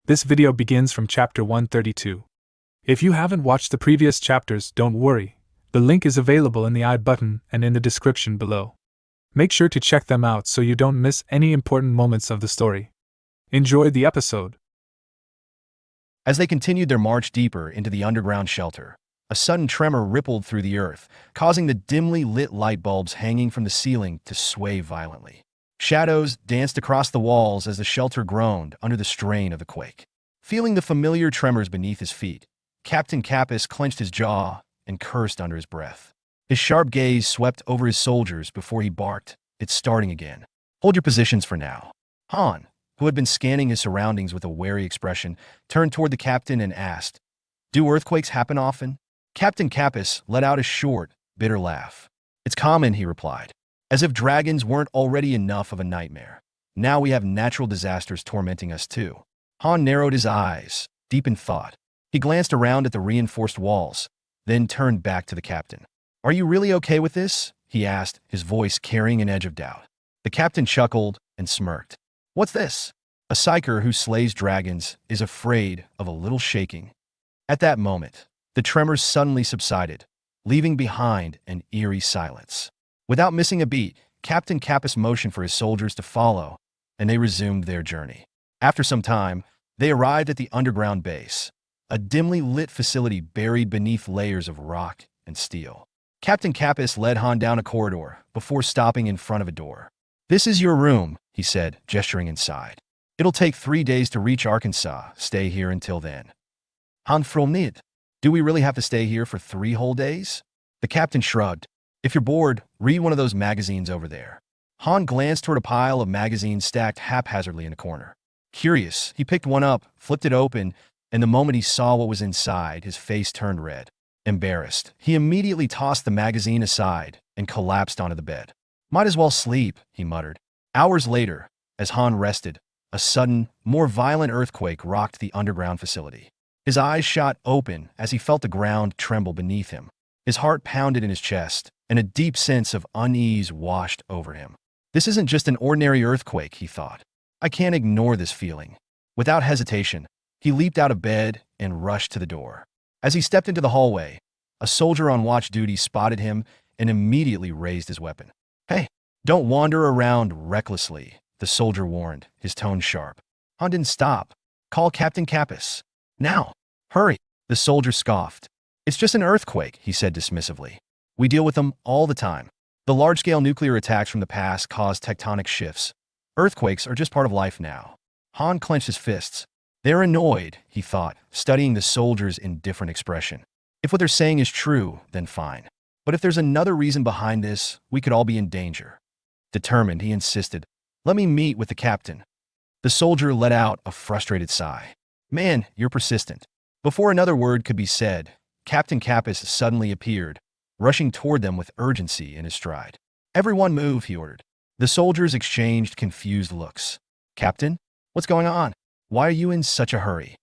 This video begins from chapter 132. If you haven't watched the previous chapters, don't worry. The link is available in the I button and in the description below. Make sure to check them out so you don't miss any important moments of the story. Enjoy the episode. As they continued their march deeper into the underground shelter, a sudden tremor rippled through the earth, causing the dimly lit light bulbs hanging from the ceiling to sway violently. Shadows danced across the walls as the shelter groaned under the strain of the quake. Feeling the familiar tremors beneath his feet, Captain Kappas clenched his jaw and cursed under his breath. His sharp gaze swept over his soldiers before he barked, "It's starting again. Hold your positions for now." Han, who had been scanning his surroundings with a wary expression, turned toward the captain and asked, "Do earthquakes happen often?" Captain Kappas let out a short, bitter laugh. "It's common," he replied. "As if dragons weren't already enough of a nightmare. Now we have natural disasters tormenting us too." Han narrowed his eyes, deep in thought. He glanced around at the reinforced walls, then turned back to the captain. "Are you really okay with this?" he asked, his voice carrying an edge of doubt. The captain chuckled and smirked. "What's this? A psyker who slays dragons is afraid of a little shaking." At that moment, the tremors suddenly subsided, leaving behind an eerie silence. Without missing a beat, Captain Kappas motioned for his soldiers to follow, and they resumed their journey. After some time, they arrived at the underground base, a dimly lit facility buried beneath layers of rock and steel. Captain Kappas led Han down a corridor before stopping in front of a door. "This is your room," he said, gesturing inside. "It'll take 3 days to reach Arkansas. Stay here until then." Han fromnid. "Do we really have to stay here for 3 whole days?" The captain shrugged. "If you're bored, read one of those magazines over there." Han glanced toward a pile of magazines stacked haphazardly in a corner. Curious, he picked one up, flipped it open, and the moment he saw what was inside, his face turned red. Embarrassed, he immediately tossed the magazine aside and collapsed onto the bed. "Might as well sleep," he muttered. Hours later, as Han rested, a sudden, more violent earthquake rocked the underground facility. His eyes shot open as he felt the ground tremble beneath him. His heart pounded in his chest, and a deep sense of unease washed over him. "This isn't just an ordinary earthquake," he thought. "I can't ignore this feeling." Without hesitation, he leaped out of bed and rushed to the door. As he stepped into the hallway, a soldier on watch duty spotted him and immediately raised his weapon. "Hey, don't wander around recklessly," the soldier warned, his tone sharp. Han didn't stop. "Call Captain Kappas. Now. Hurry." The soldier scoffed. "It's just an earthquake," he said dismissively. "We deal with them all the time. The large-scale nuclear attacks from the past caused tectonic shifts. Earthquakes are just part of life now." Han clenched his fists. "They're annoyed," he thought, studying the soldier's indifferent expression. "If what they're saying is true, then fine. But if there's another reason behind this, we could all be in danger." Determined, he insisted, "Let me meet with the captain." The soldier let out a frustrated sigh. "Man, you're persistent." Before another word could be said, Captain Kappas suddenly appeared, rushing toward them with urgency in his stride. "Everyone move," he ordered. The soldiers exchanged confused looks. "Captain? What's going on? Why are you in such a hurry?"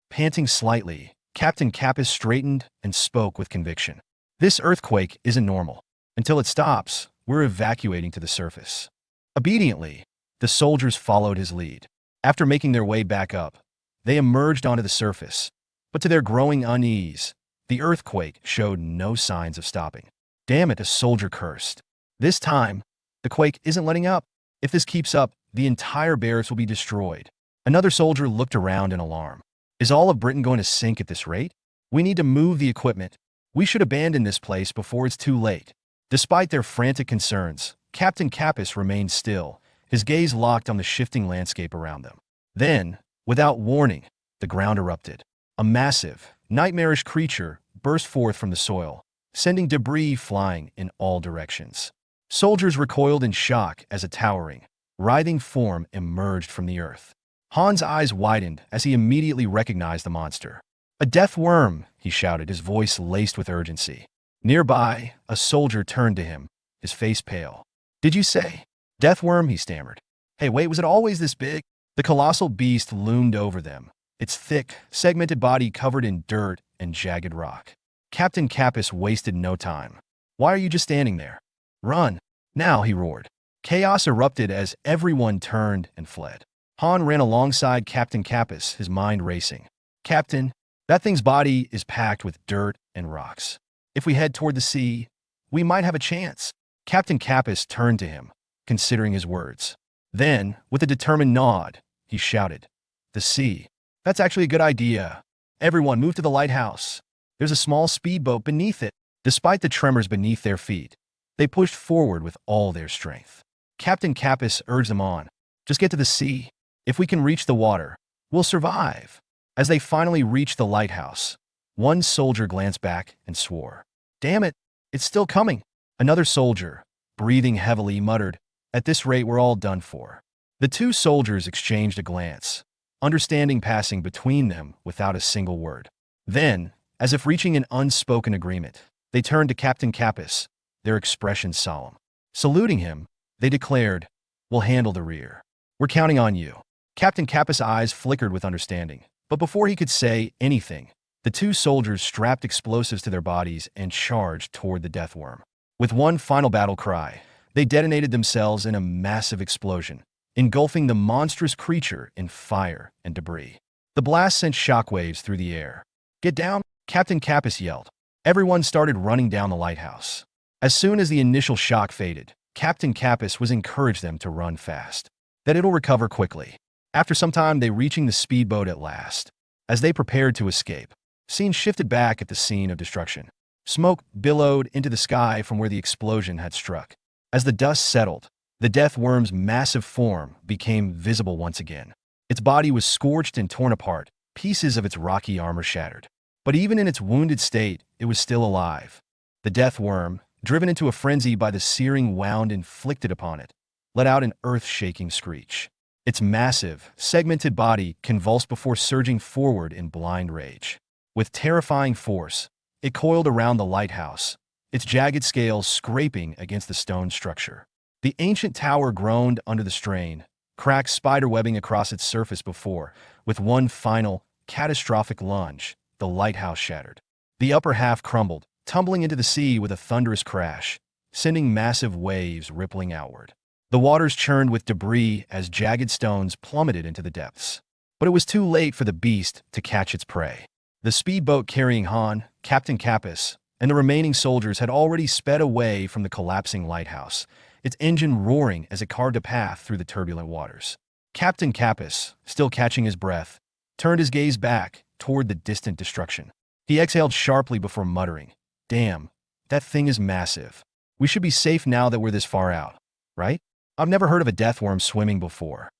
Panting slightly, Captain Kappas straightened and spoke with conviction. "This earthquake isn't normal. Until it stops, we're evacuating to the surface." Obediently, the soldiers followed his lead. After making their way back up, they emerged onto the surface. But to their growing unease, the earthquake showed no signs of stopping. "Damn it," a soldier cursed. "This time, the quake isn't letting up. If this keeps up, the entire barracks will be destroyed." Another soldier looked around in alarm. "Is all of Britain going to sink at this rate? We need to move the equipment. We should abandon this place before it's too late." Despite their frantic concerns, Captain Kappas remained still, his gaze locked on the shifting landscape around them. Then, without warning, the ground erupted. A massive, nightmarish creature burst forth from the soil, sending debris flying in all directions. Soldiers recoiled in shock as a towering, writhing form emerged from the earth. Han's eyes widened as he immediately recognized the monster. "A death worm!" he shouted, his voice laced with urgency. Nearby, a soldier turned to him, his face pale. "Did you say death worm?" he stammered. "Hey, wait, was it always this big?" The colossal beast loomed over them, its thick, segmented body covered in dirt and jagged rock. Captain Kappas wasted no time. "Why are you just standing there? Run! Now!" he roared. Chaos erupted as everyone turned and fled. Han ran alongside Captain Kappas, his mind racing. Captain, that thing's body is packed with dirt and rocks. If we head toward the sea, we might have a chance. Captain Kappas turned to him, considering his words. Then, with a determined nod, he shouted, "The sea. That's actually a good idea. Everyone move to the lighthouse. There's a small speedboat beneath it." Despite the tremors beneath their feet, they pushed forward with all their strength. Captain Kappas urged them on. "Just get to the sea. If we can reach the water, we'll survive." As they finally reached the lighthouse, one soldier glanced back and swore. "Damn it, it's still coming." Another soldier, breathing heavily, muttered, "At this rate, we're all done for." The two soldiers exchanged a glance, understanding passing between them without a single word. Then, as if reaching an unspoken agreement, they turned to Captain Kappas, their expression solemn. Saluting him, they declared, "We'll handle the rear. We're counting on you." Captain Kappas' eyes flickered with understanding, but before he could say anything, the two soldiers strapped explosives to their bodies and charged toward the death worm. With one final battle cry, they detonated themselves in a massive explosion, engulfing the monstrous creature in fire and debris. The blast sent shockwaves through the air. "Get down!" Captain Kappas yelled. Everyone started running down the lighthouse. As soon as the initial shock faded, Captain Kappas was encouraged them to run fast, that it'll recover quickly. After some time, they reaching the speedboat at last. As they prepared to escape, scene shifted back at the scene of destruction. Smoke billowed into the sky from where the explosion had struck. As the dust settled, the death worm's massive form became visible once again. Its body was scorched and torn apart, pieces of its rocky armor shattered. But even in its wounded state, it was still alive. The death worm, driven into a frenzy by the searing wound inflicted upon it, let out an earth-shaking screech. Its massive, segmented body convulsed before surging forward in blind rage. With terrifying force, it coiled around the lighthouse, its jagged scales scraping against the stone structure. The ancient tower groaned under the strain, cracks spiderwebbing across its surface before, with one final, catastrophic lunge, the lighthouse shattered. The upper half crumbled, tumbling into the sea with a thunderous crash, sending massive waves rippling outward. The waters churned with debris as jagged stones plummeted into the depths. But it was too late for the beast to catch its prey. The speedboat carrying Han, Captain Kappas, and the remaining soldiers had already sped away from the collapsing lighthouse, its engine roaring as it carved a path through the turbulent waters. Captain Kappas, still catching his breath, turned his gaze back toward the distant destruction. He exhaled sharply before muttering, "Damn, that thing is massive. We should be safe now that we're this far out, right? I've never heard of a death worm swimming before."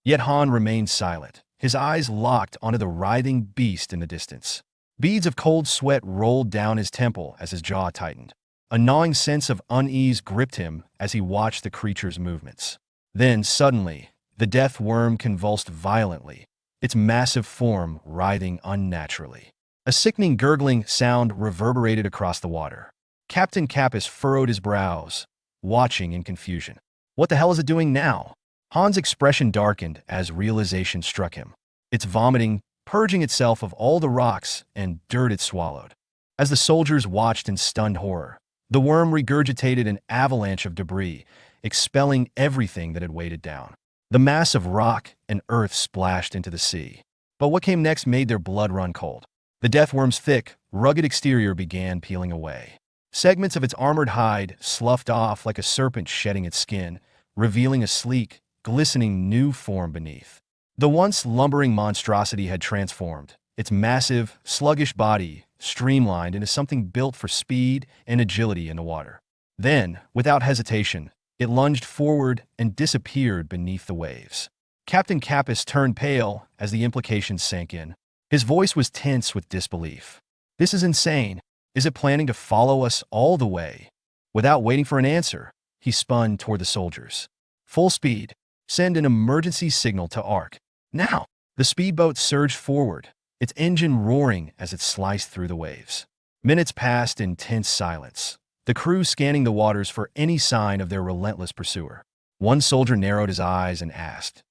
Yet Han remained silent, his eyes locked onto the writhing beast in the distance. Beads of cold sweat rolled down his temple as his jaw tightened. A gnawing sense of unease gripped him as he watched the creature's movements. Then, suddenly, the death worm convulsed violently, its massive form writhing unnaturally. A sickening gurgling sound reverberated across the water. Captain Kappas furrowed his brows, watching in confusion. What the hell is it doing now? Han's expression darkened as realization struck him. It's vomiting, purging itself of all the rocks and dirt it swallowed. As the soldiers watched in stunned horror, the worm regurgitated an avalanche of debris, expelling everything that had weighed it down. The mass of rock and earth splashed into the sea. But what came next made their blood run cold. The death worm's thick, rugged exterior began peeling away. Segments of its armored hide sloughed off like a serpent shedding its skin, revealing a sleek, glistening new form beneath. The once lumbering monstrosity had transformed, its massive, sluggish body streamlined into something built for speed and agility in the water. Then, without hesitation, it lunged forward and disappeared beneath the waves. Captain Kappas turned pale as the implications sank in. His voice was tense with disbelief. "This is insane. Is it planning to follow us all the way?" Without waiting for an answer, he spun toward the soldiers. "Full speed. Send an emergency signal to Ark. Now!" The speedboat surged forward, its engine roaring as it sliced through the waves. Minutes passed in tense silence, the crew scanning the waters for any sign of their relentless pursuer. One soldier narrowed his eyes and asked,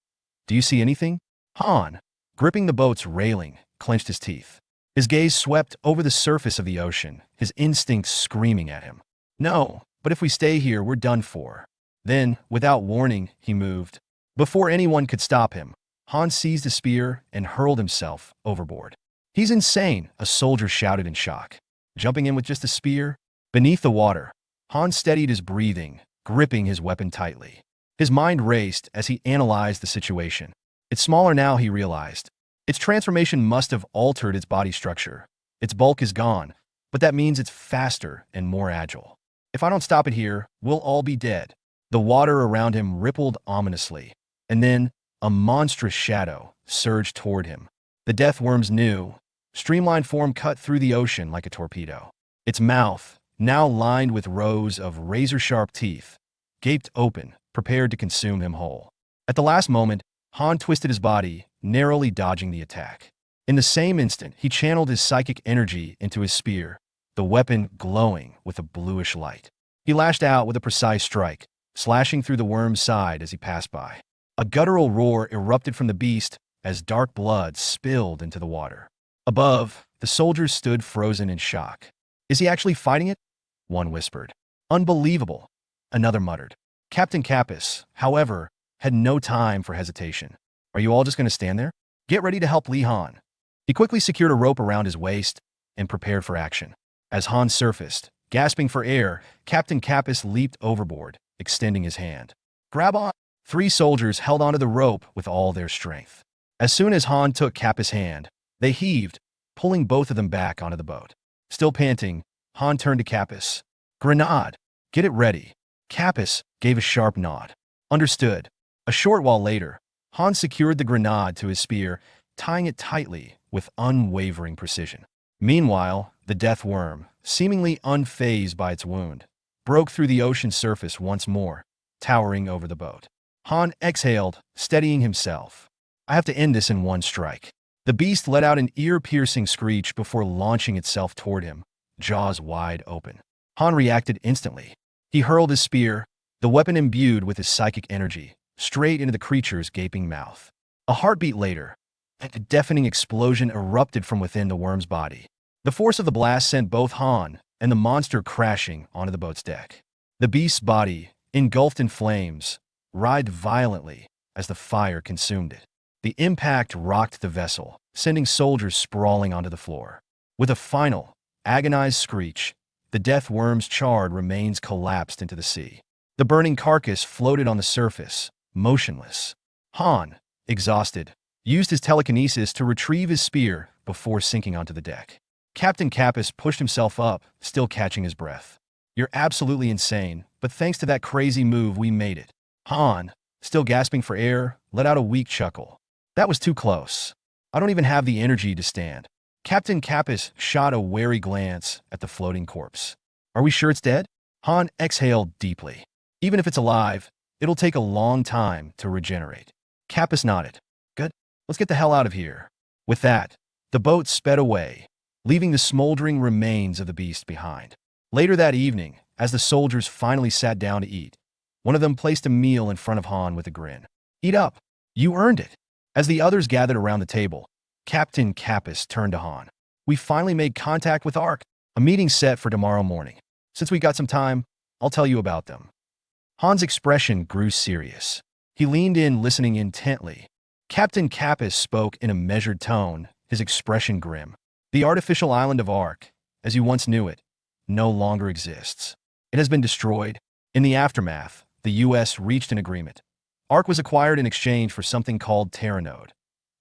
"Do you see anything?" Han, gripping the boat's railing, clenched his teeth. His gaze swept over the surface of the ocean, his instincts screaming at him. "No, but if we stay here, we're done for." Then, without warning, he moved. Before anyone could stop him, Han seized a spear and hurled himself overboard. "He's insane," a soldier shouted in shock. Jumping in with just a spear? Beneath the water, Han steadied his breathing, gripping his weapon tightly. His mind raced as he analyzed the situation. It's smaller now, he realized. Its transformation must have altered its body structure. Its bulk is gone, but that means it's faster and more agile. If I don't stop it here, we'll all be dead. The water around him rippled ominously, and then a monstrous shadow surged toward him. The death worm's new, streamlined form cut through the ocean like a torpedo. Its mouth, now lined with rows of razor-sharp teeth, gaped open, prepared to consume him whole. At the last moment, Han twisted his body, narrowly dodging the attack. In the same instant, he channeled his psychic energy into his spear, the weapon glowing with a bluish light. He lashed out with a precise strike, slashing through the worm's side as he passed by. A guttural roar erupted from the beast as dark blood spilled into the water. Above, the soldiers stood frozen in shock. "Is he actually fighting it?" one whispered. "Unbelievable," another muttered. Captain Kappas, however, had no time for hesitation. "Are you all just going to stand there? Get ready to help Li Han." He quickly secured a rope around his waist and prepared for action. As Han surfaced, gasping for air, Captain Kappas leaped overboard, extending his hand. "Grab on!" 3 soldiers held onto the rope with all their strength. As soon as Han took Kappas' hand, they heaved, pulling both of them back onto the boat. Still panting, Han turned to Kappas. "Grenade! Get it ready." Kappas gave a sharp nod. "Understood." A short while later, Han secured the grenade to his spear, tying it tightly with unwavering precision. Meanwhile, the death worm, seemingly unfazed by its wound, broke through the ocean surface once more, towering over the boat. Han exhaled, steadying himself. "I have to end this in one strike." The beast let out an ear-piercing screech before launching itself toward him, jaws wide open. Han reacted instantly. He hurled his spear, the weapon imbued with his psychic energy, straight into the creature's gaping mouth. A heartbeat later, a deafening explosion erupted from within the worm's body. The force of the blast sent both Han and the monster crashing onto the boat's deck. The beast's body, engulfed in flames, writhed violently as the fire consumed it. The impact rocked the vessel, sending soldiers sprawling onto the floor. With a final, agonized screech, the death worm's charred remains collapsed into the sea. The burning carcass floated on the surface, motionless. Han, exhausted, used his telekinesis to retrieve his spear before sinking onto the deck. Captain Kappas pushed himself up, still catching his breath. "You're absolutely insane, but thanks to that crazy move, we made it." Han, still gasping for air, let out a weak chuckle. "That was too close. I don't even have the energy to stand." Captain Kappas shot a wary glance at the floating corpse. "Are we sure it's dead?" Han exhaled deeply. "Even if it's alive, it'll take a long time to regenerate." Kappas nodded. "Good. Let's get the hell out of here." With that, the boat sped away, leaving the smoldering remains of the beast behind. Later that evening, as the soldiers finally sat down to eat, one of them placed a meal in front of Han with a grin. "Eat up. You earned it." As the others gathered around the table, Captain Kappas turned to Han. "We finally made contact with Ark. A meeting set for tomorrow morning. Since we got some time, I'll tell you about them." Han's expression grew serious. He leaned in, listening intently. Captain Kappas spoke in a measured tone, his expression grim. "The artificial island of Ark, as you once knew it, no longer exists. It has been destroyed. In the aftermath, the U.S. reached an agreement. Ark was acquired in exchange for something called Terranode."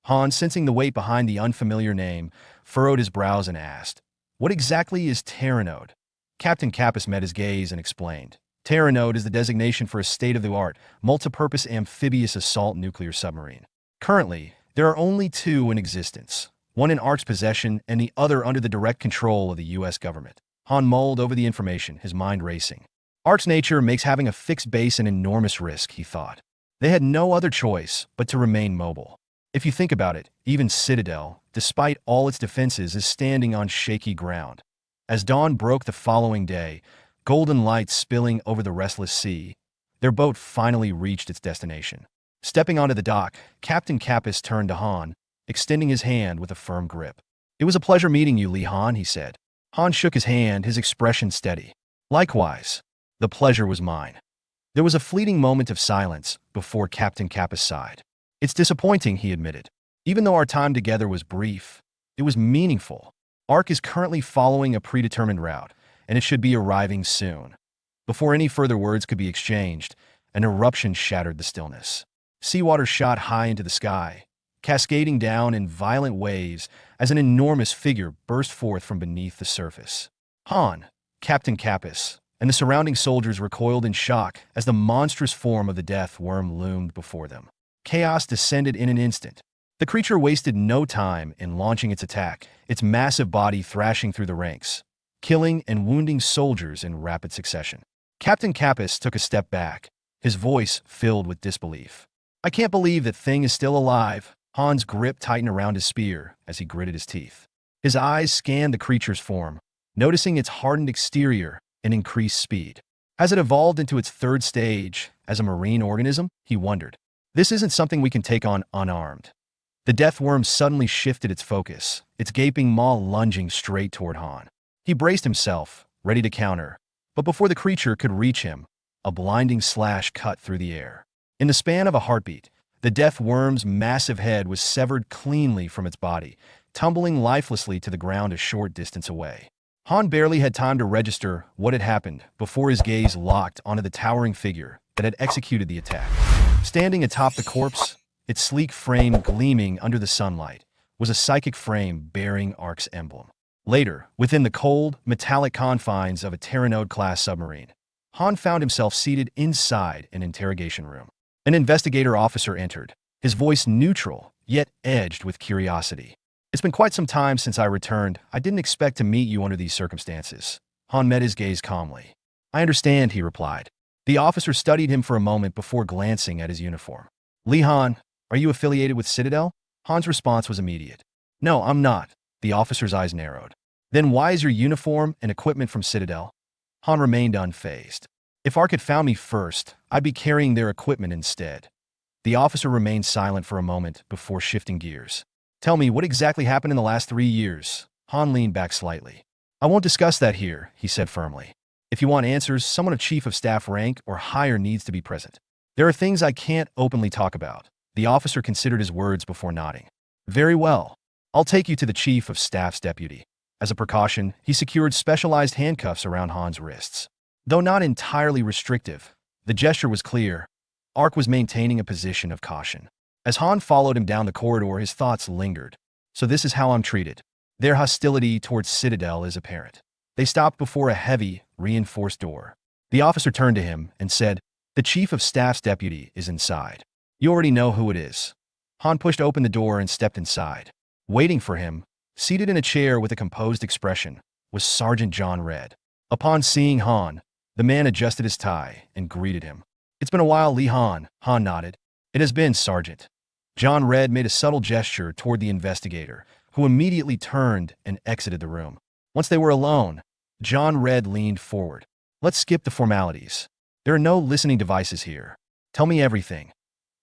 Han, sensing the weight behind the unfamiliar name, furrowed his brows and asked, "What exactly is Terranode?" Captain Kappas met his gaze and explained. Terranode is the designation for a state-of-the-art, multi-purpose amphibious assault nuclear submarine. Currently, there are only 2 in existence, one in Ark's possession and the other under the direct control of the U.S. government. Han mulled over the information, his mind racing. Ark's nature makes having a fixed base an enormous risk, he thought. They had no other choice but to remain mobile. If you think about it, even Citadel, despite all its defenses, is standing on shaky ground. As dawn broke the following day, golden light spilling over the restless sea, their boat finally reached its destination. Stepping onto the dock, Captain Kappas turned to Han, extending his hand with a firm grip. "It was a pleasure meeting you, Li Han," he said. Han shook his hand, his expression steady. "Likewise. The pleasure was mine." There was a fleeting moment of silence before Captain Kappas sighed. It's disappointing, he admitted. Even though our time together was brief, it was meaningful. Ark is currently following a predetermined route, and it should be arriving soon. Before any further words could be exchanged, an eruption shattered the stillness. Seawater shot high into the sky, cascading down in violent waves as an enormous figure burst forth from beneath the surface. Han, Captain Kappas, and the surrounding soldiers recoiled in shock as the monstrous form of the death worm loomed before them. Chaos descended in an instant. The creature wasted no time in launching its attack, its massive body thrashing through the ranks, killing and wounding soldiers in rapid succession. Captain Kappas took a step back, his voice filled with disbelief. I can't believe that thing is still alive. Han's grip tightened around his spear as he gritted his teeth. His eyes scanned the creature's form, noticing its hardened exterior and increased speed. Has it evolved into its third stage as a marine organism? He wondered. This isn't something we can take on unarmed. The death worm suddenly shifted its focus, its gaping maw lunging straight toward Han. He braced himself, ready to counter, but before the creature could reach him, a blinding slash cut through the air. In the span of a heartbeat, the death worm's massive head was severed cleanly from its body, tumbling lifelessly to the ground a short distance away. Han barely had time to register what had happened before his gaze locked onto the towering figure that had executed the attack. Standing atop the corpse, its sleek frame gleaming under the sunlight, was a psychic frame bearing Ark's emblem. Later, within the cold, metallic confines of a Terranode-class submarine, Han found himself seated inside an interrogation room. An investigator officer entered, his voice neutral, yet edged with curiosity. It's been quite some time since I returned. I didn't expect to meet you under these circumstances. Han met his gaze calmly. I understand, he replied. The officer studied him for a moment before glancing at his uniform. Li Han, are you affiliated with Citadel? Han's response was immediate. No, I'm not. The officer's eyes narrowed. Then why is your uniform and equipment from Citadel? Han remained unfazed. If Ark had found me first, I'd be carrying their equipment instead. The officer remained silent for a moment before shifting gears. Tell me, what exactly happened in the last 3 years? Han leaned back slightly. I won't discuss that here, he said firmly. If you want answers, someone of chief of staff rank or higher needs to be present. There are things I can't openly talk about. The officer considered his words before nodding. Very well. I'll take you to the chief of staff's deputy. As a precaution, he secured specialized handcuffs around Han's wrists. Though not entirely restrictive, the gesture was clear. Ark was maintaining a position of caution. As Han followed him down the corridor, his thoughts lingered. So this is how I'm treated. Their hostility towards Citadel is apparent. They stopped before a heavy, reinforced door. The officer turned to him and said, The chief of staff's deputy is inside. You already know who it is. Han pushed open the door and stepped inside. Waiting for him, seated in a chair with a composed expression, was Sergeant John Red. Upon seeing Han, the man adjusted his tie and greeted him. It's been a while, Li Han. Han nodded. It has been, Sergeant. John Red made a subtle gesture toward the investigator, who immediately turned and exited the room. Once they were alone, John Red leaned forward. Let's skip the formalities. There are no listening devices here. Tell me everything.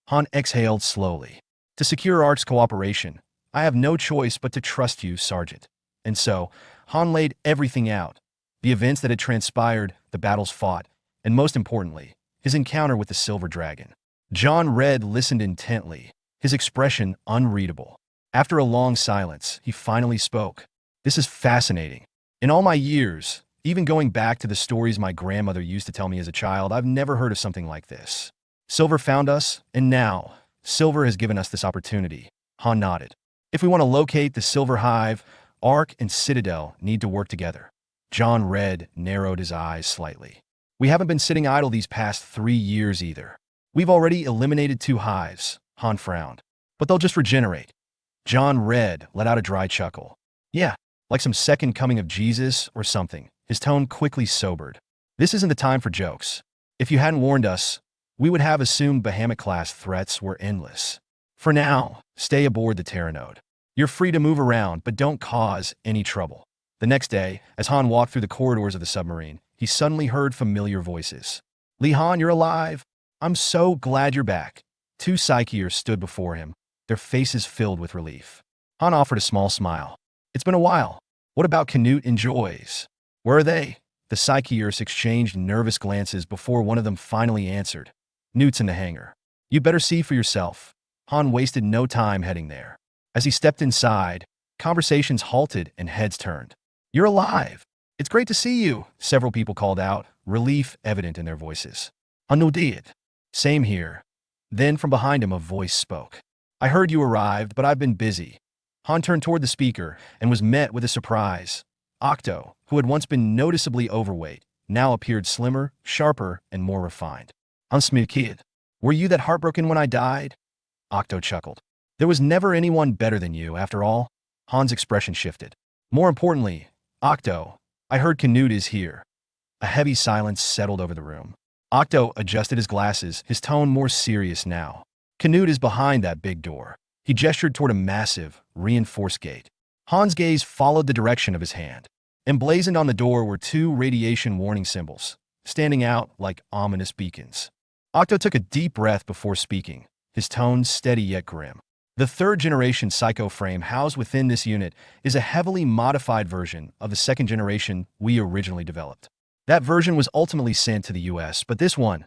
Han exhaled slowly. To secure Ark's cooperation, I have no choice but to trust you, Sergeant. And so, Han laid everything out. The events that had transpired, the battles fought, and most importantly, his encounter with the Silver Dragon. John Red listened intently, his expression unreadable. After a long silence, he finally spoke. This is fascinating. In all my years, even going back to the stories my grandmother used to tell me as a child, I've never heard of something like this. Silver found us, and now, Silver has given us this opportunity. Han nodded. If we want to locate the Silver Hive, Ark and Citadel need to work together. John Red narrowed his eyes slightly. We haven't been sitting idle these past 3 years either. We've already eliminated 2 hives, Han frowned. But they'll just regenerate. John Red let out a dry chuckle. Yeah, like some second coming of Jesus or something. His tone quickly sobered. This isn't the time for jokes. If you hadn't warned us, we would have assumed Bahamut-class threats were endless. For now, stay aboard the Terranode. You're free to move around, but don't cause any trouble. The next day, as Han walked through the corridors of the submarine, he suddenly heard familiar voices. Li Han, you're alive. I'm so glad you're back. 2 Psycheers stood before him, their faces filled with relief. Han offered a small smile. It's been a while. What about Canute and Joyce? Where are they? The Psycheers exchanged nervous glances before one of them finally answered. Newt's in the hangar. You better see for yourself. Han wasted no time heading there. As he stepped inside, conversations halted and heads turned. "You're alive! It's great to see you," several people called out, relief evident in their voices. "Han nodded. Same here." Then from behind him a voice spoke. "I heard you arrived, but I've been busy." Han turned toward the speaker and was met with a surprise. Octo, who had once been noticeably overweight, now appeared slimmer, sharper, and more refined. "Han kid. Were you that heartbroken when I died?" Octo chuckled. "There was never anyone better than you, after all." Han's expression shifted. "More importantly, Octo, I heard Canute is here." A heavy silence settled over the room. Octo adjusted his glasses, his tone more serious now. "Canute is behind that big door." He gestured toward a massive, reinforced gate. Han's gaze followed the direction of his hand. Emblazoned on the door were two radiation warning symbols, standing out like ominous beacons. Octo took a deep breath before speaking, his tone steady yet grim. "The third-generation Psycho frame housed within this unit is a heavily modified version of the second-generation we originally developed. That version was ultimately sent to the US, but this one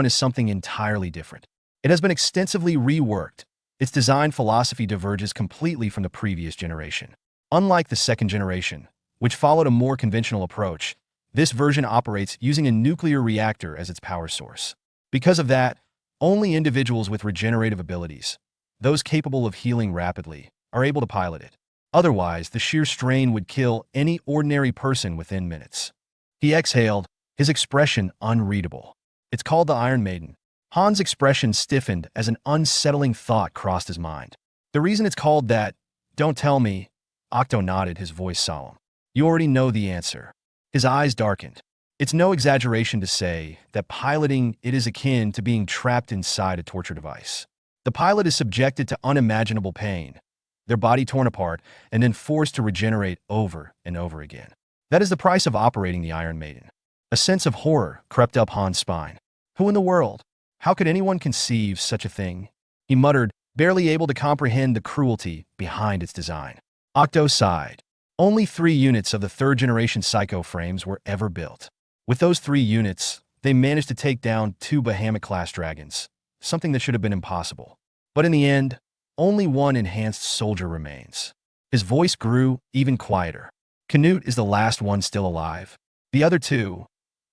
is something entirely different. It has been extensively reworked. Its design philosophy diverges completely from the previous generation. Unlike the second generation, which followed a more conventional approach, this version operates using a nuclear reactor as its power source. Because of that, only individuals with regenerative abilities, those capable of healing rapidly, are able to pilot it. Otherwise, the sheer strain would kill any ordinary person within minutes." He exhaled, his expression unreadable. "It's called the Iron Maiden." Han's expression stiffened as an unsettling thought crossed his mind. "The reason it's called that, don't tell me." Octo nodded, his voice solemn. "You already know the answer." His eyes darkened. "It's no exaggeration to say that piloting it is akin to being trapped inside a torture device. The pilot is subjected to unimaginable pain, their body torn apart, and then forced to regenerate over and over again. That is the price of operating the Iron Maiden." A sense of horror crept up Han's spine. "Who in the world? How could anyone conceive such a thing?" he muttered, barely able to comprehend the cruelty behind its design. Octo sighed. Only 3 units of the third-generation Psycho frames were ever built. With those 3 units, they managed to take down 2 Bahamut-class dragons, something that should have been impossible. But in the end, only 1 enhanced soldier remains. His voice grew even quieter. "Canute is the last one still alive. The other 2,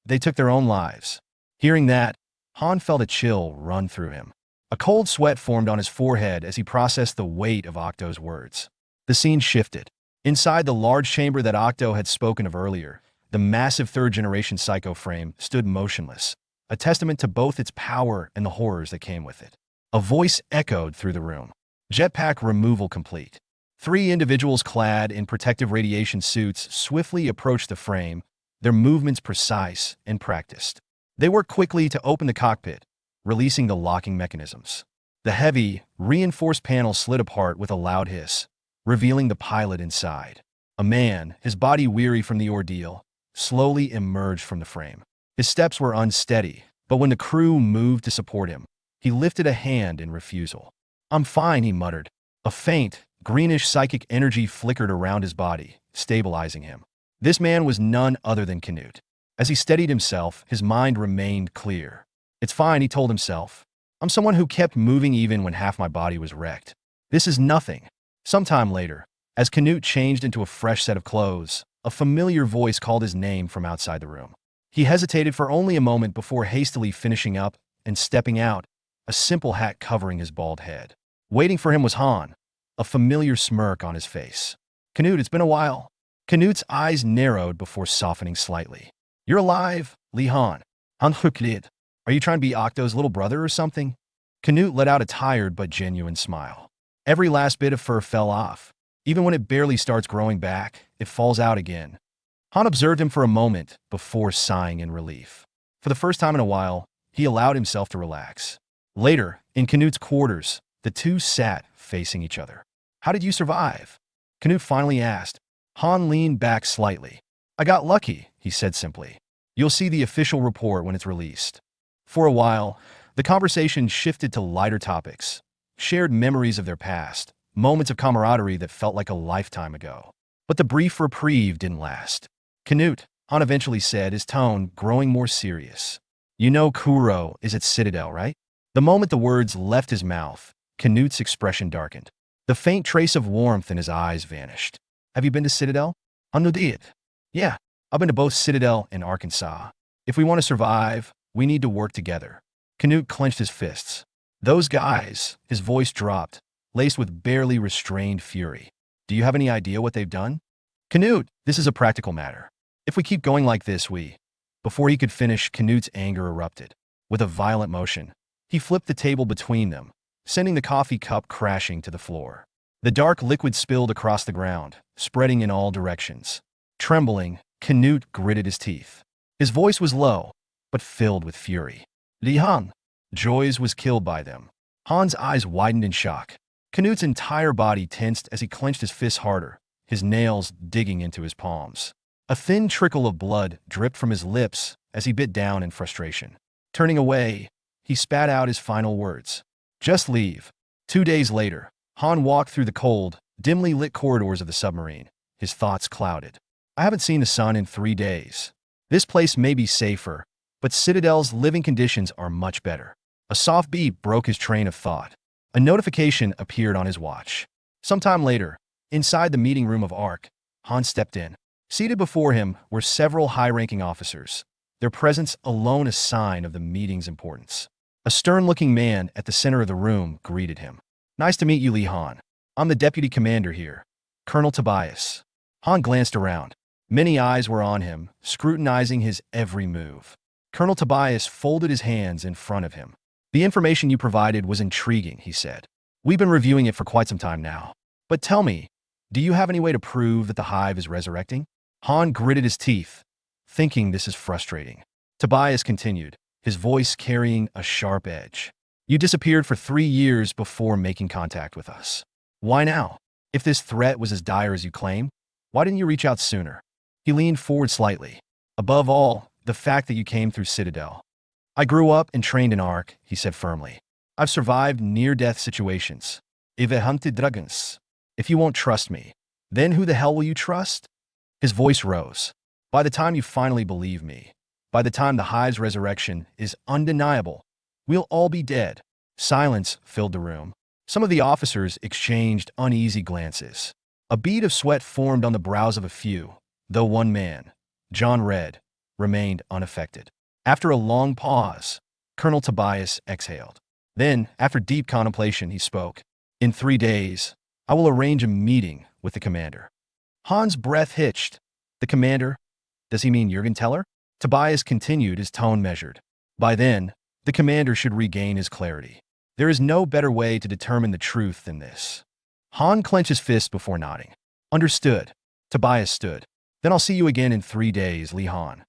they took their own lives." Hearing that, Han felt a chill run through him. A cold sweat formed on his forehead as he processed the weight of Octo's words. The scene shifted. Inside the large chamber that Octo had spoken of earlier, the massive third-generation Psycho frame stood motionless, a testament to both its power and the horrors that came with it. A voice echoed through the room. "Jetpack removal complete." 3 individuals clad in protective radiation suits swiftly approached the frame, their movements precise and practiced. They worked quickly to open the cockpit, releasing the locking mechanisms. The heavy, reinforced panel slid apart with a loud hiss, revealing the pilot inside. A man, his body weary from the ordeal, slowly emerged from the frame. His steps were unsteady, but when the crew moved to support him, he lifted a hand in refusal. "I'm fine," he muttered. A faint, greenish psychic energy flickered around his body, stabilizing him. This man was none other than Canute. As he steadied himself, his mind remained clear. "It's fine," he told himself. "I'm someone who kept moving even when half my body was wrecked. This is nothing." Sometime later, as Canute changed into a fresh set of clothes, a familiar voice called his name from outside the room. He hesitated for only a moment before hastily finishing up and stepping out, a simple hat covering his bald head. Waiting for him was Han, a familiar smirk on his face. "Canute, it's been a while." Canute's eyes narrowed before softening slightly. "You're alive, Li Han. Han Huklid. Are you trying to be Octo's little brother or something?" Canute let out a tired but genuine smile. Every last bit of fur fell off. Even when it barely starts growing back, it falls out again. Han observed him for a moment before sighing in relief. For the first time in a while, he allowed himself to relax. Later, in Canute's quarters, the two sat facing each other. "How did you survive?" Canute finally asked. Han leaned back slightly. "I got lucky," he said simply. "You'll see the official report when it's released." For a while, the conversation shifted to lighter topics, shared memories of their past, moments of camaraderie that felt like a lifetime ago. But the brief reprieve didn't last. "Canute," Han eventually said, his tone growing more serious. "You know Kuro is at Citadel, right?" The moment the words left his mouth, Canute's expression darkened. The faint trace of warmth in his eyes vanished. Have you been to Citadel? It. Yeah, I've been to both Citadel and Arkansas. If we want to survive, we need to work together. Canute clenched his fists. Those guys, his voice dropped, laced with barely restrained fury. Do you have any idea what they've done? Canute, this is a practical matter. If we keep going like this, Before he could finish, Canute's anger erupted. With a violent motion, he flipped the table between them, sending the coffee cup crashing to the floor. The dark liquid spilled across the ground, spreading in all directions. Trembling, Canute gritted his teeth. His voice was low, but filled with fury. Li Han. Joyce was killed by them. Han's eyes widened in shock. Canute's entire body tensed as he clenched his fists harder, his nails digging into his palms. A thin trickle of blood dripped from his lips as he bit down in frustration. Turning away, he spat out his final words. Just leave. 2 days later, Han walked through the cold, dimly lit corridors of the submarine, his thoughts clouded. I haven't seen the sun in 3 days. This place may be safer, but Citadel's living conditions are much better. A soft beep broke his train of thought. A notification appeared on his watch. Sometime later, inside the meeting room of ARC, Han stepped in. Seated before him were several high-ranking officers, their presence alone a sign of the meeting's importance. A stern-looking man at the center of the room greeted him. Nice to meet you, Li Han. I'm the deputy commander here, Colonel Tobias. Han glanced around. Many eyes were on him, scrutinizing his every move. Colonel Tobias folded his hands in front of him. The information you provided was intriguing, he said. We've been reviewing it for quite some time now. But tell me, do you have any way to prove that the hive is resurrecting? Han gritted his teeth, thinking this is frustrating. Tobias continued, his voice carrying a sharp edge. You disappeared for 3 years before making contact with us. Why now? If this threat was as dire as you claim, why didn't you reach out sooner? He leaned forward slightly. Above all, the fact that you came through Citadel. I grew up and trained in ARC, he said firmly. I've survived near-death situations. Hunted dragons. If you won't trust me, then who the hell will you trust? His voice rose. By the time you finally believe me, by the time the hive's resurrection is undeniable, we'll all be dead. Silence filled the room. Some of the officers exchanged uneasy glances. A bead of sweat formed on the brows of a few, though one man, John Red, remained unaffected. After a long pause, Colonel Tobias exhaled. Then, after deep contemplation, he spoke. In 3 days, I will arrange a meeting with the commander. Han's breath hitched. The commander? Does he mean Jürgen Teller? Tobias continued, his tone measured. By then, the commander should regain his clarity. There is no better way to determine the truth than this. Han clenched his fist before nodding. Understood. Tobias stood. Then I'll see you again in 3 days, Li Han.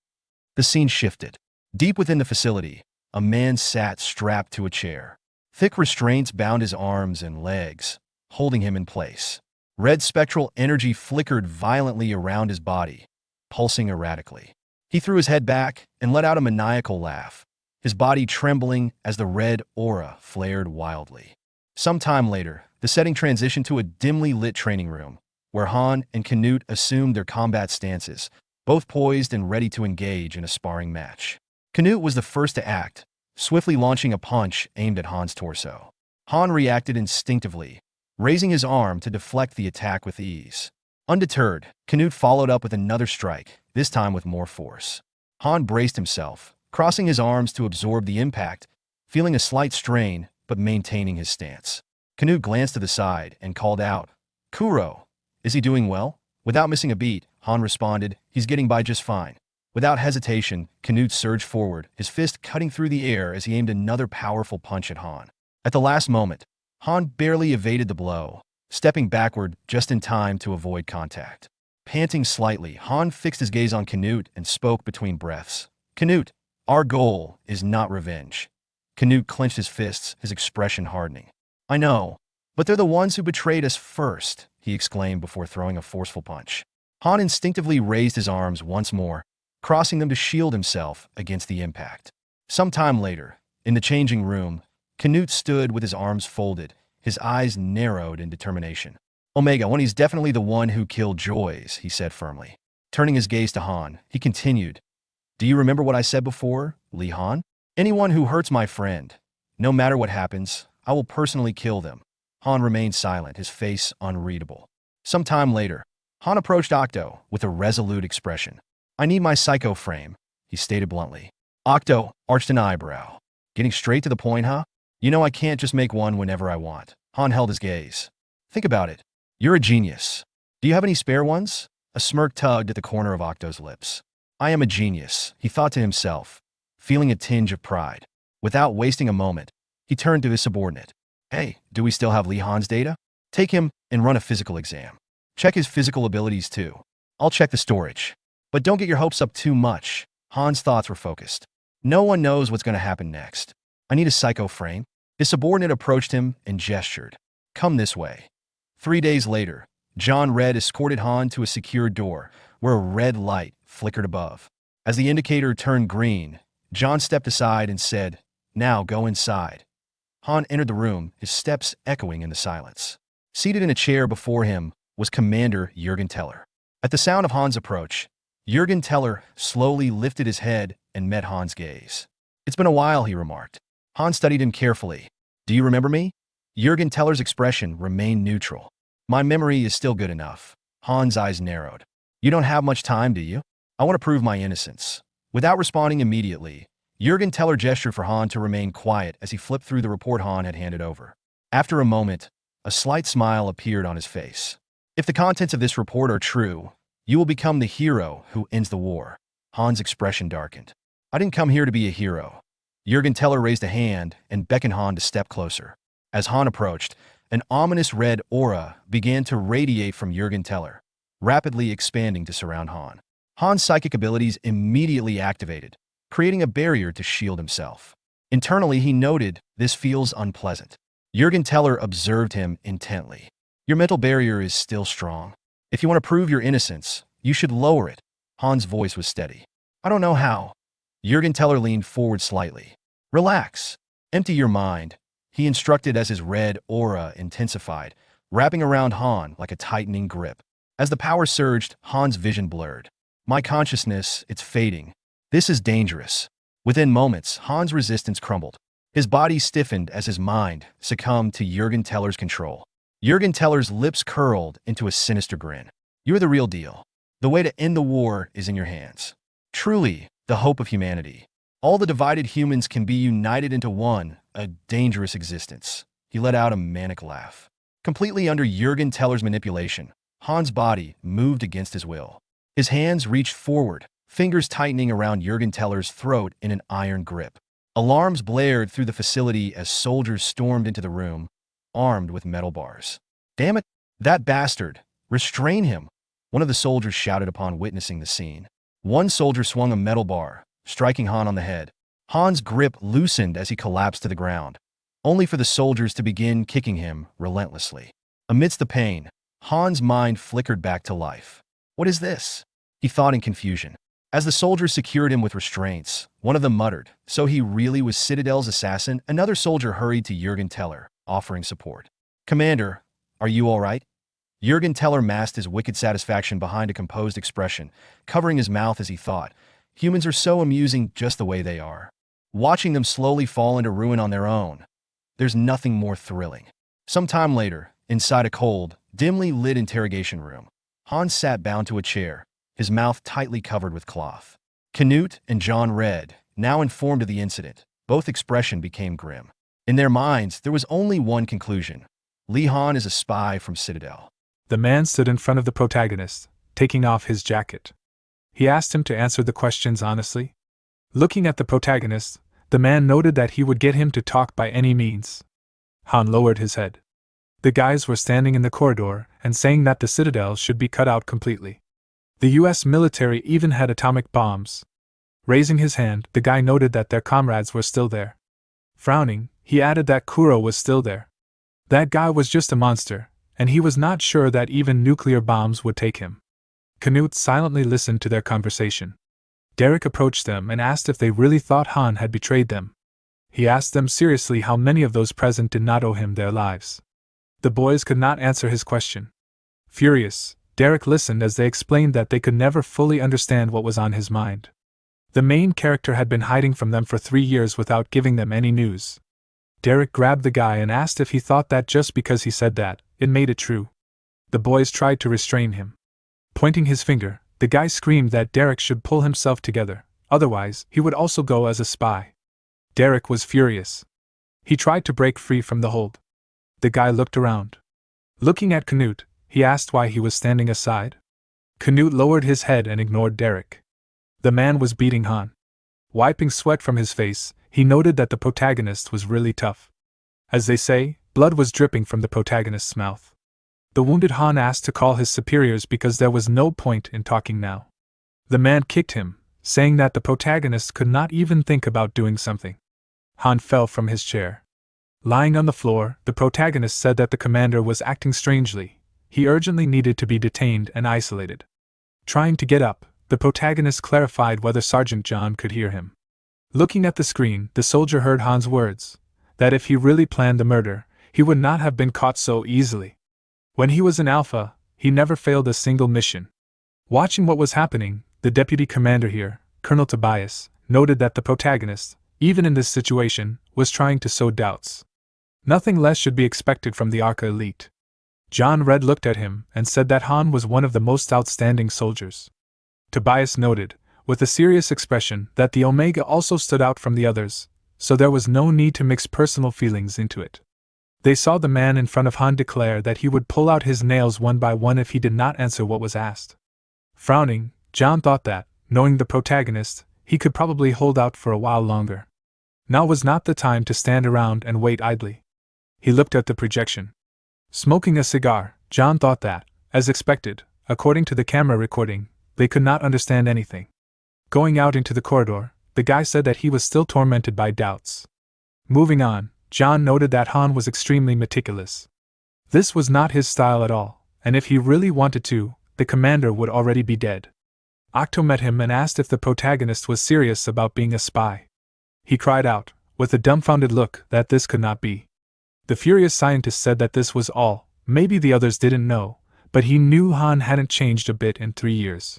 The scene shifted. Deep within the facility, a man sat strapped to a chair. Thick restraints bound his arms and legs, holding him in place. Red spectral energy flickered violently around his body, pulsing erratically. He threw his head back and let out a maniacal laugh, his body trembling as the red aura flared wildly. Some time later, the setting transitioned to a dimly lit training room, where Han and Canute assumed their combat stances, both poised and ready to engage in a sparring match. Canute was the first to act, swiftly launching a punch aimed at Han's torso. Han reacted instinctively, raising his arm to deflect the attack with ease. Undeterred, Canute followed up with another strike, this time with more force. Han braced himself, crossing his arms to absorb the impact, feeling a slight strain but maintaining his stance. Canute glanced to the side and called out, Kuro, is he doing well? Without missing a beat, Han responded, he's getting by just fine. Without hesitation, Canute surged forward, his fist cutting through the air as he aimed another powerful punch at Han. At the last moment, Han barely evaded the blow, stepping backward just in time to avoid contact. Panting slightly, Han fixed his gaze on Canute and spoke between breaths. Canute, our goal is not revenge. Canute clenched his fists, his expression hardening. I know, but they're the ones who betrayed us first, he exclaimed before throwing a forceful punch. Han instinctively raised his arms once more, crossing them to shield himself against the impact. Some time later, in the changing room, Canute stood with his arms folded, his eyes narrowed in determination. Omega 1, he's definitely the one who killed Joyce, he said firmly. Turning his gaze to Han, he continued, Do you remember what I said before, Li Han? Anyone who hurts my friend, no matter what happens, I will personally kill them. Han remained silent, his face unreadable. Some time later, Han approached Octo with a resolute expression. "I need my psycho frame," he stated bluntly. Octo arched an eyebrow. "Getting straight to the point, huh? You know I can't just make one whenever I want." Han held his gaze. "Think about it. You're a genius. Do you have any spare ones?" A smirk tugged at the corner of Octo's lips. "I am a genius," he thought to himself, feeling a tinge of pride. Without wasting a moment, he turned to his subordinate. "Hey, do we still have Li Han's data? Take him and run a physical exam. Check his physical abilities too. I'll check the storage. But don't get your hopes up too much." Han's thoughts were focused. No one knows what's going to happen next. "I need a psycho frame." His subordinate approached him and gestured. "Come this way." 3 days later, John Red escorted Han to a secure door where a red light flickered above. As the indicator turned green, John stepped aside and said, "Now go inside." Han entered the room, his steps echoing in the silence. Seated in a chair before him was Commander Jürgen Teller. At the sound of Han's approach, Jürgen Teller slowly lifted his head and met Han's gaze. "It's been a while," he remarked. Han studied him carefully. "Do you remember me?" Jürgen Teller's expression remained neutral. "My memory is still good enough." Han's eyes narrowed. "You don't have much time, do you? I want to prove my innocence." Without responding immediately, Jürgen Teller gestured for Han to remain quiet as he flipped through the report Han had handed over. After a moment, a slight smile appeared on his face. "If the contents of this report are true, you will become the hero who ends the war." Han's expression darkened. "I didn't come here to be a hero." Jürgen Teller raised a hand and beckoned Han to step closer. As Han approached, an ominous red aura began to radiate from Jürgen Teller, rapidly expanding to surround Han. Han's psychic abilities immediately activated, creating a barrier to shield himself. Internally, he noted, "This feels unpleasant." Jürgen Teller observed him intently. "Your mental barrier is still strong. If you want to prove your innocence, you should lower it." Han's voice was steady. "I don't know how." Jürgen Teller leaned forward slightly. "Relax. Empty your mind," he instructed as his red aura intensified, wrapping around Han like a tightening grip. As the power surged, Han's vision blurred. "My consciousness, it's fading. This is dangerous." Within moments, Han's resistance crumbled. His body stiffened as his mind succumbed to Jürgen Teller's control. Jürgen Teller's lips curled into a sinister grin. "You're the real deal. The way to end the war is in your hands. Truly, the hope of humanity. All the divided humans can be united into one, a dangerous existence." He let out a manic laugh. Completely under Jürgen Teller's manipulation, Han's body moved against his will. His hands reached forward, fingers tightening around Jürgen Teller's throat in an iron grip. Alarms blared through the facility as soldiers stormed into the room, armed with metal bars. "Damn it, that bastard! Restrain him!" one of the soldiers shouted upon witnessing the scene. One soldier swung a metal bar, striking Han on the head. Han's grip loosened as he collapsed to the ground, only for the soldiers to begin kicking him relentlessly. Amidst the pain, Han's mind flickered back to life. "What is this?" he thought in confusion. As the soldiers secured him with restraints, one of them muttered, "So he really was Citadel's assassin?" Another soldier hurried to Jürgen Teller, offering support. "Commander, are you all right?" Jürgen Teller masked his wicked satisfaction behind a composed expression, covering his mouth as he thought, "Humans are so amusing just the way they are. Watching them slowly fall into ruin on their own. There's nothing more thrilling." Some time later, inside a cold, dimly lit interrogation room, Hans sat bound to a chair, his mouth tightly covered with cloth. Canute and John Red, now informed of the incident, both expression became grim. In their minds, there was only one conclusion. Li Han is a spy from Citadel. The man stood in front of the protagonist, taking off his jacket. He asked him to answer the questions honestly. Looking at the protagonist, the man noted that he would get him to talk by any means. Han lowered his head. The guys were standing in the corridor and saying that the Citadel should be cut out completely. The US military even had atomic bombs. Raising his hand, the guy noted that their comrades were still there. Frowning, he added that Kuro was still there. That guy was just a monster, and he was not sure that even nuclear bombs would take him. Canute silently listened to their conversation. Derek approached them and asked if they really thought Han had betrayed them. He asked them seriously how many of those present did not owe him their lives. The boys could not answer his question. Furious, Derek listened as they explained that they could never fully understand what was on his mind. The main character had been hiding from them for 3 years without giving them any news. Derek grabbed the guy and asked if he thought that just because he said that, it made it true. The boys tried to restrain him. Pointing his finger, the guy screamed that Derek should pull himself together, otherwise, he would also go as a spy. Derek was furious. He tried to break free from the hold. The guy looked around. Looking at Canute, he asked why he was standing aside. Canute lowered his head and ignored Derek. The man was beating Han. Wiping sweat from his face, he noted that the protagonist was really tough. As they say, blood was dripping from the protagonist's mouth. The wounded Han asked to call his superiors because there was no point in talking now. The man kicked him, saying that the protagonist could not even think about doing something. Han fell from his chair. Lying on the floor, the protagonist said that the commander was acting strangely. He urgently needed to be detained and isolated. Trying to get up, the protagonist clarified whether Sergeant John could hear him. Looking at the screen, the soldier heard Han's words, that if he really planned the murder, he would not have been caught so easily. When he was in Alpha, he never failed a single mission. Watching what was happening, the deputy commander here, Colonel Tobias, noted that the protagonist, even in this situation, was trying to sow doubts. Nothing less should be expected from the Arca elite. John Red looked at him and said that Han was one of the most outstanding soldiers. Tobias noted, with a serious expression, that the Omega also stood out from the others, so there was no need to mix personal feelings into it. They saw the man in front of Han declare that he would pull out his nails one by one if he did not answer what was asked. Frowning, John thought that, knowing the protagonist, he could probably hold out for a while longer. Now was not the time to stand around and wait idly. He looked at the projection. Smoking a cigar, John thought that, as expected, according to the camera recording, they could not understand anything. Going out into the corridor, the guy said that he was still tormented by doubts. Moving on, John noted that Han was extremely meticulous. This was not his style at all, and if he really wanted to, the commander would already be dead. Octo met him and asked if the protagonist was serious about being a spy. He cried out, with a dumbfounded look, that this could not be. The furious scientist said that this was all. Maybe the others didn't know, but he knew Han hadn't changed a bit in 3 years.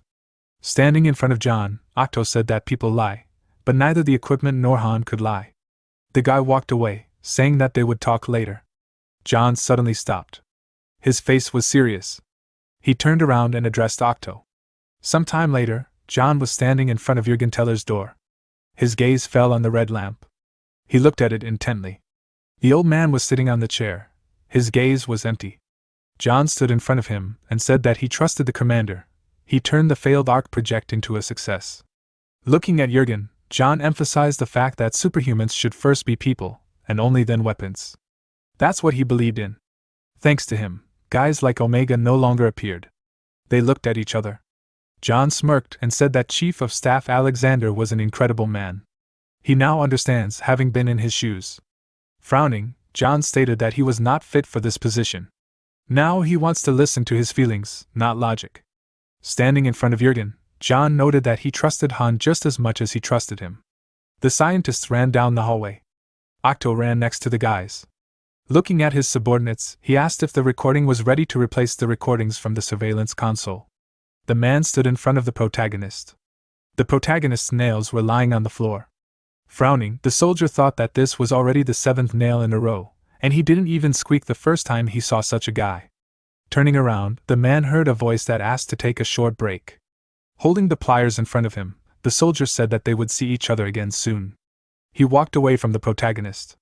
Standing in front of John, Octo said that people lie, but neither the equipment nor Han could lie. The guy walked away, saying that they would talk later. John suddenly stopped. His face was serious. He turned around and addressed Octo. Some time later, John was standing in front of Jürgen Teller's door. His gaze fell on the red lamp. He looked at it intently. The old man was sitting on the chair. His gaze was empty. John stood in front of him and said that he trusted the commander. He turned the failed arc project into a success. Looking at Jürgen, John emphasized the fact that superhumans should first be people, and only then weapons. That's what he believed in. Thanks to him, guys like Omega no longer appeared. They looked at each other. John smirked and said that Chief of Staff Alexander was an incredible man. He now understands, having been in his shoes. Frowning, John stated that he was not fit for this position. Now he wants to listen to his feelings, not logic. Standing in front of Jürgen, John noted that he trusted Han just as much as he trusted him. The scientists ran down the hallway. Octo ran next to the guys. Looking at his subordinates, he asked if the recording was ready to replace the recordings from the surveillance console. The man stood in front of the protagonist. The protagonist's nails were lying on the floor. Frowning, the soldier thought that this was already the 7th nail in a row, and he didn't even squeak the first time he saw such a guy. Turning around, the man heard a voice that asked to take a short break. Holding the pliers in front of him, the soldier said that they would see each other again soon. He walked away from the protagonist.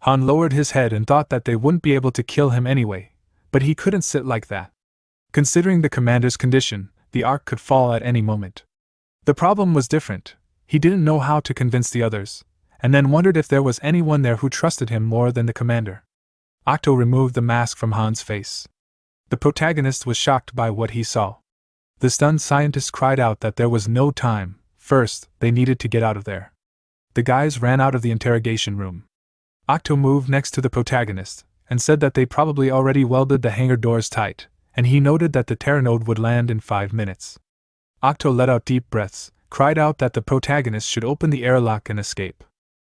Han lowered his head and thought that they wouldn't be able to kill him anyway, but he couldn't sit like that. Considering the commander's condition, the arc could fall at any moment. The problem was different. He didn't know how to convince the others, and then wondered if there was anyone there who trusted him more than the commander. Octo removed the mask from Han's face. The protagonist was shocked by what he saw. The stunned scientist cried out that there was no time. First, they needed to get out of there. The guys ran out of the interrogation room. Octo moved next to the protagonist, and said that they probably already welded the hangar doors tight, and he noted that the Terranode would land in 5 minutes. Octo let out deep breaths, cried out that the protagonist should open the airlock and escape.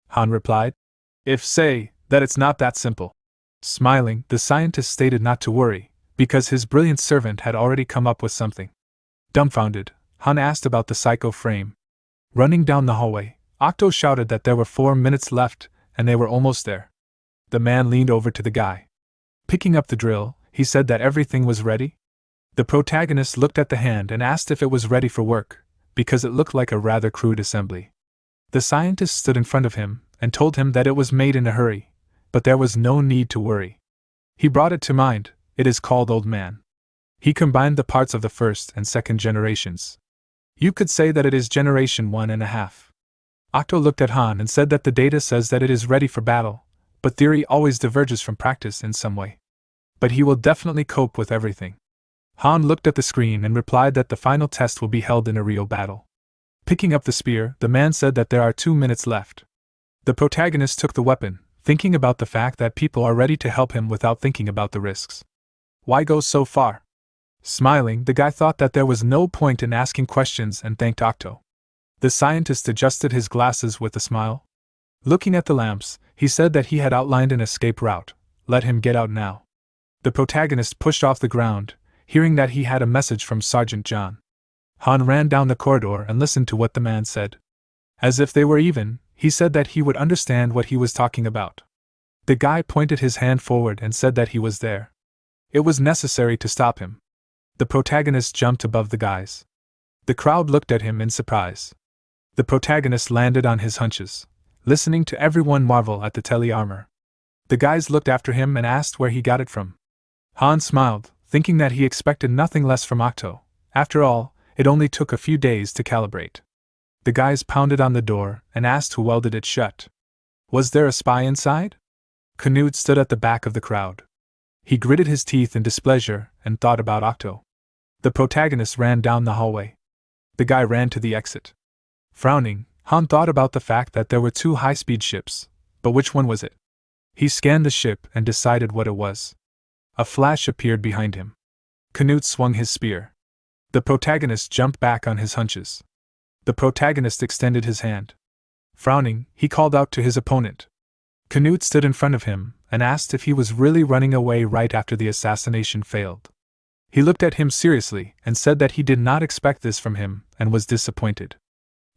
Han replied, "If say, that it's not that simple." Smiling, the scientist stated not to worry, because his brilliant servant had already come up with something. Dumbfounded, Han asked about the psycho frame. Running down the hallway, Octo shouted that there were 4 minutes left, and they were almost there. The man leaned over to the guy. Picking up the drill, he said that everything was ready. The protagonist looked at the hand and asked if it was ready for work, because it looked like a rather crude assembly. The scientist stood in front of him and told him that it was made in a hurry, but there was no need to worry. He brought it to mind. It is called Old Man. He combined the parts of the first and second generations. You could say that it is generation 1.5. Octo looked at Han and said that the data says that it is ready for battle, but theory always diverges from practice in some way. But he will definitely cope with everything. Han looked at the screen and replied that the final test will be held in a real battle. Picking up the spear, the man said that there are 2 minutes left. The protagonist took the weapon, thinking about the fact that people are ready to help him without thinking about the risks. Why go so far? Smiling, the guy thought that there was no point in asking questions and thanked Octo. The scientist adjusted his glasses with a smile. Looking at the lamps, he said that he had outlined an escape route. Let him get out now. The protagonist pushed off the ground, hearing that he had a message from Sergeant John. Han ran down the corridor and listened to what the man said. As if they were even, he said that he would understand what he was talking about. The guy pointed his hand forward and said that he was there. It was necessary to stop him. The protagonist jumped above the guys. The crowd looked at him in surprise. The protagonist landed on his hunches, listening to everyone marvel at the tele-armor. The guys looked after him and asked where he got it from. Han smiled, thinking that he expected nothing less from Octo. After all, it only took a few days to calibrate. The guys pounded on the door and asked who welded it shut. Was there a spy inside? Canute stood at the back of the crowd. He gritted his teeth in displeasure and thought about Octo. The protagonist ran down the hallway. The guy ran to the exit. Frowning, Han thought about the fact that there were 2 high-speed ships, but which one was it? He scanned the ship and decided what it was. A flash appeared behind him. Canute swung his spear. The protagonist jumped back on his hunches. The protagonist extended his hand. Frowning, he called out to his opponent. Canute stood in front of him and asked if he was really running away right after the assassination failed. He looked at him seriously and said that he did not expect this from him and was disappointed.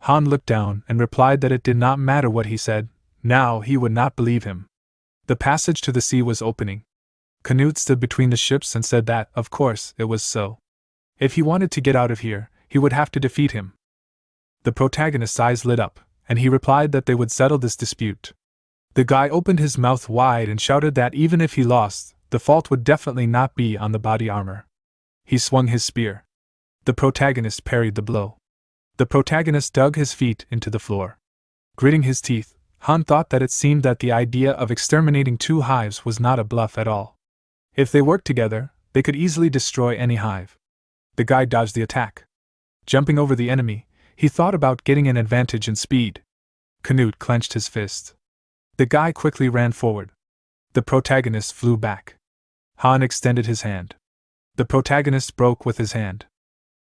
Han looked down and replied that it did not matter what he said, now he would not believe him. The passage to the sea was opening. Canute stood between the ships and said that, of course, it was so. If he wanted to get out of here, he would have to defeat him. The protagonist's eyes lit up, and he replied that they would settle this dispute. The guy opened his mouth wide and shouted that even if he lost, the fault would definitely not be on the body armor. He swung his spear. The protagonist parried the blow. The protagonist dug his feet into the floor. Gritting his teeth, Han thought that it seemed that the idea of exterminating 2 hives was not a bluff at all. If they worked together, they could easily destroy any hive. The guy dodged the attack. Jumping over the enemy, he thought about getting an advantage in speed. Canute clenched his fist. The guy quickly ran forward. The protagonist flew back. Han extended his hand. The protagonist broke with his hand.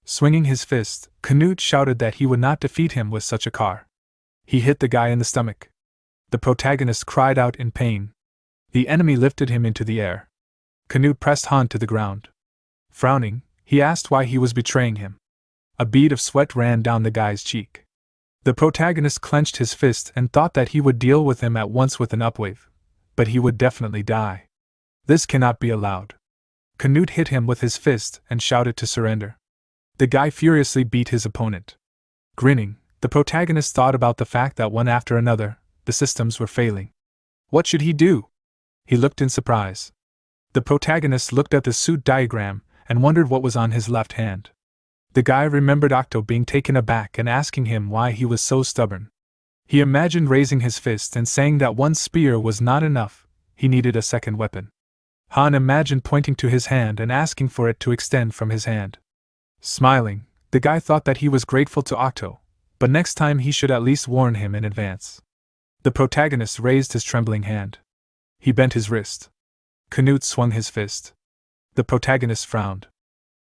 Swinging his fist, Canute shouted that he would not defeat him with such a car. He hit the guy in the stomach. The protagonist cried out in pain. The enemy lifted him into the air. Canute pressed Han to the ground. Frowning, he asked why he was betraying him. A bead of sweat ran down the guy's cheek. The protagonist clenched his fist and thought that he would deal with him at once with an upwave, but he would definitely die. This cannot be allowed. Canute hit him with his fist and shouted to surrender. The guy furiously beat his opponent. Grinning, the protagonist thought about the fact that one after another, the systems were failing. What should he do? He looked in surprise. The protagonist looked at the suit diagram and wondered what was on his left hand. The guy remembered Octo being taken aback and asking him why he was so stubborn. He imagined raising his fist and saying that one spear was not enough, he needed a second weapon. Han imagined pointing to his hand and asking for it to extend from his hand. Smiling, the guy thought that he was grateful to Octo, but next time he should at least warn him in advance. The protagonist raised his trembling hand. He bent his wrist. Canute swung his fist. The protagonist frowned.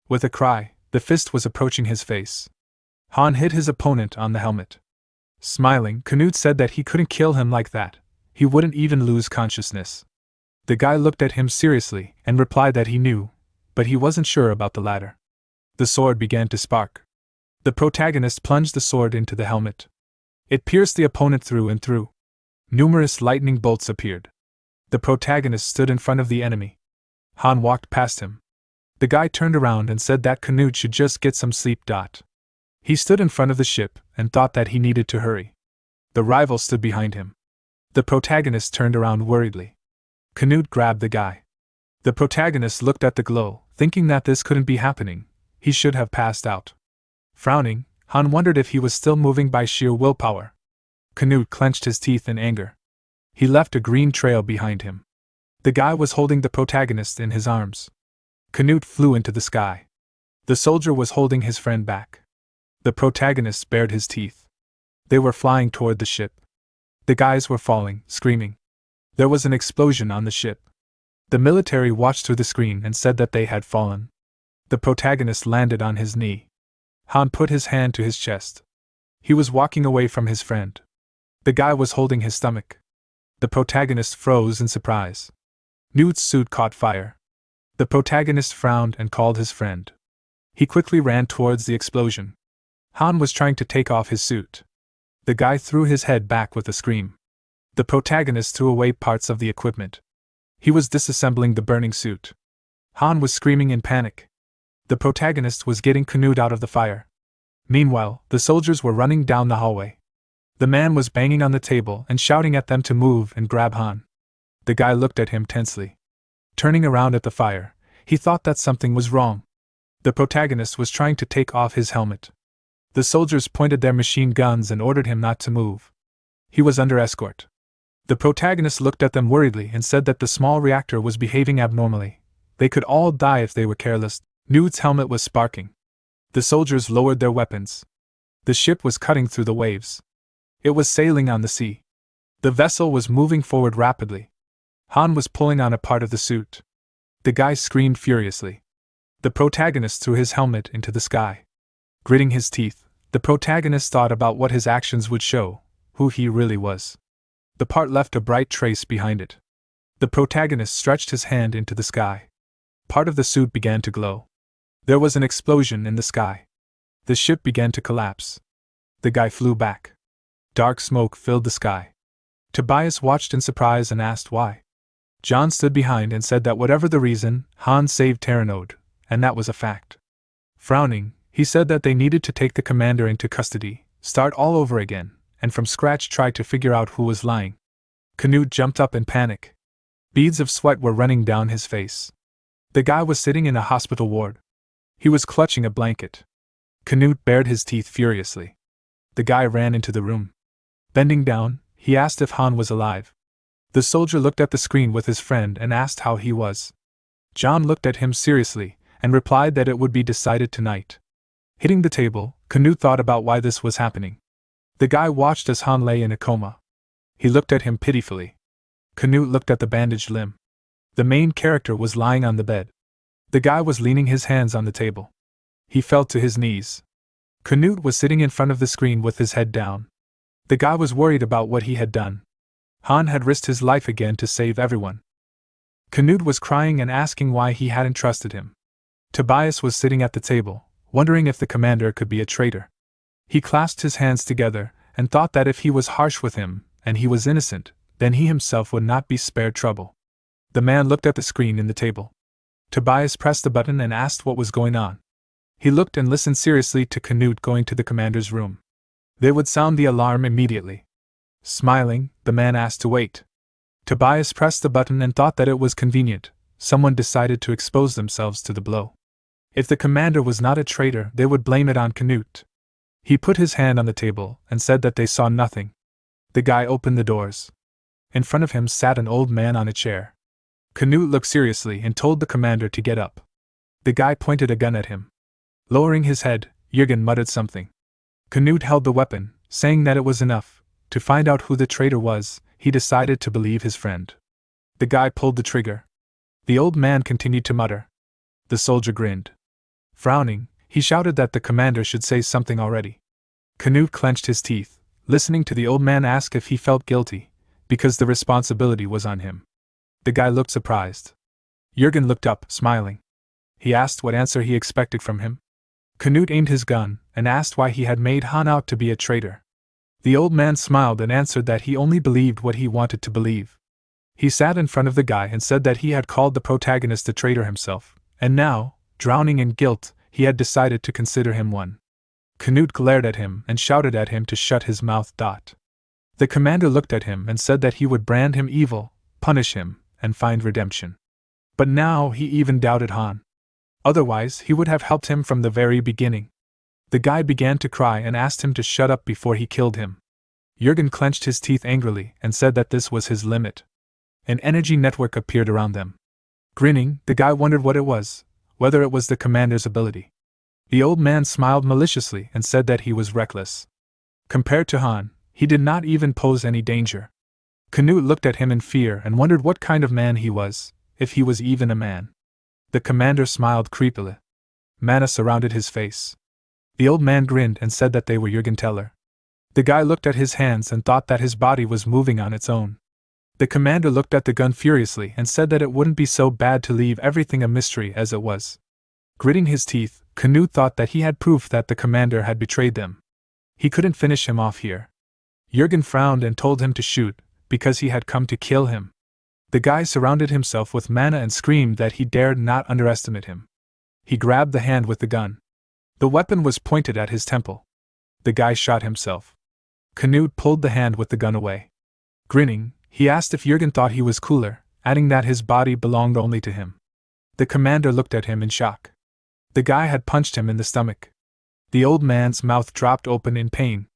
With a cry, the fist was approaching his face. Han hit his opponent on the helmet. Smiling, Canute said that he couldn't kill him like that, he wouldn't even lose consciousness. The guy looked at him seriously and replied that he knew, but he wasn't sure about the latter. The sword began to spark. The protagonist plunged the sword into the helmet. It pierced the opponent through and through. Numerous lightning bolts appeared. The protagonist stood in front of the enemy. Han walked past him. The guy turned around and said that Canute should just get some sleep. He stood in front of the ship and thought that he needed to hurry. The rival stood behind him. The protagonist turned around worriedly. Canute grabbed the guy. The protagonist looked at the glow, thinking that this couldn't be happening. He should have passed out. Frowning, Han wondered if he was still moving by sheer willpower. Canute clenched his teeth in anger. He left a green trail behind him. The guy was holding the protagonist in his arms. Canute flew into the sky. The soldier was holding his friend back. The protagonist bared his teeth. They were flying toward the ship. The guys were falling, screaming. There was an explosion on the ship. The military watched through the screen and said that they had fallen. The protagonist landed on his knee. Han put his hand to his chest. He was walking away from his friend. The guy was holding his stomach. The protagonist froze in surprise. Newt's suit caught fire. The protagonist frowned and called his friend. He quickly ran towards the explosion. Han was trying to take off his suit. The guy threw his head back with a scream. The protagonist threw away parts of the equipment. He was disassembling the burning suit. Han was screaming in panic. The protagonist was getting Canute out of the fire. Meanwhile, the soldiers were running down the hallway. The man was banging on the table and shouting at them to move and grab Han. The guy looked at him tensely. Turning around at the fire, he thought that something was wrong. The protagonist was trying to take off his helmet. The soldiers pointed their machine guns and ordered him not to move. He was under escort. The protagonist looked at them worriedly and said that the small reactor was behaving abnormally. They could all die if they were careless. Nude's helmet was sparking. The soldiers lowered their weapons. The ship was cutting through the waves. It was sailing on the sea. The vessel was moving forward rapidly. Han was pulling on a part of the suit. The guy screamed furiously. The protagonist threw his helmet into the sky. Gritting his teeth, the protagonist thought about what his actions would show, who he really was. The part left a bright trace behind it. The protagonist stretched his hand into the sky. Part of the suit began to glow. There was an explosion in the sky. The ship began to collapse. The guy flew back. Dark smoke filled the sky. Tobias watched in surprise and asked why. John stood behind and said that whatever the reason, Han saved Terranode, and that was a fact. Frowning, he said that they needed to take the commander into custody, start all over again, and from scratch try to figure out who was lying. Canute jumped up in panic. Beads of sweat were running down his face. The guy was sitting in a hospital ward. He was clutching a blanket. Canute bared his teeth furiously. The guy ran into the room. Bending down, he asked if Han was alive. The soldier looked at the screen with his friend and asked how he was. John looked at him seriously and replied that it would be decided tonight. Hitting the table, Canute thought about why this was happening. The guy watched as Han lay in a coma. He looked at him pitifully. Canute looked at the bandaged limb. The main character was lying on the bed. The guy was leaning his hands on the table. He fell to his knees. Canute was sitting in front of the screen with his head down. The guy was worried about what he had done. Han had risked his life again to save everyone. Canute was crying and asking why he hadn't trusted him. Tobias was sitting at the table, wondering if the commander could be a traitor. He clasped his hands together and thought that if he was harsh with him, and he was innocent, then he himself would not be spared trouble. The man looked at the screen in the table. Tobias pressed the button and asked what was going on. He looked and listened seriously to Canute going to the commander's room. They would sound the alarm immediately. Smiling, the man asked to wait. Tobias pressed the button and thought that it was convenient. Someone decided to expose themselves to the blow. If the commander was not a traitor, they would blame it on Canute. He put his hand on the table and said that they saw nothing. The guy opened the doors. In front of him sat an old man on a chair. Canute looked seriously and told the commander to get up. The guy pointed a gun at him. Lowering his head, Jürgen muttered something. Canute held the weapon, saying that it was enough. To find out who the traitor was, he decided to believe his friend. The guy pulled the trigger. The old man continued to mutter. The soldier grinned. Frowning, he shouted that the commander should say something already. Canute clenched his teeth, listening to the old man ask if he felt guilty, because the responsibility was on him. The guy looked surprised. Jürgen looked up, smiling. He asked what answer he expected from him. Canute aimed his gun and asked why he had made Han out to be a traitor. The old man smiled and answered that he only believed what he wanted to believe. He sat in front of the guy and said that he had called the protagonist a traitor himself, and now, drowning in guilt, he had decided to consider him one. Canute glared at him and shouted at him to shut his mouth. The commander looked at him and said that he would brand him evil, punish him, and find redemption. But now he even doubted Han. Otherwise, he would have helped him from the very beginning. The guy began to cry and asked him to shut up before he killed him. Jurgen clenched his teeth angrily and said that this was his limit. An energy network appeared around them. Grinning, the guy wondered what it was, whether it was the commander's ability. The old man smiled maliciously and said that he was reckless. Compared to Han, he did not even pose any danger. Canute looked at him in fear and wondered what kind of man he was, if he was even a man. The commander smiled creepily. Mana surrounded his face. The old man grinned and said that they were Jurgen Teller. The guy looked at his hands and thought that his body was moving on its own. The commander looked at the gun furiously and said that it wouldn't be so bad to leave everything a mystery as it was. Gritting his teeth, Canute thought that he had proof that the commander had betrayed them. He couldn't finish him off here. Jurgen frowned and told him to shoot, because he had come to kill him. The guy surrounded himself with mana and screamed that he dared not underestimate him. He grabbed the hand with the gun. The weapon was pointed at his temple. The guy shot himself. Canute pulled the hand with the gun away. Grinning, he asked if Jurgen thought he was cooler, adding that his body belonged only to him. The commander looked at him in shock. The guy had punched him in the stomach. The old man's mouth dropped open in pain.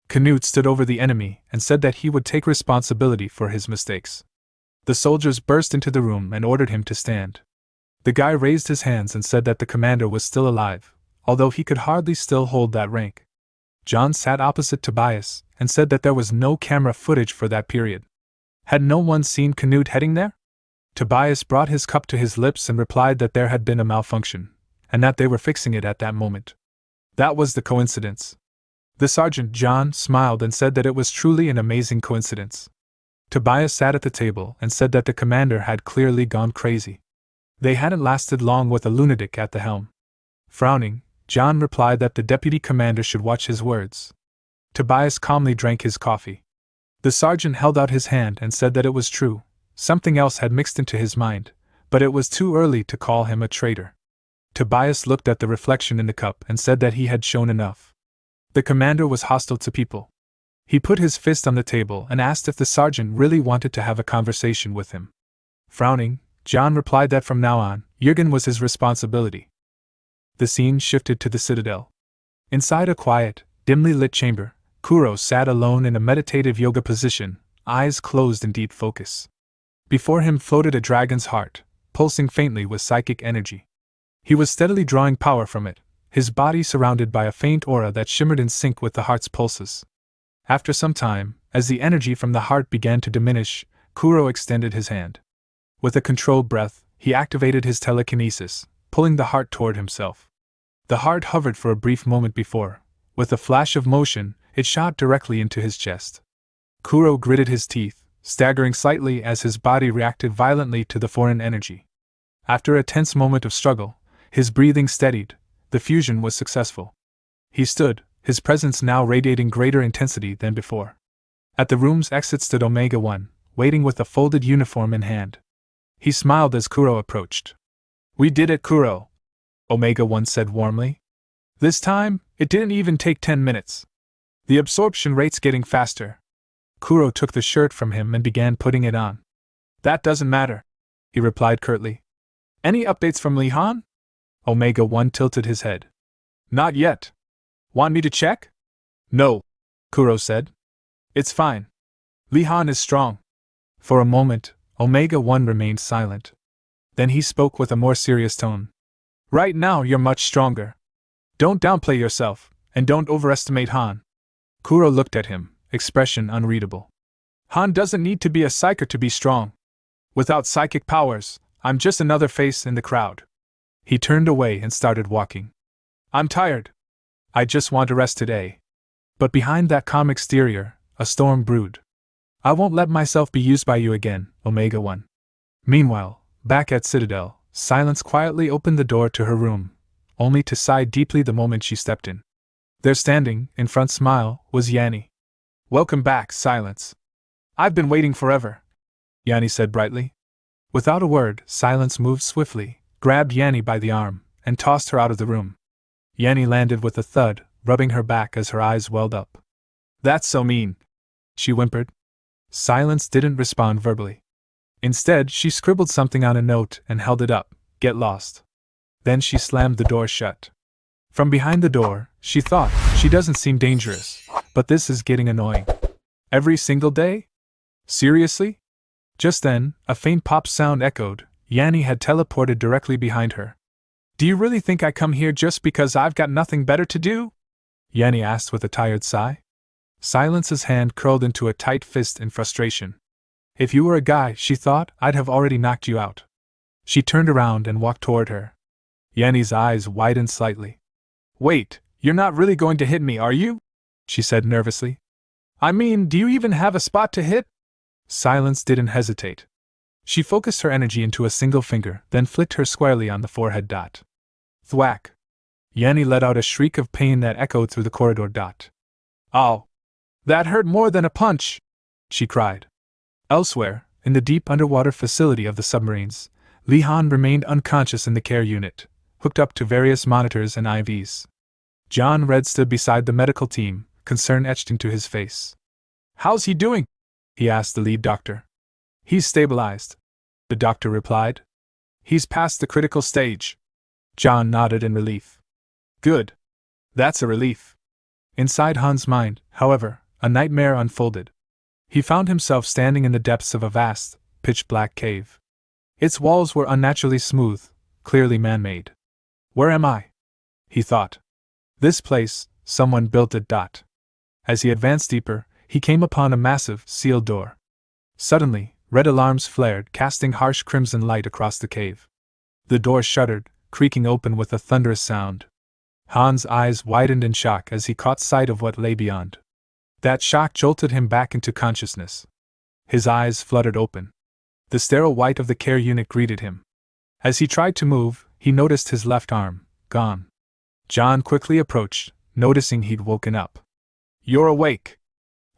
Canute stood over the enemy and said that he would take responsibility for his mistakes. The soldiers burst into the room and ordered him to stand. The guy raised his hands and said that the commander was still alive, although he could hardly still hold that rank. John sat opposite Tobias and said that there was no camera footage for that period. Had no one seen Canute heading there? Tobias brought his cup to his lips and replied that there had been a malfunction, and that they were fixing it at that moment. That was the coincidence. The sergeant, John, smiled and said that it was truly an amazing coincidence. Tobias sat at the table and said that the commander had clearly gone crazy. They hadn't lasted long with a lunatic at the helm. Frowning, John replied that the deputy commander should watch his words. Tobias calmly drank his coffee. The sergeant held out his hand and said that it was true. Something else had mixed into his mind, but it was too early to call him a traitor. Tobias looked at the reflection in the cup and said that he had shown enough. The commander was hostile to people. He put his fist on the table and asked if the sergeant really wanted to have a conversation with him. Frowning, John replied that from now on, Jurgen was his responsibility. The scene shifted to the citadel. Inside a quiet, dimly lit chamber, Kuro sat alone in a meditative yoga position, eyes closed in deep focus. Before him floated a dragon's heart, pulsing faintly with psychic energy. He was steadily drawing power from it, his body surrounded by a faint aura that shimmered in sync with the heart's pulses. After some time, as the energy from the heart began to diminish, Kuro extended his hand. With a controlled breath, he activated his telekinesis, pulling the heart toward himself. The heart hovered for a brief moment before, with a flash of motion, it shot directly into his chest. Kuro gritted his teeth, staggering slightly as his body reacted violently to the foreign energy. After a tense moment of struggle, his breathing steadied. The fusion was successful. He stood, his presence now radiating greater intensity than before. At the room's exit stood Omega-1, waiting with a folded uniform in hand. He smiled as Kuro approached. "We did it, Kuro," Omega-1 said warmly. "This time, it didn't even take 10 minutes. The absorption rate's getting faster." Kuro took the shirt from him and began putting it on. "That doesn't matter," he replied curtly. "Any updates from Li Han?" Omega-1 tilted his head. "Not yet. Want me to check?" "No," Kuro said. "It's fine. Li Han is strong." For a moment, Omega-1 remained silent. Then he spoke with a more serious tone. "Right now you're much stronger. Don't downplay yourself, and don't overestimate Han." Kuro looked at him, expression unreadable. "Han doesn't need to be a psyker to be strong. Without psychic powers, I'm just another face in the crowd." He turned away and started walking. "I'm tired. I just want to rest today." But behind that calm exterior, a storm brewed. "I won't let myself be used by you again, Omega-1." Meanwhile, back at Citadel, Silence quietly opened the door to her room, only to sigh deeply the moment she stepped in. There standing, in front smile, was Yanni. "Welcome back, Silence. I've been waiting forever." Yanni said brightly. Without a word, Silence moved swiftly, grabbed Yanni by the arm, and tossed her out of the room. Yanni landed with a thud, rubbing her back as her eyes welled up. That's so mean, she whimpered. Silence didn't respond verbally. Instead, she scribbled something on a note and held it up. Get lost. Then she slammed the door shut. From behind the door, she thought, she doesn't seem dangerous, but this is getting annoying. Every single day? Seriously? Just then, a faint pop sound echoed. Yanni had teleported directly behind her. Do you really think I come here just because I've got nothing better to do? Yanni asked with a tired sigh. Silence's hand curled into a tight fist in frustration. If you were a guy, she thought, I'd have already knocked you out. She turned around and walked toward her. Yanni's eyes widened slightly. Wait, you're not really going to hit me, are you? She said nervously. I mean, do you even have a spot to hit? Silence didn't hesitate. She focused her energy into a single finger, then flicked her squarely on the forehead dot. Thwack! Yanni let out a shriek of pain that echoed through the corridor dot. Ow! That hurt more than a punch! She cried. Elsewhere, in the deep underwater facility of the submarines, Li Han remained unconscious in the care unit, hooked up to various monitors and IVs. John Red stood beside the medical team, concern etched into his face. How's he doing? He asked the lead doctor. He's stabilized, the doctor replied. He's past the critical stage. John nodded in relief. Good. That's a relief. Inside Han's mind, however, a nightmare unfolded. He found himself standing in the depths of a vast, pitch-black cave. Its walls were unnaturally smooth, clearly man-made. Where am I? He thought. This place, someone built it. As he advanced deeper, he came upon a massive, sealed door. Suddenly, red alarms flared, casting harsh crimson light across the cave. The door shuddered, creaking open with a thunderous sound. Han's eyes widened in shock as he caught sight of what lay beyond. That shock jolted him back into consciousness. His eyes fluttered open. The sterile white of the care unit greeted him. As he tried to move, he noticed his left arm, gone. John quickly approached, noticing he'd woken up. You're awake.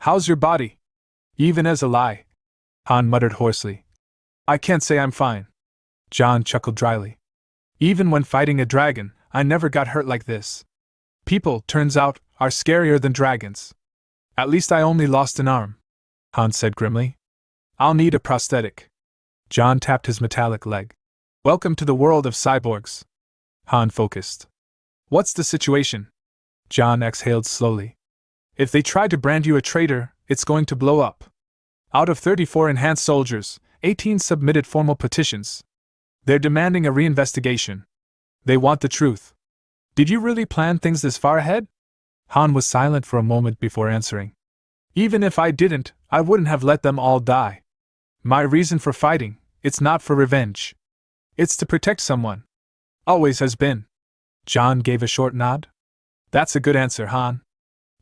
How's your body? Even as a lie. Han muttered hoarsely. I can't say I'm fine. John chuckled dryly. Even when fighting a dragon, I never got hurt like this. People, turns out, are scarier than dragons. At least I only lost an arm, Han said grimly. I'll need a prosthetic. John tapped his metallic leg. Welcome to the world of cyborgs. Han focused. What's the situation? John exhaled slowly. If they try to brand you a traitor, it's going to blow up. Out of 34 enhanced soldiers, 18 submitted formal petitions. They're demanding a reinvestigation. They want the truth. Did you really plan things this far ahead? Han was silent for a moment before answering. Even if I didn't, I wouldn't have let them all die. My reason for fighting, it's not for revenge. It's to protect someone. Always has been. John gave a short nod. That's a good answer, Han.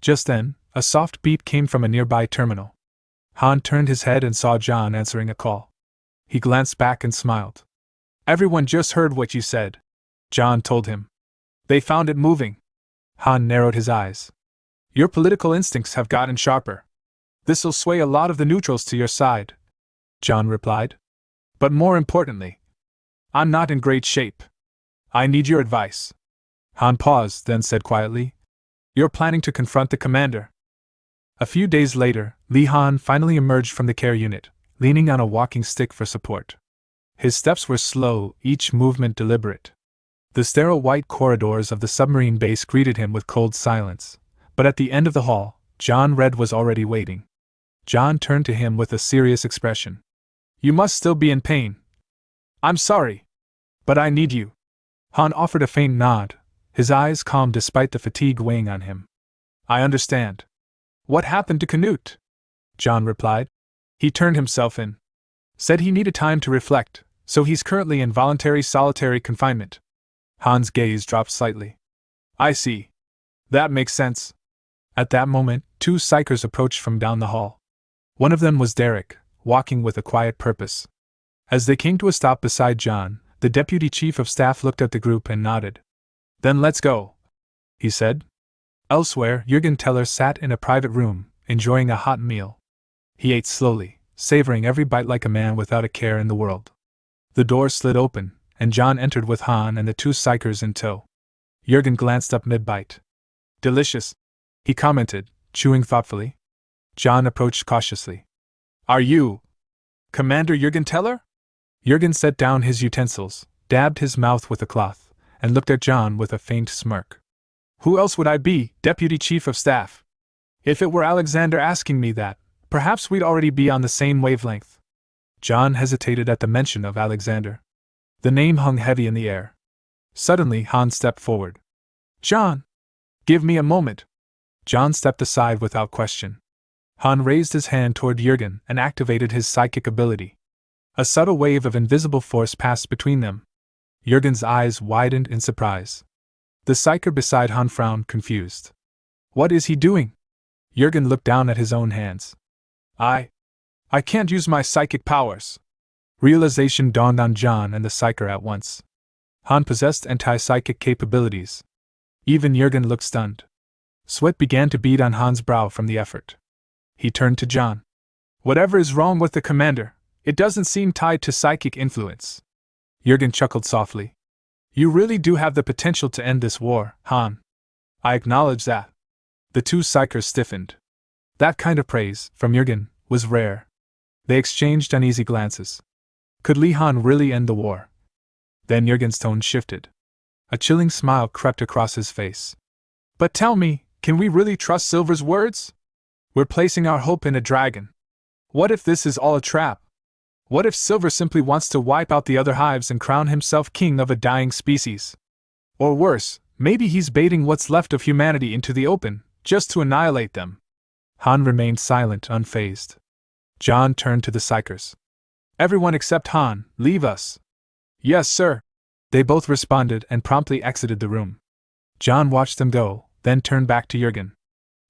Just then, a soft beep came from a nearby terminal. Han turned his head and saw John answering a call. He glanced back and smiled. Everyone just heard what you said, John told him. They found it moving. Han narrowed his eyes. Your political instincts have gotten sharper. This'll sway a lot of the neutrals to your side, John replied. But more importantly, I'm not in great shape. I need your advice. Han paused, then said quietly, You're planning to confront the commander. A few days later, Li Han finally emerged from the care unit, leaning on a walking stick for support. His steps were slow, each movement deliberate. The sterile white corridors of the submarine base greeted him with cold silence, but at the end of the hall, John Red was already waiting. John turned to him with a serious expression. You must still be in pain. I'm sorry, but I need you. Han offered a faint nod, his eyes calm despite the fatigue weighing on him. I understand. What happened to Canute? John replied. He turned himself in. Said he needed time to reflect, so he's currently in voluntary solitary confinement. Han's gaze dropped slightly. I see. That makes sense. At that moment, two psychers approached from down the hall. One of them was Derek, walking with a quiet purpose. As they came to a stop beside John, the deputy chief of staff looked at the group and nodded. Then let's go, he said. Elsewhere, Jürgen Teller sat in a private room, enjoying a hot meal. He ate slowly, savoring every bite like a man without a care in the world. The door slid open, and John entered with Han and the two psychers in tow. Jurgen glanced up mid-bite. Delicious, he commented, chewing thoughtfully. John approached cautiously. Are you Commander Jurgen Teller? Jurgen set down his utensils, dabbed his mouth with a cloth, and looked at John with a faint smirk. Who else would I be, Deputy Chief of Staff? If it were Alexander asking me that, perhaps we'd already be on the same wavelength. John hesitated at the mention of Alexander. The name hung heavy in the air. Suddenly, Han stepped forward. John! Give me a moment. John stepped aside without question. Han raised his hand toward Jurgen and activated his psychic ability. A subtle wave of invisible force passed between them. Jurgen's eyes widened in surprise. The psyker beside Han frowned, confused. What is he doing? Jurgen looked down at his own hands. I can't use my psychic powers. Realization dawned on John and the psyker at once. Han possessed anti-psychic capabilities. Even Jurgen looked stunned. Sweat began to bead on Han's brow from the effort. He turned to John. Whatever is wrong with the commander, it doesn't seem tied to psychic influence. Jurgen chuckled softly. You really do have the potential to end this war, Han. I acknowledge that. The two psychers stiffened. That kind of praise, from Jurgen, was rare. They exchanged uneasy glances. Could Li Han really end the war? Then Jurgen's tone shifted. A chilling smile crept across his face. But tell me, can we really trust Silver's words? We're placing our hope in a dragon. What if this is all a trap? What if Silver simply wants to wipe out the other hives and crown himself king of a dying species? Or worse, maybe he's baiting what's left of humanity into the open, just to annihilate them. Han remained silent, unfazed. John turned to the psychers. Everyone except Han, leave us. Yes, sir. They both responded and promptly exited the room. John watched them go, then turned back to Jurgen.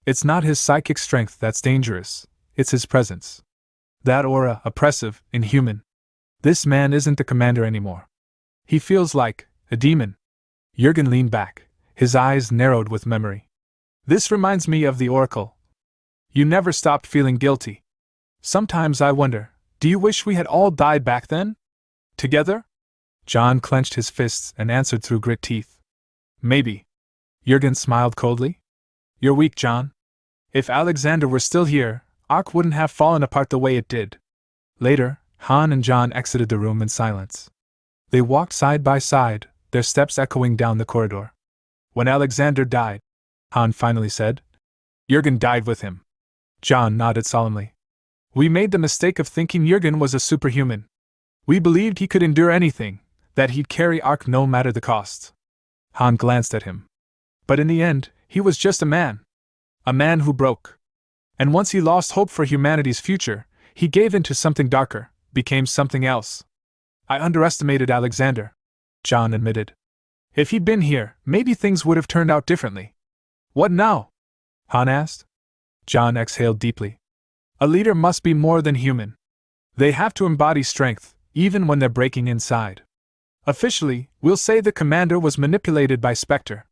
It's not his psychic strength that's dangerous, it's his presence. That aura, oppressive, inhuman. This man isn't the commander anymore. He feels like a demon. Jurgen leaned back, his eyes narrowed with memory. This reminds me of the Oracle. You never stopped feeling guilty. Sometimes I wonder, do you wish we had all died back then? Together? John clenched his fists and answered through grit teeth. Maybe. Jurgen smiled coldly. You're weak, John. If Alexander were still here, Ark wouldn't have fallen apart the way it did. Later, Han and John exited the room in silence. They walked side by side, their steps echoing down the corridor. When Alexander died, Han finally said, Jurgen died with him. John nodded solemnly. We made the mistake of thinking Jurgen was a superhuman. We believed he could endure anything, that he'd carry Ark no matter the cost. Han glanced at him. But in the end, he was just a man. A man who broke. And once he lost hope for humanity's future, he gave in to something darker, became something else. I underestimated Alexander, John admitted. If he'd been here, maybe things would have turned out differently. What now? Han asked. John exhaled deeply. A leader must be more than human. They have to embody strength, even when they're breaking inside. Officially, we'll say the commander was manipulated by Spectre.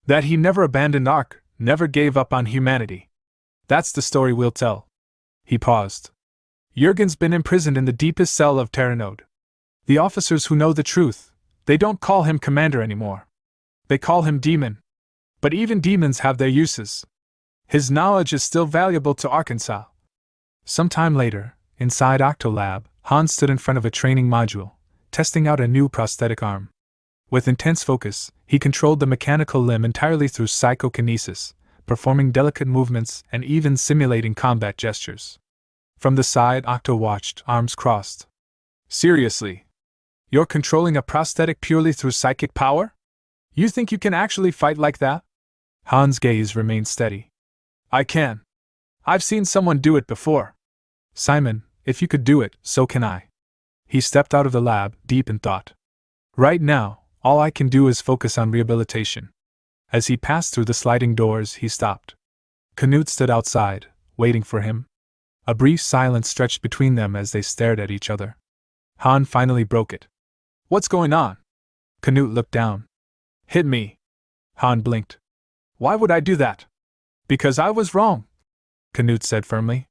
That he never abandoned Ark, never gave up on humanity. That's the story we'll tell. He paused. Jurgen's been imprisoned in the deepest cell of Terranode. The officers who know the truth, they don't call him commander anymore. They call him demon. But even demons have their uses. His knowledge is still valuable to Arkansas. Sometime later, inside Octolab, Han stood in front of a training module, testing out a new prosthetic arm. With intense focus, he controlled the mechanical limb entirely through psychokinesis, performing delicate movements and even simulating combat gestures. From the side, Octo watched, arms crossed. Seriously? You're controlling a prosthetic purely through psychic power? You think you can actually fight like that? Han's gaze remained steady. I can. I've seen someone do it before. Simon, if you could do it, so can I. He stepped out of the lab, deep in thought. Right now, all I can do is focus on rehabilitation. As he passed through the sliding doors, he stopped. Canute stood outside, waiting for him. A brief silence stretched between them as they stared at each other. Han finally broke it. What's going on? Canute looked down. Hit me. Han blinked. Why would I do that? Because I was wrong, Canute said firmly.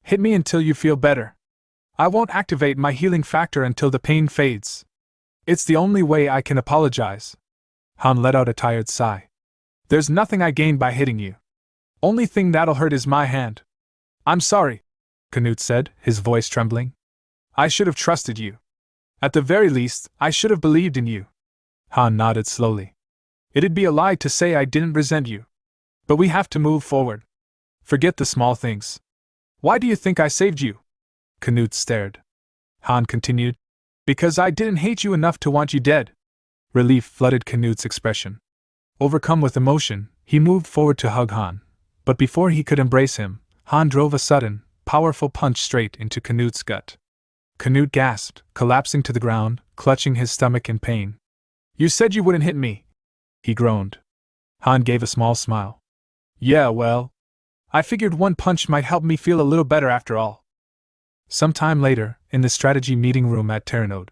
Hit me until you feel better. I won't activate my healing factor until the pain fades. It's the only way I can apologize. Han let out a tired sigh. There's nothing I gain by hitting you. Only thing that'll hurt is my hand. I'm sorry, Canute said, his voice trembling. I should have trusted you. At the very least, I should have believed in you. Han nodded slowly. It'd be a lie to say I didn't resent you. But we have to move forward. Forget the small things. Why do you think I saved you? Canute stared. Han continued. Because I didn't hate you enough to want you dead. Relief flooded Canute's expression. Overcome with emotion, he moved forward to hug Han. But before he could embrace him, Han drove a sudden, powerful punch straight into Canute's gut. Canute gasped, collapsing to the ground, clutching his stomach in pain. You said you wouldn't hit me, he groaned. Han gave a small smile. Yeah, well, I figured one punch might help me feel a little better after all. Some time later, in the strategy meeting room at Terranode,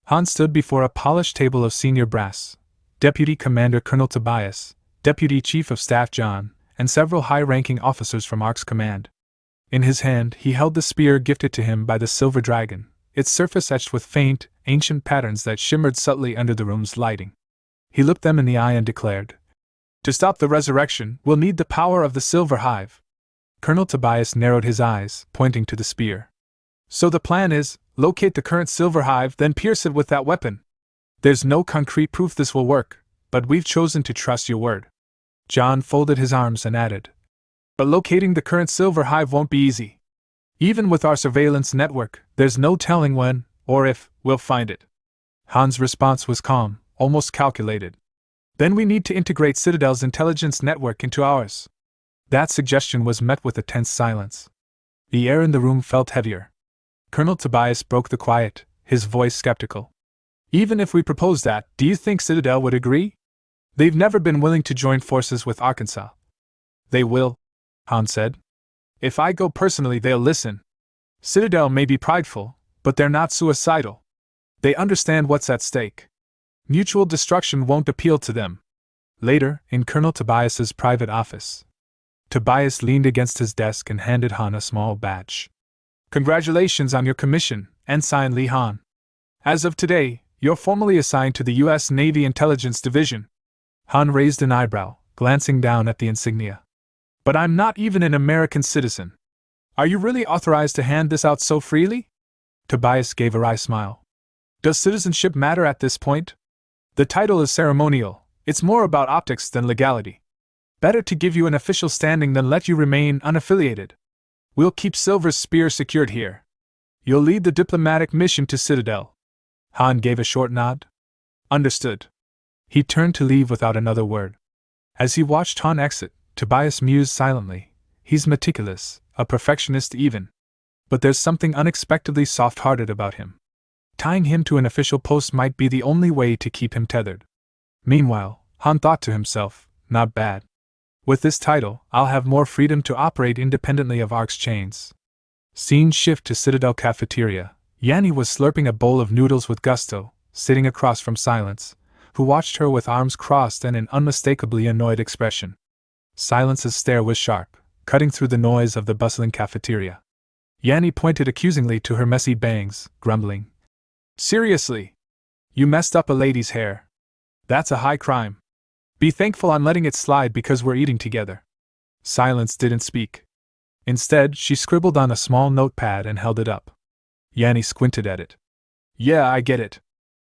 Han stood before a polished table of senior brass, Deputy Commander Colonel Tobias, Deputy Chief of Staff John, and several high-ranking officers from ARC's command. In his hand, he held the spear gifted to him by the Silver Dragon, its surface etched with faint, ancient patterns that shimmered subtly under the room's lighting. He looked them in the eye and declared, To stop the resurrection, we'll need the power of the Silver Hive. Colonel Tobias narrowed his eyes, pointing to the spear. So the plan is, locate the current Silver Hive, then pierce it with that weapon. There's no concrete proof this will work, but we've chosen to trust your word. John folded his arms and added, But locating the current Silver Hive won't be easy. Even with our surveillance network, there's no telling when, or if, we'll find it. Han's response was calm, almost calculated. Then we need to integrate Citadel's intelligence network into ours. That suggestion was met with a tense silence. The air in the room felt heavier. Colonel Tobias broke the quiet, his voice skeptical. Even if we proposed that, do you think Citadel would agree? They've never been willing to join forces with Arkansas. They will, Han said. If I go personally, they'll listen. Citadel may be prideful, but they're not suicidal. They understand what's at stake. Mutual destruction won't appeal to them. Later, in Colonel Tobias's private office, Tobias leaned against his desk and handed Han a small badge. Congratulations on your commission, Ensign Lee Han. As of today, you're formally assigned to the U.S. Navy Intelligence Division. Han raised an eyebrow, glancing down at the insignia. But I'm not even an American citizen. Are you really authorized to hand this out so freely? Tobias gave a wry smile. Does citizenship matter at this point? The title is ceremonial, it's more about optics than legality. Better to give you an official standing than let you remain unaffiliated. We'll keep Silver's spear secured here. You'll lead the diplomatic mission to Citadel. Han gave a short nod. Understood. He turned to leave without another word. As he watched Han exit, Tobias mused silently. He's meticulous, a perfectionist even. But there's something unexpectedly soft-hearted about him. Tying him to an official post might be the only way to keep him tethered. Meanwhile, Han thought to himself, not bad. With this title, I'll have more freedom to operate independently of ARC's chains. Scene shift to Citadel Cafeteria. Yanni was slurping a bowl of noodles with gusto, sitting across from Silence, who watched her with arms crossed and an unmistakably annoyed expression. Silence's stare was sharp, cutting through the noise of the bustling cafeteria. Yanni pointed accusingly to her messy bangs, grumbling. Seriously? You messed up a lady's hair. That's a high crime. Be thankful I'm letting it slide because we're eating together. Silence didn't speak. Instead, she scribbled on a small notepad and held it up. Yanni squinted at it. Yeah, I get it.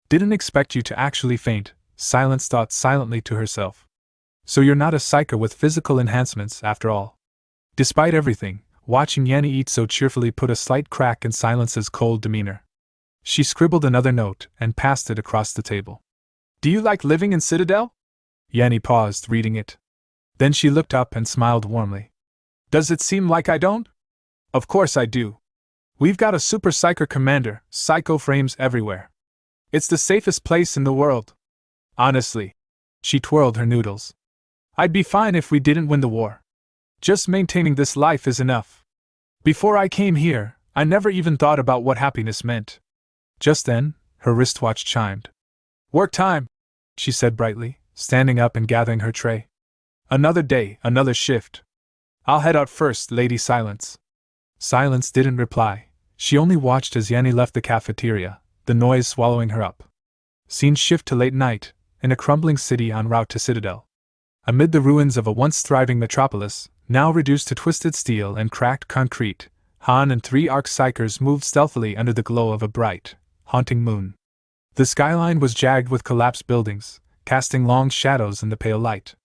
Didn't expect you to actually faint, Silence thought silently to herself. So you're not a psyker with physical enhancements after all. Despite everything, watching Yanni eat so cheerfully put a slight crack in Silence's cold demeanor. She scribbled another note and passed it across the table. Do you like living in Citadel? Yanni paused, reading it. Then she looked up and smiled warmly. Does it seem like I don't? Of course I do. We've got a super psyker commander, psycho frames everywhere. It's the safest place in the world. Honestly. She twirled her noodles. I'd be fine if we didn't win the war. Just maintaining this life is enough. Before I came here, I never even thought about what happiness meant. Just then, her wristwatch chimed. Work time, she said brightly, standing up and gathering her tray. Another day, another shift. I'll head out first, Lady Silence. Silence didn't reply. She only watched as Yanni left the cafeteria, the noise swallowing her up. Scene shift to late night, in a crumbling city en route to Citadel. Amid the ruins of a once thriving metropolis, now reduced to twisted steel and cracked concrete, Han and 3 Arc Psychers moved stealthily under the glow of a bright, haunting moon. The skyline was jagged with collapsed buildings, casting long shadows in the pale light.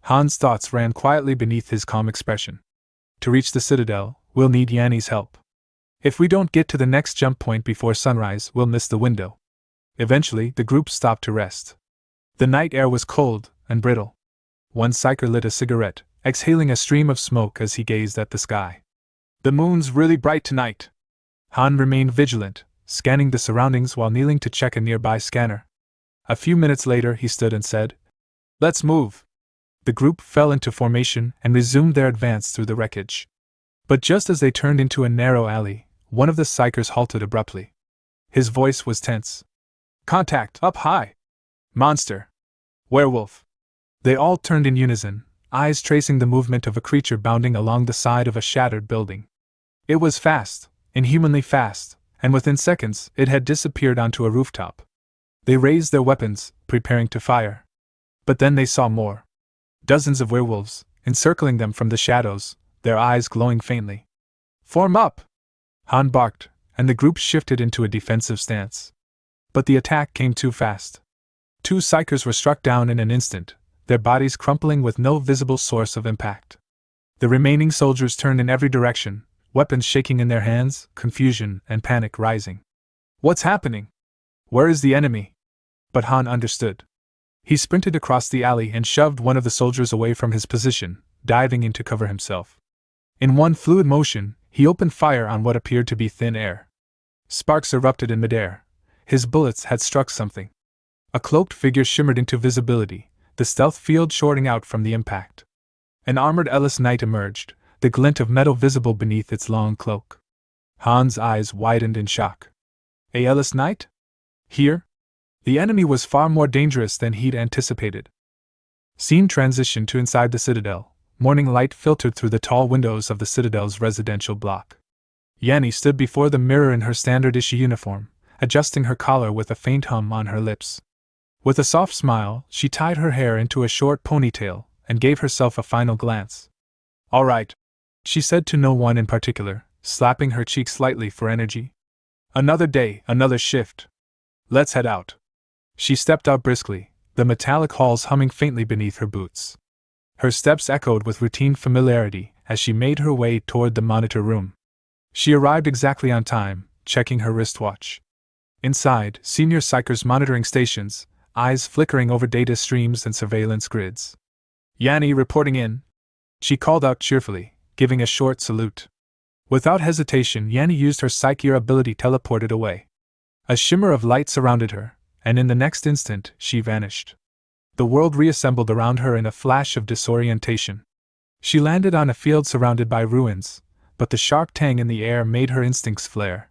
Han's thoughts ran quietly beneath his calm expression. To reach the Citadel, we'll need Yanni's help. If we don't get to the next jump point before sunrise, we'll miss the window. Eventually, the group stopped to rest. The night air was cold and brittle. One Psyker lit a cigarette, exhaling a stream of smoke as he gazed at the sky. The moon's really bright tonight. Han remained vigilant, scanning the surroundings while kneeling to check a nearby scanner. A few minutes later, he stood and said, "Let's move." The group fell into formation and resumed their advance through the wreckage. But just as they turned into a narrow alley, one of the Psychers halted abruptly. His voice was tense. "Contact, up high! Monster! Werewolf!" They all turned in unison, eyes tracing the movement of a creature bounding along the side of a shattered building. It was fast, inhumanly fast, and within seconds it had disappeared onto a rooftop. They raised their weapons, preparing to fire. But then they saw more. Dozens of werewolves, encircling them from the shadows, their eyes glowing faintly. "Form up!" Han barked, and the group shifted into a defensive stance. But the attack came too fast. 2 Psychers were struck down in an instant, their bodies crumpling with no visible source of impact. The remaining soldiers turned in every direction, weapons shaking in their hands, confusion and panic rising. "What's happening? Where is the enemy?" But Han understood. He sprinted across the alley and shoved one of the soldiers away from his position, diving in to cover himself. In one fluid motion, he opened fire on what appeared to be thin air. Sparks erupted in midair. His bullets had struck something. A cloaked figure shimmered into visibility, the stealth field shorting out from the impact. An armored Ellis Knight emerged, the glint of metal visible beneath its long cloak. Han's eyes widened in shock. A Ellis Knight? Here? The enemy was far more dangerous than he'd anticipated. Scene transitioned to inside the Citadel. Morning light filtered through the tall windows of the Citadel's residential block. Yanni stood before the mirror in her standard-issue uniform, adjusting her collar with a faint hum on her lips. With a soft smile, she tied her hair into a short ponytail and gave herself a final glance. "All right," she said to no one in particular, slapping her cheek slightly for energy. "Another day, another shift. Let's head out." She stepped out briskly, the metallic halls humming faintly beneath her boots. Her steps echoed with routine familiarity as she made her way toward the monitor room. She arrived exactly on time, checking her wristwatch. Inside, senior Psychers monitoring stations, eyes flickering over data streams and surveillance grids. "Yanni reporting in," she called out cheerfully, giving a short salute. Without hesitation, Yanni used her Psyche ability teleported away. A shimmer of light surrounded her, and in the next instant, she vanished. The world reassembled around her in a flash of disorientation. She landed on a field surrounded by ruins, but the sharp tang in the air made her instincts flare.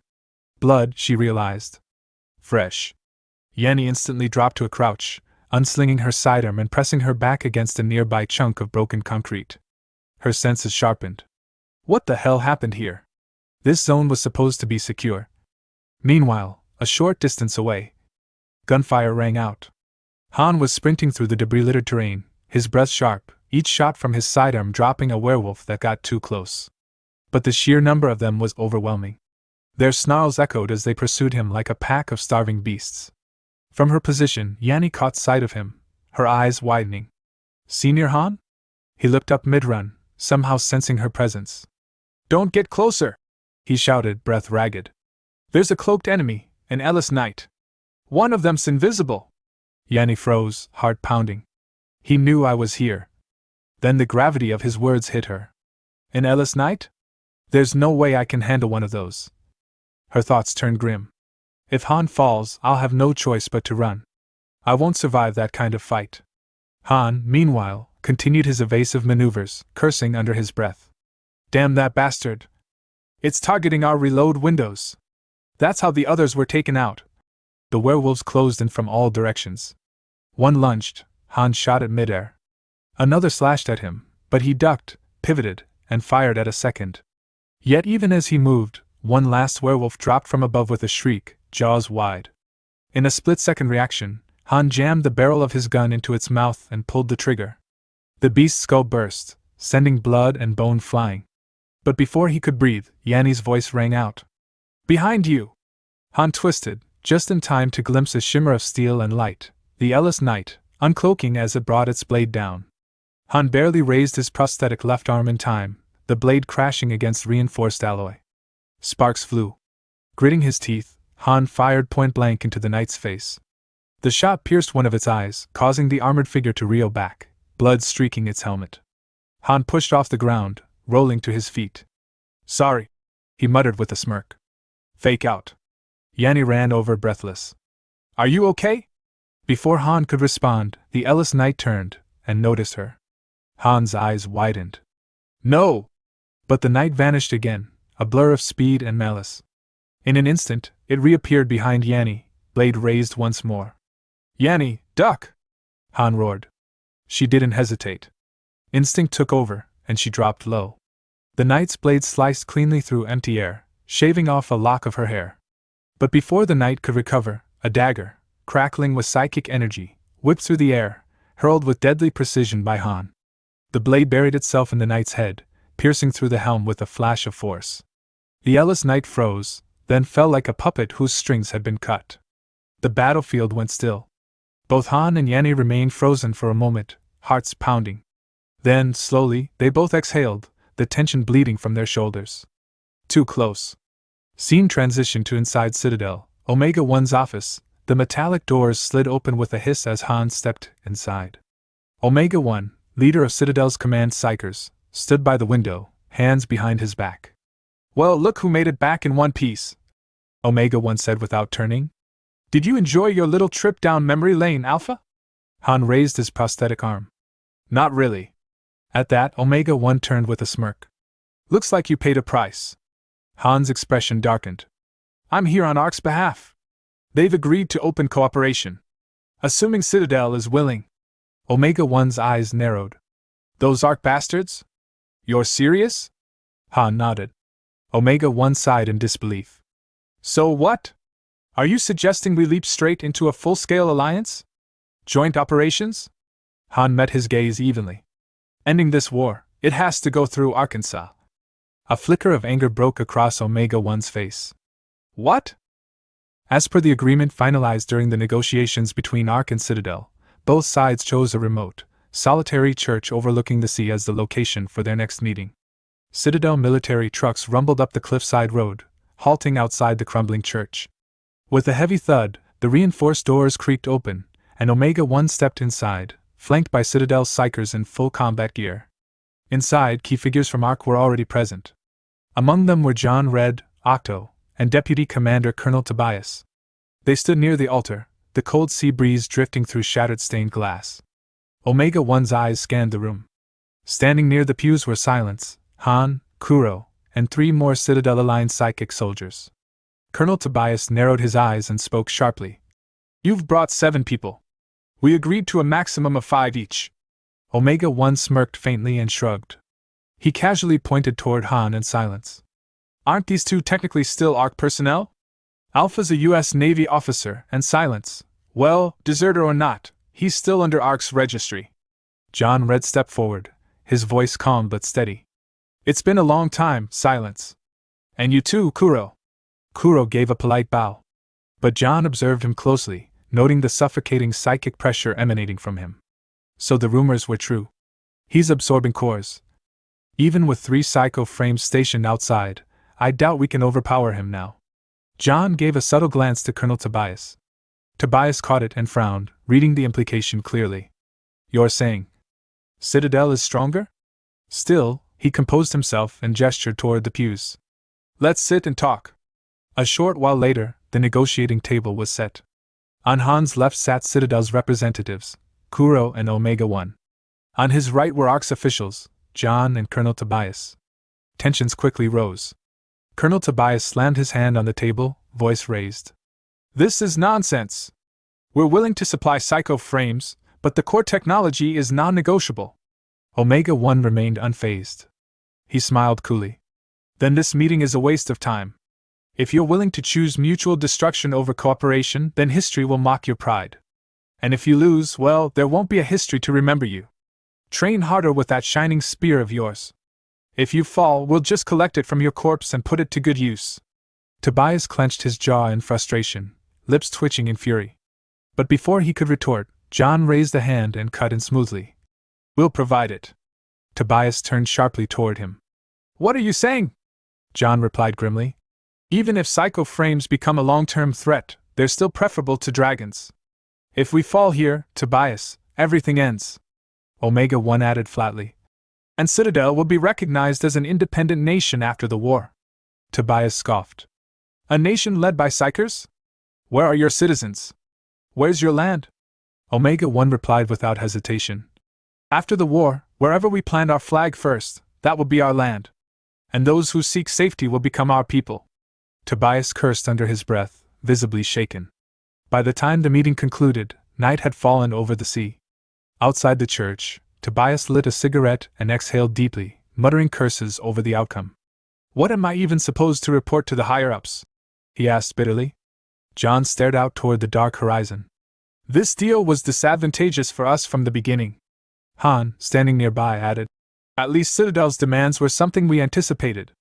Blood, she realized. Fresh. Yanni instantly dropped to a crouch, unslinging her sidearm and pressing her back against a nearby chunk of broken concrete. Her senses sharpened. What the hell happened here? This zone was supposed to be secure. Meanwhile, a short distance away, gunfire rang out. Han was sprinting through the debris-littered terrain, his breath sharp, each shot from his sidearm dropping a werewolf that got too close. But the sheer number of them was overwhelming. Their snarls echoed as they pursued him like a pack of starving beasts. From her position, Yanni caught sight of him, her eyes widening. "Senior Han?" He looked up mid-run, somehow sensing her presence. "Don't get closer!" he shouted, breath ragged. "There's a cloaked enemy, an Ellis Knight. One of them's invisible." Yanni froze, heart pounding. He knew I was here. Then the gravity of his words hit her. "An Ellis Knight? There's no way I can handle one of those." Her thoughts turned grim. If Han falls, I'll have no choice but to run. I won't survive that kind of fight. Han, meanwhile, continued his evasive maneuvers, cursing under his breath. "Damn that bastard! It's targeting our reload windows. That's how the others were taken out." The werewolves closed in from all directions. One lunged, Han shot at midair. Another slashed at him, but he ducked, pivoted, and fired at a second. Yet even as he moved, One last werewolf dropped from above with a shriek, jaws wide. In a split-second reaction, Han jammed the barrel of his gun into its mouth and pulled the trigger. The beast's skull burst, sending blood and bone flying. But before he could breathe, Yanni's voice rang out. "Behind you!" Han twisted, just in time to glimpse a shimmer of steel and light, the Ellis Knight, uncloaking as it brought its blade down. Han barely raised his prosthetic left arm in time, the blade crashing against reinforced alloy. Sparks flew. Gritting his teeth, Han fired point-blank into the knight's face. The shot pierced one of its eyes, causing the armored figure to reel back, blood streaking its helmet. Han pushed off the ground, rolling to his feet. "Sorry," he muttered with a smirk. "Fake out." Yanni ran over breathless. "Are you okay?" Before Han could respond, the Ellis Knight turned and noticed her. Han's eyes widened. "No!" But the knight vanished again, a blur of speed and malice. In an instant, it reappeared behind Yanni, blade raised once more. "Yanni, duck!" Han roared. She didn't hesitate. Instinct took over, and she dropped low. The knight's blade sliced cleanly through empty air, shaving off a lock of her hair. But before the knight could recover, a dagger, crackling with psychic energy, whipped through the air, hurled with deadly precision by Han. The blade buried itself in the knight's head, piercing through the helm with a flash of force. The Ellis Knight froze, then fell like a puppet whose strings had been cut. The battlefield went still. Both Han and Yanni remained frozen for a moment, hearts pounding. Then, slowly, they both exhaled, the tension bleeding from their shoulders. Too close. Scene transitioned to inside Citadel, Omega-1's office. The metallic doors slid open with a hiss as Han stepped inside. Omega-1, leader of Citadel's command psychers, stood by the window, hands behind his back. "Well, look who made it back in one piece," Omega-1 said without turning. "Did you enjoy your little trip down memory lane, Alpha?" Han raised his prosthetic arm. "Not really." At that, Omega-1 turned with a smirk. "Looks like you paid a price." Han's expression darkened. "I'm here on ARC's behalf. They've agreed to open cooperation. Assuming Citadel is willing." Omega-1's eyes narrowed. "Those ARC bastards? You're serious?" Han nodded. Omega-1 sighed in disbelief. "So what? Are you suggesting we leap straight into a full-scale alliance? Joint operations?" Han met his gaze evenly. "Ending this war, it has to go through Arkansas." A flicker of anger broke across Omega-1's face. "What?" As per the agreement finalized during the negotiations between ARC and Citadel, both sides chose a remote, solitary church overlooking the sea as the location for their next meeting. Citadel military trucks rumbled up the cliffside road, halting outside the crumbling church. With a heavy thud, the reinforced doors creaked open, and Omega-1 stepped inside, flanked by Citadel's psychers in full combat gear. Inside, key figures from ARC were already present. Among them were John Red, Octo, and Deputy Commander Colonel Tobias. They stood near the altar, the cold sea breeze drifting through shattered stained glass. Omega-1's eyes scanned the room. Standing near the pews were Silence, Han, Kuro, and 3 more Citadel-aligned psychic soldiers. Colonel Tobias narrowed his eyes and spoke sharply. "You've brought 7 people. We agreed to a maximum of 5 each." Omega-1 smirked faintly and shrugged. He casually pointed toward Han and Silence. "Aren't these 2 technically still ARC personnel? Alpha's a U.S. Navy officer, and Silence, well, deserter or not, he's still under ARC's registry." John Red stepped forward, his voice calm but steady. "It's been a long time, Silence. And you too, Kuro." Kuro gave a polite bow. But John observed him closely, noting the suffocating psychic pressure emanating from him. So the rumors were true. He's absorbing cores. Even with 3 psycho frames stationed outside, I doubt we can overpower him now. John gave a subtle glance to Colonel Tobias. Tobias caught it and frowned, reading the implication clearly. "You're saying Citadel is stronger?" Still, he composed himself and gestured toward the pews. "Let's sit and talk." A short while later, the negotiating table was set. On Han's left sat Citadel's representatives, Kuro and Omega-1. On his right were ARC's officials, John and Colonel Tobias. Tensions quickly rose. Colonel Tobias slammed his hand on the table, voice raised. "This is nonsense. We're willing to supply psycho frames, but the core technology is non-negotiable." Omega-1 remained unfazed. He smiled coolly. "Then this meeting is a waste of time. If you're willing to choose mutual destruction over cooperation, then history will mock your pride. And if you lose, well, there won't be a history to remember you. Train harder with that shining spear of yours. If you fall, we'll just collect it from your corpse and put it to good use. Tobias clenched his jaw in frustration, lips twitching in fury. But before he could retort, John raised a hand and cut in smoothly. We'll provide it. Tobias turned sharply toward him. What are you saying? John replied grimly. Even if psycho frames become a long-term threat, they're still preferable to dragons. If we fall here, Tobias, everything ends. Omega 1 added flatly. And Citadel will be recognized as an independent nation after the war. Tobias scoffed. A nation led by psychers? Where are your citizens? Where's your land? Omega 1 replied without hesitation. After the war, wherever we plant our flag first, that will be our land. And those who seek safety will become our people. Tobias cursed under his breath, visibly shaken. By the time the meeting concluded, night had fallen over the sea. Outside the church, Tobias lit a cigarette and exhaled deeply, muttering curses over the outcome. What am I even supposed to report to the higher-ups? He asked bitterly. John stared out toward the dark horizon. This deal was disadvantageous for us from the beginning. Han, standing nearby, added. At least Citadel's demands were something we anticipated.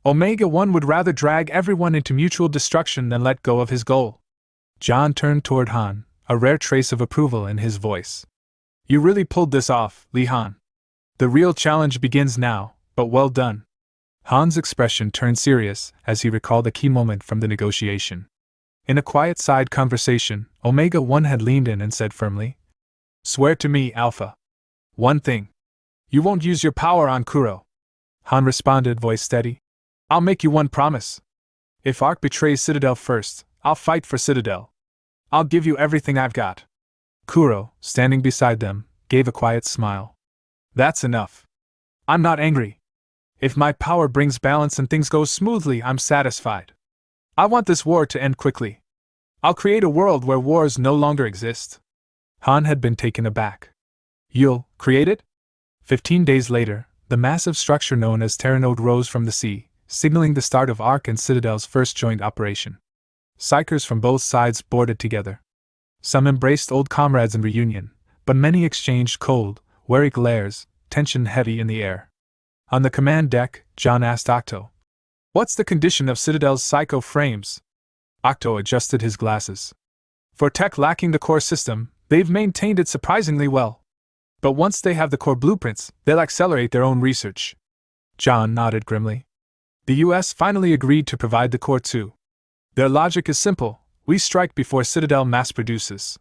Omega 1 would rather drag everyone into mutual destruction than let go of his goal. John turned toward Han, a rare trace of approval in his voice. You really pulled this off, Li Han. The real challenge begins now, but well done. Han's expression turned serious as he recalled a key moment from the negotiation. In a quiet side conversation, Omega 1 had leaned in and said firmly, Swear to me, Alpha. One thing. You won't use your power on Kuro. Han responded, voice steady. I'll make you one promise. If Ark betrays Citadel first, I'll fight for Citadel. I'll give you everything I've got. Kuro, standing beside them, gave a quiet smile. That's enough. I'm not angry. If my power brings balance and things go smoothly, I'm satisfied. I want this war to end quickly. I'll create a world where wars no longer exist. Han had been taken aback. You'll create it? 15 days later, the massive structure known as Terranode rose from the sea, signaling the start of Ark and Citadel's first joint operation. Psychers from both sides boarded together. Some embraced old comrades in reunion, but many exchanged cold, wary glares, tension heavy in the air. On the command deck, John asked Octo, What's the condition of Citadel's psycho frames? Octo adjusted his glasses. For tech lacking the core system, they've maintained it surprisingly well. But once they have the core blueprints, they'll accelerate their own research. John nodded grimly. The US finally agreed to provide the core too. Their logic is simple, we strike before Citadel mass produces.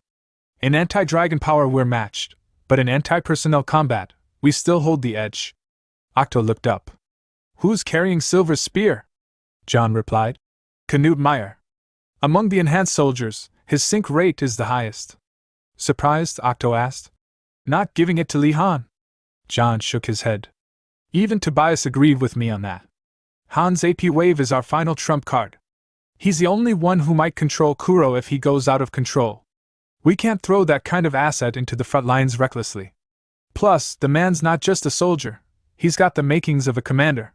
In anti-dragon power we're matched, but in anti-personnel combat, we still hold the edge. Octo looked up. Who's carrying Silver's spear? John replied. Knut Meyer. Among the enhanced soldiers, his sync rate is the highest. Surprised, Octo asked. Not giving it to Li Han? John shook his head. Even Tobias agreed with me on that. Han's AP wave is our final trump card. He's the only one who might control Kuro if he goes out of control. We can't throw that kind of asset into the front lines recklessly. Plus, the man's not just a soldier, he's got the makings of a commander.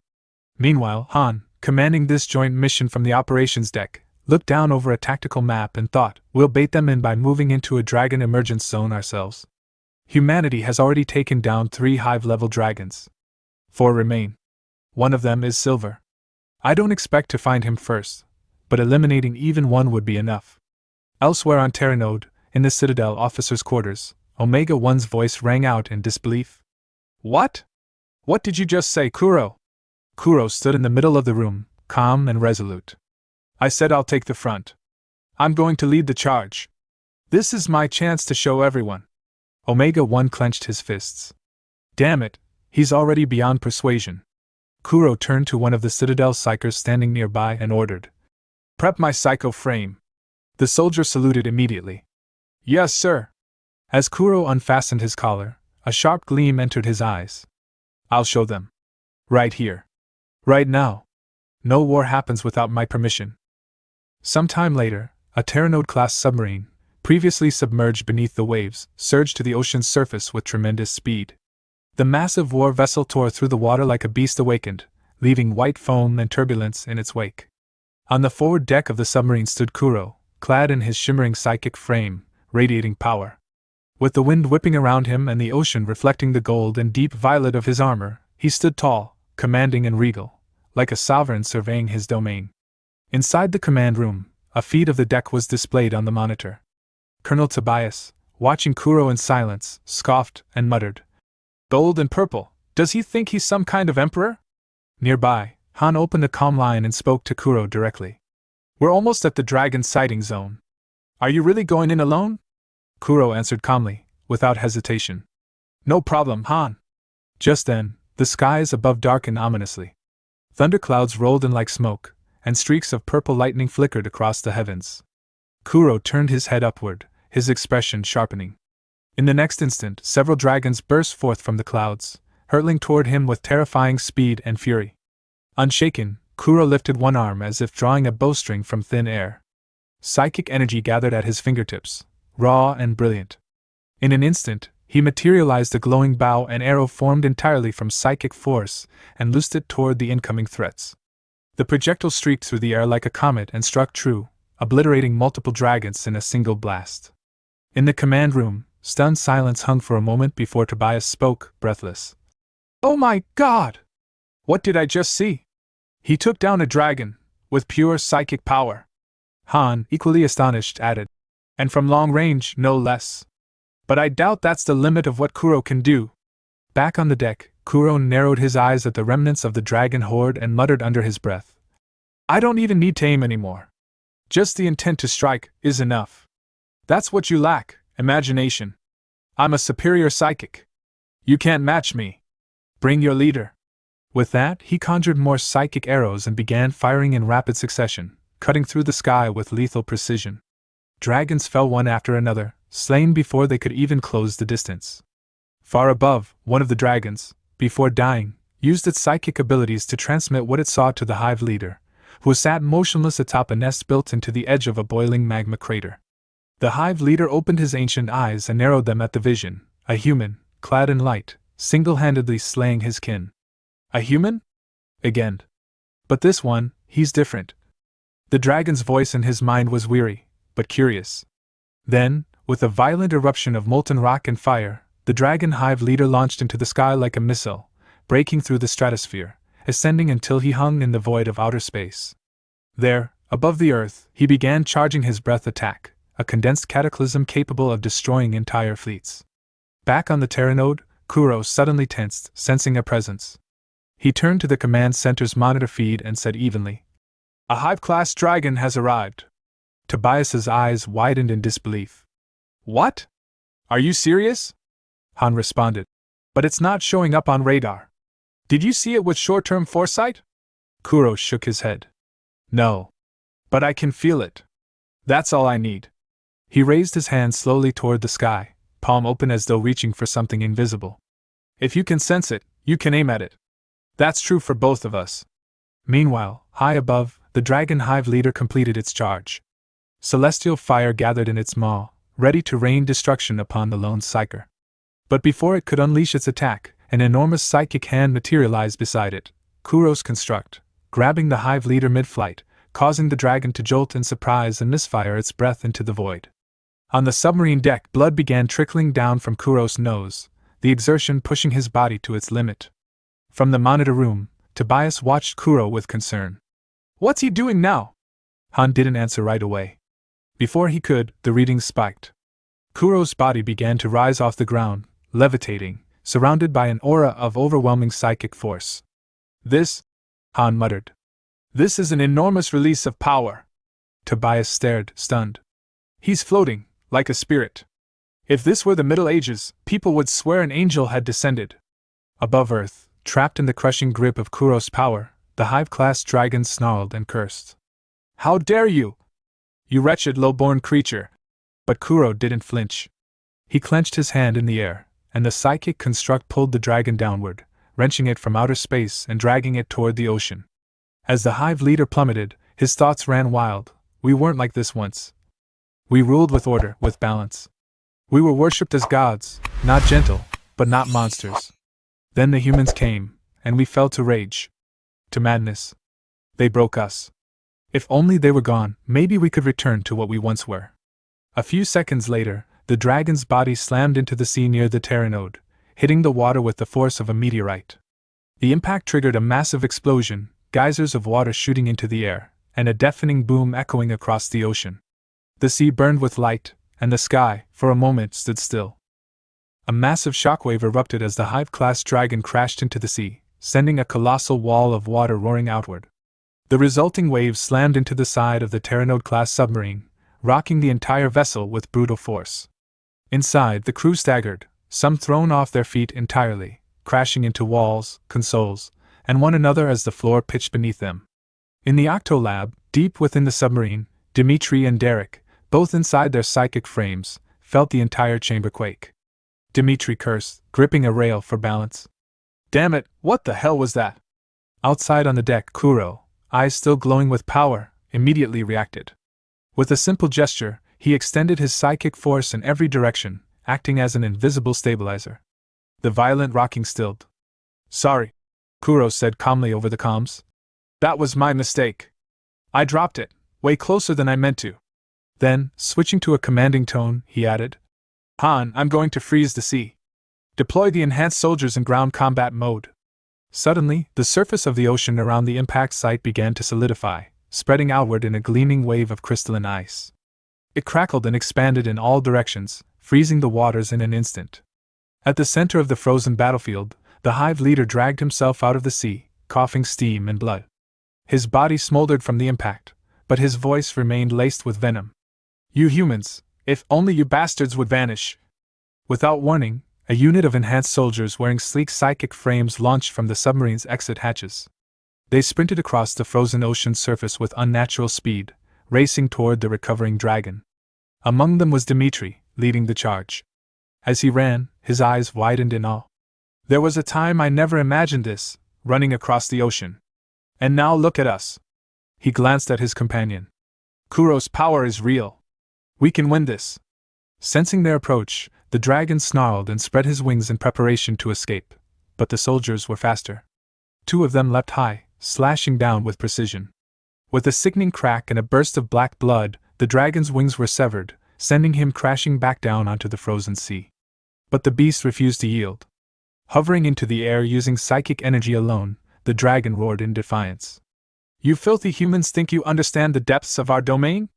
Meanwhile, Han, commanding this joint mission from the operations deck, looked down over a tactical map and thought, we'll bait them in by moving into a dragon emergence zone ourselves. Humanity has already taken down 3 hive-level dragons. 4 remain. One of them is Silver. I don't expect to find him first, but eliminating even one would be enough. Elsewhere on Terranode, in the Citadel officers' quarters, Omega 1's voice rang out in disbelief. What? What did you just say, Kuro? Kuro stood in the middle of the room, calm and resolute. I said I'll take the front. I'm going to lead the charge. This is my chance to show everyone. Omega 1 clenched his fists. Damn it, he's already beyond persuasion. Kuro turned to one of the Citadel psychers standing nearby and ordered. Prep my psycho frame. The soldier saluted immediately. Yes, sir. As Kuro unfastened his collar, a sharp gleam entered his eyes. I'll show them. Right here. Right now. No war happens without my permission. Some time later, a Terranode-class submarine, previously submerged beneath the waves, surged to the ocean's surface with tremendous speed. The massive war vessel tore through the water like a beast awakened, leaving white foam and turbulence in its wake. On the forward deck of the submarine stood Kuro, clad in his shimmering psychic frame, radiating power. With the wind whipping around him and the ocean reflecting the gold and deep violet of his armor, he stood tall, commanding and regal, like a sovereign surveying his domain. Inside the command room, a feed of the deck was displayed on the monitor. Colonel Tobias, watching Kuro in silence, scoffed and muttered, "Gold and purple, does he think he's some kind of emperor?" Nearby, Han opened a calm line and spoke to Kuro directly. "We're almost at the dragon sighting zone. Are you really going in alone?" Kuro answered calmly, without hesitation. "No problem, Han." Just then, the skies above darkened ominously. Thunderclouds rolled in like smoke, and streaks of purple lightning flickered across the heavens. Kuro turned his head upward, his expression sharpening. In the next instant, several dragons burst forth from the clouds, hurtling toward him with terrifying speed and fury. Unshaken, Kuro lifted one arm as if drawing a bowstring from thin air. Psychic energy gathered at his fingertips, raw and brilliant. In an instant, he materialized a glowing bow and arrow formed entirely from psychic force and loosed it toward the incoming threats. The projectile streaked through the air like a comet and struck true, obliterating multiple dragons in a single blast. In the command room, stunned silence hung for a moment before Tobias spoke, breathless. "Oh my God! What did I just see? He took down a dragon, with pure psychic power." Han, equally astonished, added, "And from long range, no less. But I doubt that's the limit of what Kuro can do." Back on the deck, Kuro narrowed his eyes at the remnants of the dragon horde and muttered under his breath, "I don't even need to aim anymore. Just the intent to strike is enough. That's what you lack, imagination. I'm a superior psychic. You can't match me. Bring your leader." With that, he conjured more psychic arrows and began firing in rapid succession, cutting through the sky with lethal precision. Dragons fell one after another, slain before they could even close the distance. Far above, one of the dragons, before dying, used its psychic abilities to transmit what it saw to the hive leader, who sat motionless atop a nest built into the edge of a boiling magma crater. The hive leader opened his ancient eyes and narrowed them at the vision, a human, clad in light, single-handedly slaying his kin. "A human?" Again. "But this one, he's different." The dragon's voice in his mind was weary, but curious. Then, with a violent eruption of molten rock and fire, the dragon hive leader launched into the sky like a missile, breaking through the stratosphere, ascending until he hung in the void of outer space. There, above the earth, he began charging his breath attack, a condensed cataclysm capable of destroying entire fleets. Back on the Terranode, Kuro suddenly tensed, sensing a presence. He turned to the command center's monitor feed and said evenly, "A hive-class dragon has arrived." Tobias's eyes widened in disbelief. "What? Are you serious?" Han responded. "But it's not showing up on radar. Did you see it with short-term foresight?" Kuro shook his head. "No. But I can feel it. That's all I need." He raised his hand slowly toward the sky, palm open as though reaching for something invisible. "If you can sense it, you can aim at it. That's true for both of us." Meanwhile, high above, the dragon hive leader completed its charge. Celestial fire gathered in its maw, ready to rain destruction upon the lone psyker. But before it could unleash its attack, an enormous psychic hand materialized beside it, Kuro's construct, grabbing the hive leader mid-flight, causing the dragon to jolt in surprise and misfire its breath into the void. On the submarine deck, blood began trickling down from Kuro's nose, the exertion pushing his body to its limit. From the monitor room, Tobias watched Kuro with concern. "What's he doing now?" Han didn't answer right away. Before he could, the readings spiked. Kuro's body began to rise off the ground, levitating, surrounded by an aura of overwhelming psychic force. "This," Han muttered. "This is an enormous release of power." Tobias stared, stunned. "He's floating, like a spirit. If this were the Middle Ages, people would swear an angel had descended." Above Earth, trapped in the crushing grip of Kuro's power, the hive-class dragon snarled and cursed. "How dare you! You wretched low-born creature!" But Kuro didn't flinch. He clenched his hand in the air, and the psychic construct pulled the dragon downward, wrenching it from outer space and dragging it toward the ocean. As the hive leader plummeted, his thoughts ran wild. "We weren't like this once. We ruled with order, with balance. We were worshipped as gods, not gentle, but not monsters. Then the humans came, and we fell to rage. To madness. They broke us. If only they were gone, maybe we could return to what we once were. A few seconds later, the dragon's body slammed into the sea near the Terranode, hitting the water with the force of a meteorite. The impact triggered a massive explosion, geysers of water shooting into the air, and a deafening boom echoing across the ocean. The sea burned with light, and the sky, for a moment, stood still. A massive shockwave erupted as the Hive-class dragon crashed into the sea, sending a colossal wall of water roaring outward. The resulting waves slammed into the side of the Terranode-class submarine, rocking the entire vessel with brutal force. Inside, the crew staggered, some thrown off their feet entirely, crashing into walls, consoles, and one another as the floor pitched beneath them. In the Octolab, deep within the submarine, Dimitri and Derek, both inside their psychic frames, felt the entire chamber quake. Dimitri cursed, gripping a rail for balance. "Damn it, what the hell was that?" Outside on the deck, Kuro, eyes still glowing with power, immediately reacted. With a simple gesture, he extended his psychic force in every direction, acting as an invisible stabilizer. The violent rocking stilled. "Sorry," Kuro said calmly over the comms. "That was my mistake. I dropped it, way closer than I meant to." Then, switching to a commanding tone, he added, "Han, I'm going to freeze the sea. Deploy the enhanced soldiers in ground combat mode." Suddenly, the surface of the ocean around the impact site began to solidify, spreading outward in a gleaming wave of crystalline ice. It crackled and expanded in all directions, freezing the waters in an instant. At the center of the frozen battlefield, the Hive leader dragged himself out of the sea, coughing steam and blood. His body smoldered from the impact, but his voice remained laced with venom. "You humans, if only you bastards would vanish!" Without warning, a unit of enhanced soldiers wearing sleek psychic frames launched from the submarine's exit hatches. They sprinted across the frozen ocean surface with unnatural speed, racing toward the recovering dragon. Among them was Dimitri, leading the charge. As he ran, his eyes widened in awe. "There was a time I never imagined this, running across the ocean. And now look at us." He glanced at his companion. "Kuro's power is real. We can win this." Sensing their approach, the dragon snarled and spread his wings in preparation to escape, but the soldiers were faster. Two of them leapt high, slashing down with precision. With a sickening crack and a burst of black blood, the dragon's wings were severed, sending him crashing back down onto the frozen sea. But the beast refused to yield. Hovering into the air using psychic energy alone, the dragon roared in defiance. "You filthy humans think you understand the depths of our domain?"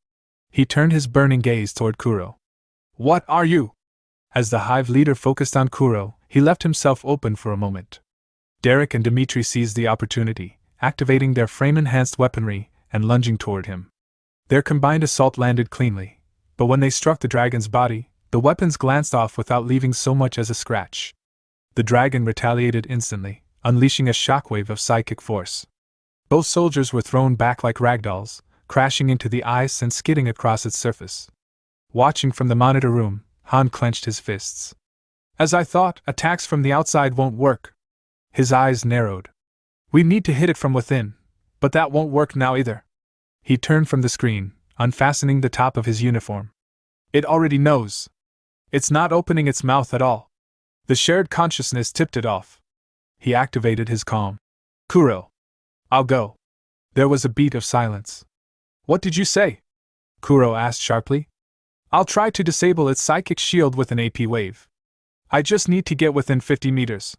He turned his burning gaze toward Kuro. "What are you?" As the Hive leader focused on Kuro, he left himself open for a moment. Derek and Dimitri seized the opportunity, activating their frame-enhanced weaponry and lunging toward him. Their combined assault landed cleanly, but when they struck the dragon's body, the weapons glanced off without leaving so much as a scratch. The dragon retaliated instantly, unleashing a shockwave of psychic force. Both soldiers were thrown back like ragdolls, crashing into the ice and skidding across its surface. Watching from the monitor room, Han clenched his fists. "As I thought, attacks from the outside won't work." His eyes narrowed. "We need to hit it from within, but that won't work now either." He turned from the screen, unfastening the top of his uniform. "It already knows. It's not opening its mouth at all. The shared consciousness tipped it off." He activated his calm. "Kuro, I'll go." There was a beat of silence. "What did you say?" Kuro asked sharply. "I'll try to disable its psychic shield with an AP wave. I just need to get within 50 meters.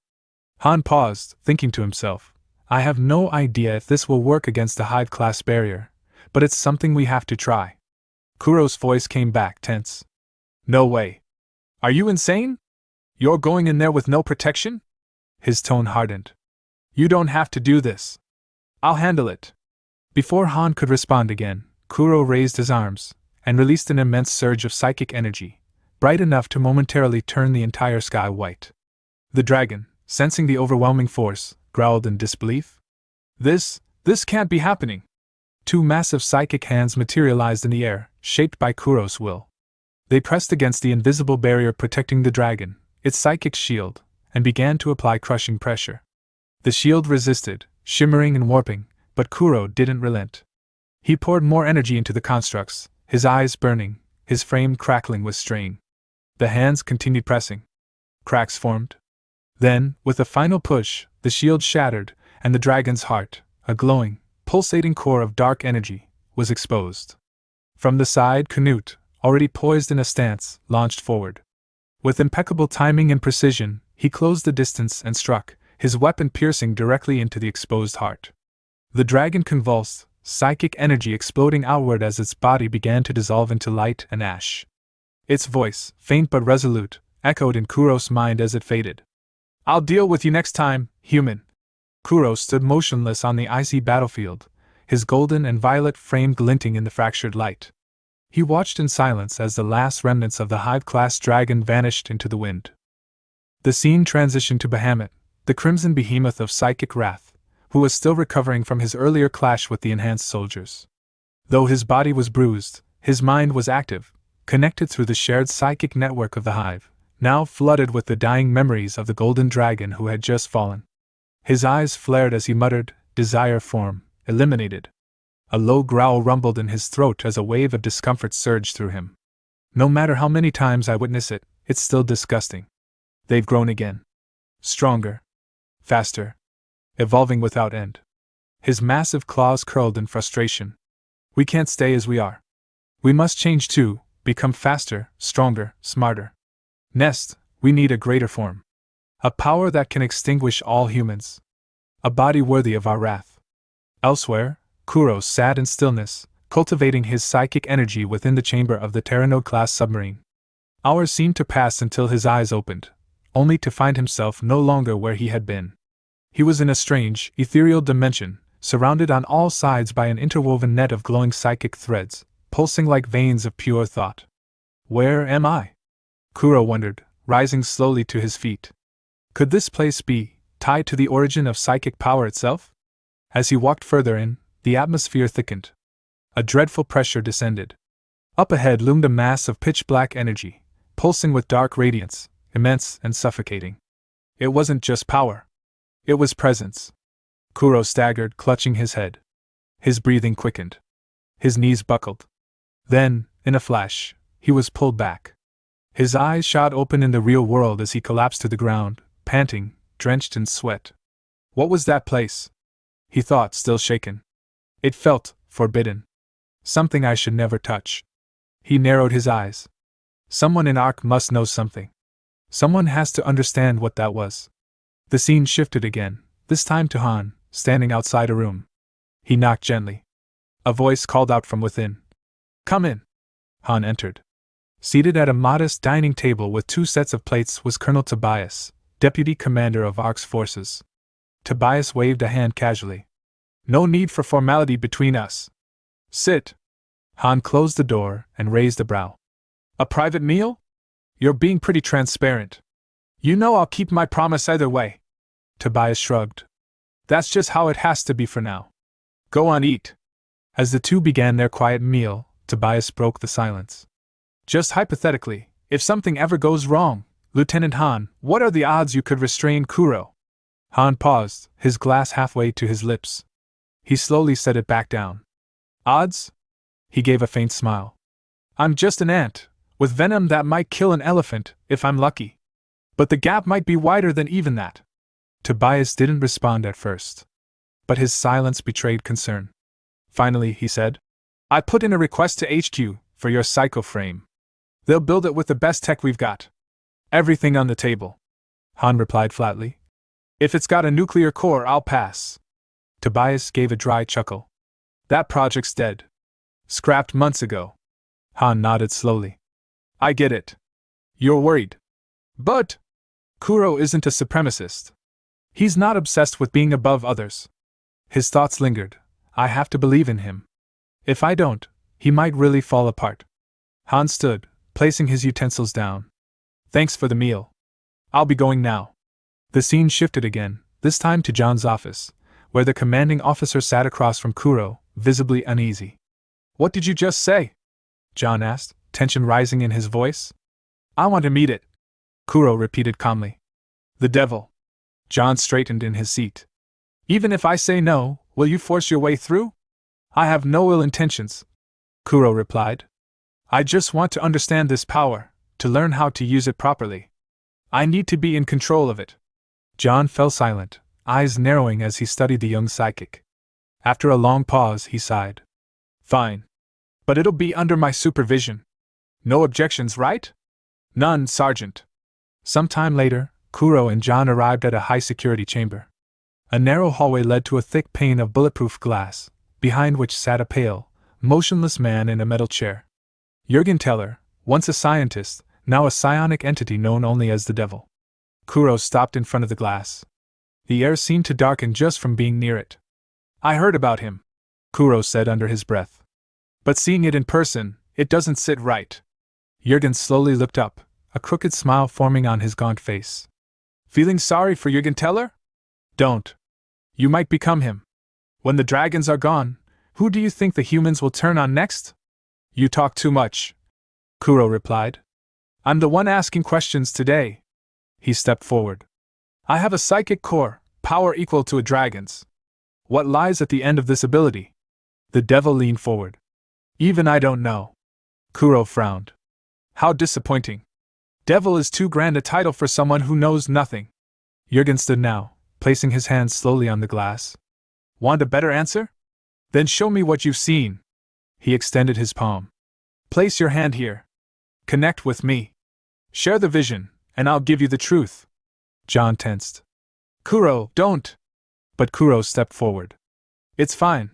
Han paused, thinking to himself, "I have no idea if this will work against the Hive-class barrier, but it's something we have to try." Kuro's voice came back tense. "No way. Are you insane? You're going in there with no protection?" His tone hardened. "You don't have to do this. I'll handle it." Before Han could respond again, Kuro raised his arms and released an immense surge of psychic energy, bright enough to momentarily turn the entire sky white. The dragon, sensing the overwhelming force, growled in disbelief. This can't be happening." Two massive psychic hands materialized in the air, shaped by Kuro's will. They pressed against the invisible barrier protecting the dragon, its psychic shield, and began to apply crushing pressure. The shield resisted, shimmering and warping, but Kuro didn't relent. He poured more energy into the constructs, his eyes burning, his frame crackling with strain. The hands continued pressing. Cracks formed. Then, with a final push, the shield shattered, and the dragon's heart, a glowing, pulsating core of dark energy, was exposed. From the side, Canute, already poised in a stance, launched forward. With impeccable timing and precision, he closed the distance and struck, his weapon piercing directly into the exposed heart. The dragon convulsed, psychic energy exploding outward as its body began to dissolve into light and ash. Its voice, faint but resolute, echoed in Kuro's mind as it faded. "I'll deal with you next time, human." Kuro stood motionless on the icy battlefield, his golden and violet frame glinting in the fractured light. He watched in silence as the last remnants of the Hive-class dragon vanished into the wind. The scene transitioned to Bahamut, the crimson behemoth of psychic wrath, who was still recovering from his earlier clash with the enhanced soldiers. Though his body was bruised, his mind was active, connected through the shared psychic network of the Hive, now flooded with the dying memories of the golden dragon who had just fallen. His eyes flared as he muttered, "Desire form, eliminated." A low growl rumbled in his throat as a wave of discomfort surged through him. "No matter how many times I witness it, it's still disgusting. They've grown again. Stronger. Faster. Evolving without end." His massive claws curled in frustration. "We can't stay as we are. We must change too, become faster, stronger, smarter. Next, we need a greater form. A power that can extinguish all humans. A body worthy of our wrath." Elsewhere, Kuro sat in stillness, cultivating his psychic energy within the chamber of the Terranode-class submarine. Hours seemed to pass until his eyes opened, only to find himself no longer where he had been. He was in a strange, ethereal dimension, surrounded on all sides by an interwoven net of glowing psychic threads, pulsing like veins of pure thought. "Where am I?" Kuro wondered, rising slowly to his feet. Could this place be tied to the origin of psychic power itself? As he walked further in, the atmosphere thickened. A dreadful pressure descended. Up ahead loomed a mass of pitch-black energy, pulsing with dark radiance, immense and suffocating. It wasn't just power. It was presence. Kuro staggered, clutching his head. His breathing quickened. His knees buckled. Then, in a flash, he was pulled back. His eyes shot open in the real world as he collapsed to the ground, panting, drenched in sweat. What was that place? He thought, still shaken. It felt forbidden. Something I should never touch. He narrowed his eyes. Someone in Ark must know something. Someone has to understand what that was. The scene shifted again, this time to Han, standing outside a room. He knocked gently. A voice called out from within. "Come in." Han entered. Seated at a modest dining table with 2 sets of plates was Colonel Tobias, deputy commander of Ark's forces. Tobias waved a hand casually. "No need for formality between us. Sit." Han closed the door and raised a brow. "A private meal? You're being pretty transparent. You know I'll keep my promise either way." Tobias shrugged. "That's just how it has to be for now. Go on, eat." As the two began their quiet meal, Tobias broke the silence. "Just hypothetically, if something ever goes wrong, Lieutenant Han, what are the odds you could restrain Kuro?" Han paused, his glass halfway to his lips. He slowly set it back down. "Odds?" He gave a faint smile. "I'm just an ant, with venom that might kill an elephant, if I'm lucky. But the gap might be wider than even that." Tobias didn't respond at first. But his silence betrayed concern. Finally, he said, "I put in a request to HQ for your psycho frame. They'll build it with the best tech we've got. Everything on the table." Han replied flatly. "If it's got a nuclear core, I'll pass." Tobias gave a dry chuckle. "That project's dead. Scrapped months ago." Han nodded slowly. "I get it. You're worried. But Kuro isn't a supremacist. He's not obsessed with being above others." His thoughts lingered. "I have to believe in him. If I don't, he might really fall apart." Han stood, placing his utensils down. "Thanks for the meal. I'll be going now." The scene shifted again, this time to John's office, where the commanding officer sat across from Kuro, visibly uneasy. "What did you just say?" John asked, tension rising in his voice. "I want to meet it," Kuro repeated calmly. "The devil." John straightened in his seat. "Even if I say no, will you force your way through?" "I have no ill intentions," Kuro replied. "I just want to understand this power, to learn how to use it properly. I need to be in control of it." John fell silent, eyes narrowing as he studied the young psychic. After a long pause, he sighed. Fine. But it'll be under my supervision. No objections, right? None, Sergeant. Some time later, Kuro and John arrived at a high-security chamber. A narrow hallway led to a thick pane of bulletproof glass, behind which sat a pale, motionless man in a metal chair. Jürgen Teller, once a scientist, now a psionic entity known only as the Devil. Kuro stopped in front of the glass. The air seemed to darken just from being near it. I heard about him, Kuro said under his breath. But seeing it in person, it doesn't sit right. Jürgen slowly looked up, a crooked smile forming on his gaunt face. Feeling sorry for Jürgen Teller? Don't. You might become him. When the dragons are gone, who do you think the humans will turn on next? You talk too much, Kuro replied. I'm the one asking questions today. He stepped forward. I have a psychic core, power equal to a dragon's. What lies at the end of this ability? The Devil leaned forward. Even I don't know. Kuro frowned. How disappointing. Devil is too grand a title for someone who knows nothing. Jürgen stood now, placing his hands slowly on the glass. Want a better answer? Then show me what you've seen. He extended his palm. Place your hand here. Connect with me. Share the vision, and I'll give you the truth. John tensed. Kuro, don't! But Kuro stepped forward. It's fine,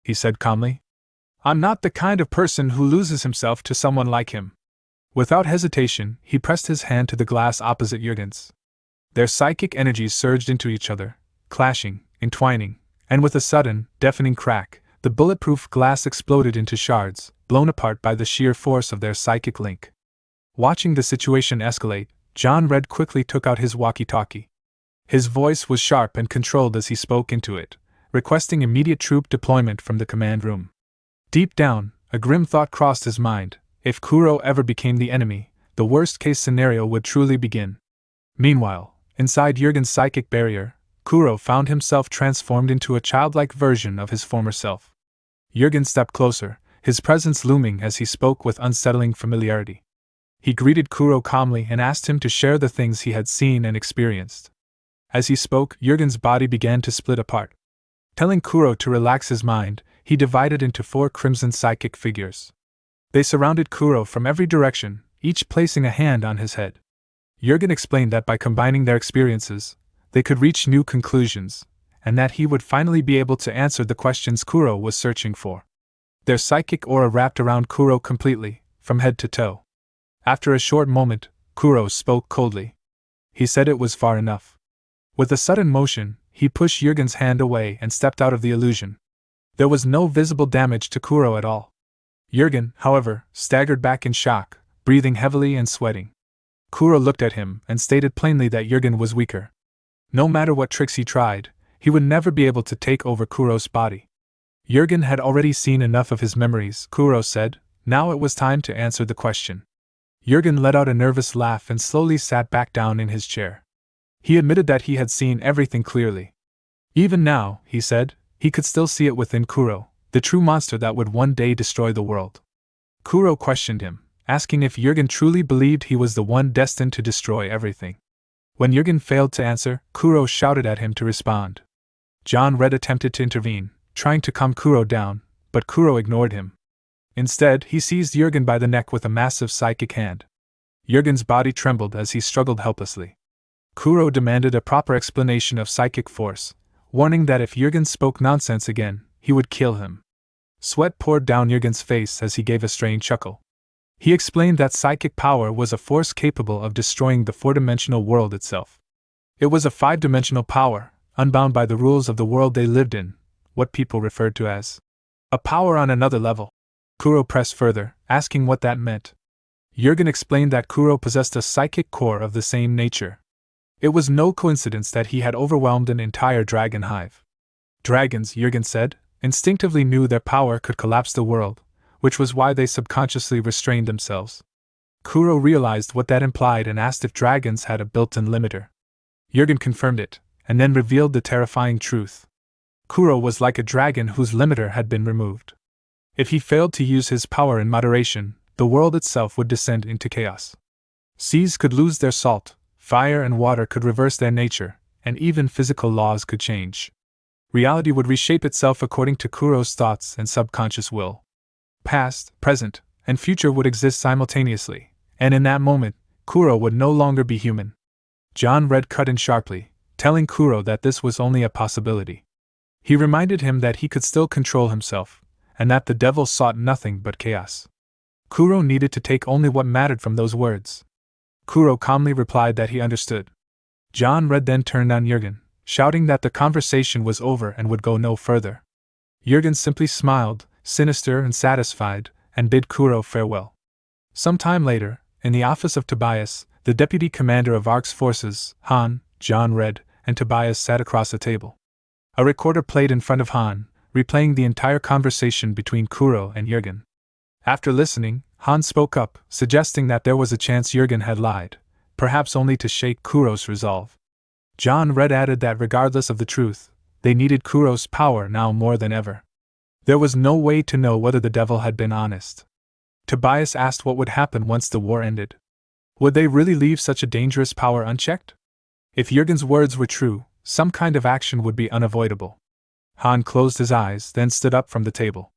he said calmly. I'm not the kind of person who loses himself to someone like him. Without hesitation, he pressed his hand to the glass opposite Jürgen's. Their psychic energies surged into each other, clashing, entwining, and with a sudden, deafening crack, the bulletproof glass exploded into shards, blown apart by the sheer force of their psychic link. Watching the situation escalate, John Red quickly took out his walkie-talkie. His voice was sharp and controlled as he spoke into it, requesting immediate troop deployment from the command room. Deep down, a grim thought crossed his mind. If Kuro ever became the enemy, the worst-case scenario would truly begin. Meanwhile, inside Jürgen's psychic barrier, Kuro found himself transformed into a childlike version of his former self. Jürgen stepped closer, his presence looming as he spoke with unsettling familiarity. He greeted Kuro calmly and asked him to share the things he had seen and experienced. As he spoke, Jürgen's body began to split apart. Telling Kuro to relax his mind, he divided into 4 crimson psychic figures. They surrounded Kuro from every direction, each placing a hand on his head. Jürgen explained that by combining their experiences, they could reach new conclusions, and that he would finally be able to answer the questions Kuro was searching for. Their psychic aura wrapped around Kuro completely, from head to toe. After a short moment, Kuro spoke coldly. He said it was far enough. With a sudden motion, he pushed Jürgen's hand away and stepped out of the illusion. There was no visible damage to Kuro at all. Jürgen, however, staggered back in shock, breathing heavily and sweating. Kuro looked at him and stated plainly that Jürgen was weaker. No matter what tricks he tried, he would never be able to take over Kuro's body. Jürgen had already seen enough of his memories, Kuro said. Now it was time to answer the question. Jürgen let out a nervous laugh and slowly sat back down in his chair. He admitted that he had seen everything clearly. Even now, he said, he could still see it within Kuro, the true monster that would one day destroy the world. Kuro questioned him, asking if Jürgen truly believed he was the one destined to destroy everything. When Jürgen failed to answer, Kuro shouted at him to respond. John Red attempted to intervene, trying to calm Kuro down, but Kuro ignored him. Instead, he seized Jürgen by the neck with a massive psychic hand. Jürgen's body trembled as he struggled helplessly. Kuro demanded a proper explanation of psychic force, warning that if Jürgen spoke nonsense again, he would kill him. Sweat poured down Jürgen's face as he gave a strange chuckle. He explained that psychic power was a force capable of destroying the 4-dimensional world itself. It was a 5-dimensional power, unbound by the rules of the world they lived in, what people referred to as a power on another level. Kuro pressed further, asking what that meant. Jürgen explained that Kuro possessed a psychic core of the same nature. It was no coincidence that he had overwhelmed an entire dragon hive. Dragons, Jürgen said, instinctively knew their power could collapse the world, which was why they subconsciously restrained themselves. Kuro realized what that implied and asked if dragons had a built-in limiter. Jürgen confirmed it, and then revealed the terrifying truth. Kuro was like a dragon whose limiter had been removed. If he failed to use his power in moderation, the world itself would descend into chaos. Seas could lose their salt, fire and water could reverse their nature, and even physical laws could change. Reality would reshape itself according to Kuro's thoughts and subconscious will. past, present, and future would exist simultaneously, and in that moment, Kuro would no longer be human. John Red cut in sharply, telling Kuro that this was only a possibility. He reminded him that he could still control himself, and that the devil sought nothing but chaos. Kuro needed to take only what mattered from those words. Kuro calmly replied that he understood. John Red then turned on Jurgen, shouting that the conversation was over and would go no further. Jurgen simply smiled, sinister and satisfied, and bid Kuro farewell. Some time later, in the office of Tobias, the deputy commander of ARC's forces, Han, John Red, and Tobias sat across a table. A recorder played in front of Han, replaying the entire conversation between Kuro and Jurgen. After listening, Han spoke up, suggesting that there was a chance Jurgen had lied, perhaps only to shake Kuro's resolve. John Red added that regardless of the truth, they needed Kuro's power now more than ever. There was no way to know whether the devil had been honest. Tobias asked what would happen once the war ended. Would they really leave such a dangerous power unchecked? If Jurgen's words were true, some kind of action would be unavoidable. Han closed his eyes, then stood up from the table.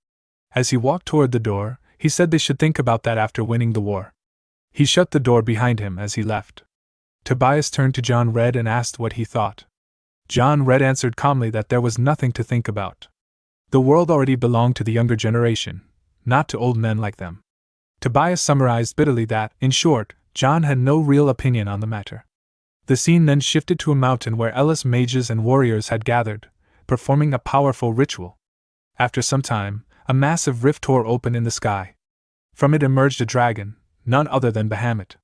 As he walked toward the door, he said they should think about that after winning the war. He shut the door behind him as he left. Tobias turned to John Red and asked what he thought. John Red answered calmly that there was nothing to think about. The world already belonged to the younger generation, not to old men like them. Tobias summarized bitterly that, in short, John had no real opinion on the matter. The scene then shifted to a mountain where Ellis mages and warriors had gathered, performing a powerful ritual. After some time, a massive rift tore open in the sky. From it emerged a dragon, none other than Bahamut.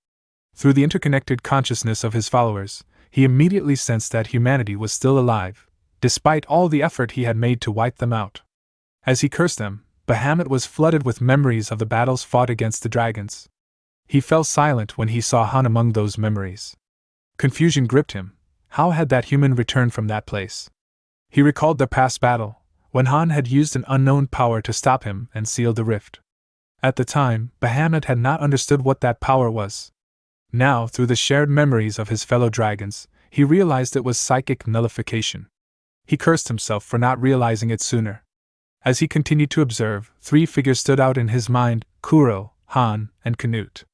Through the interconnected consciousness of his followers, he immediately sensed that humanity was still alive, despite all the effort he had made to wipe them out. As he cursed them, Bahamut was flooded with memories of the battles fought against the dragons. He fell silent when he saw Han among those memories. Confusion gripped him. How had that human returned from that place? He recalled the past battle, when Han had used an unknown power to stop him and seal the rift. At the time, Bahamut had not understood what that power was. Now, through the shared memories of his fellow dragons, he realized it was psychic nullification. He cursed himself for not realizing it sooner. As he continued to observe, three figures stood out in his mind: Kuro, Han, and Canute.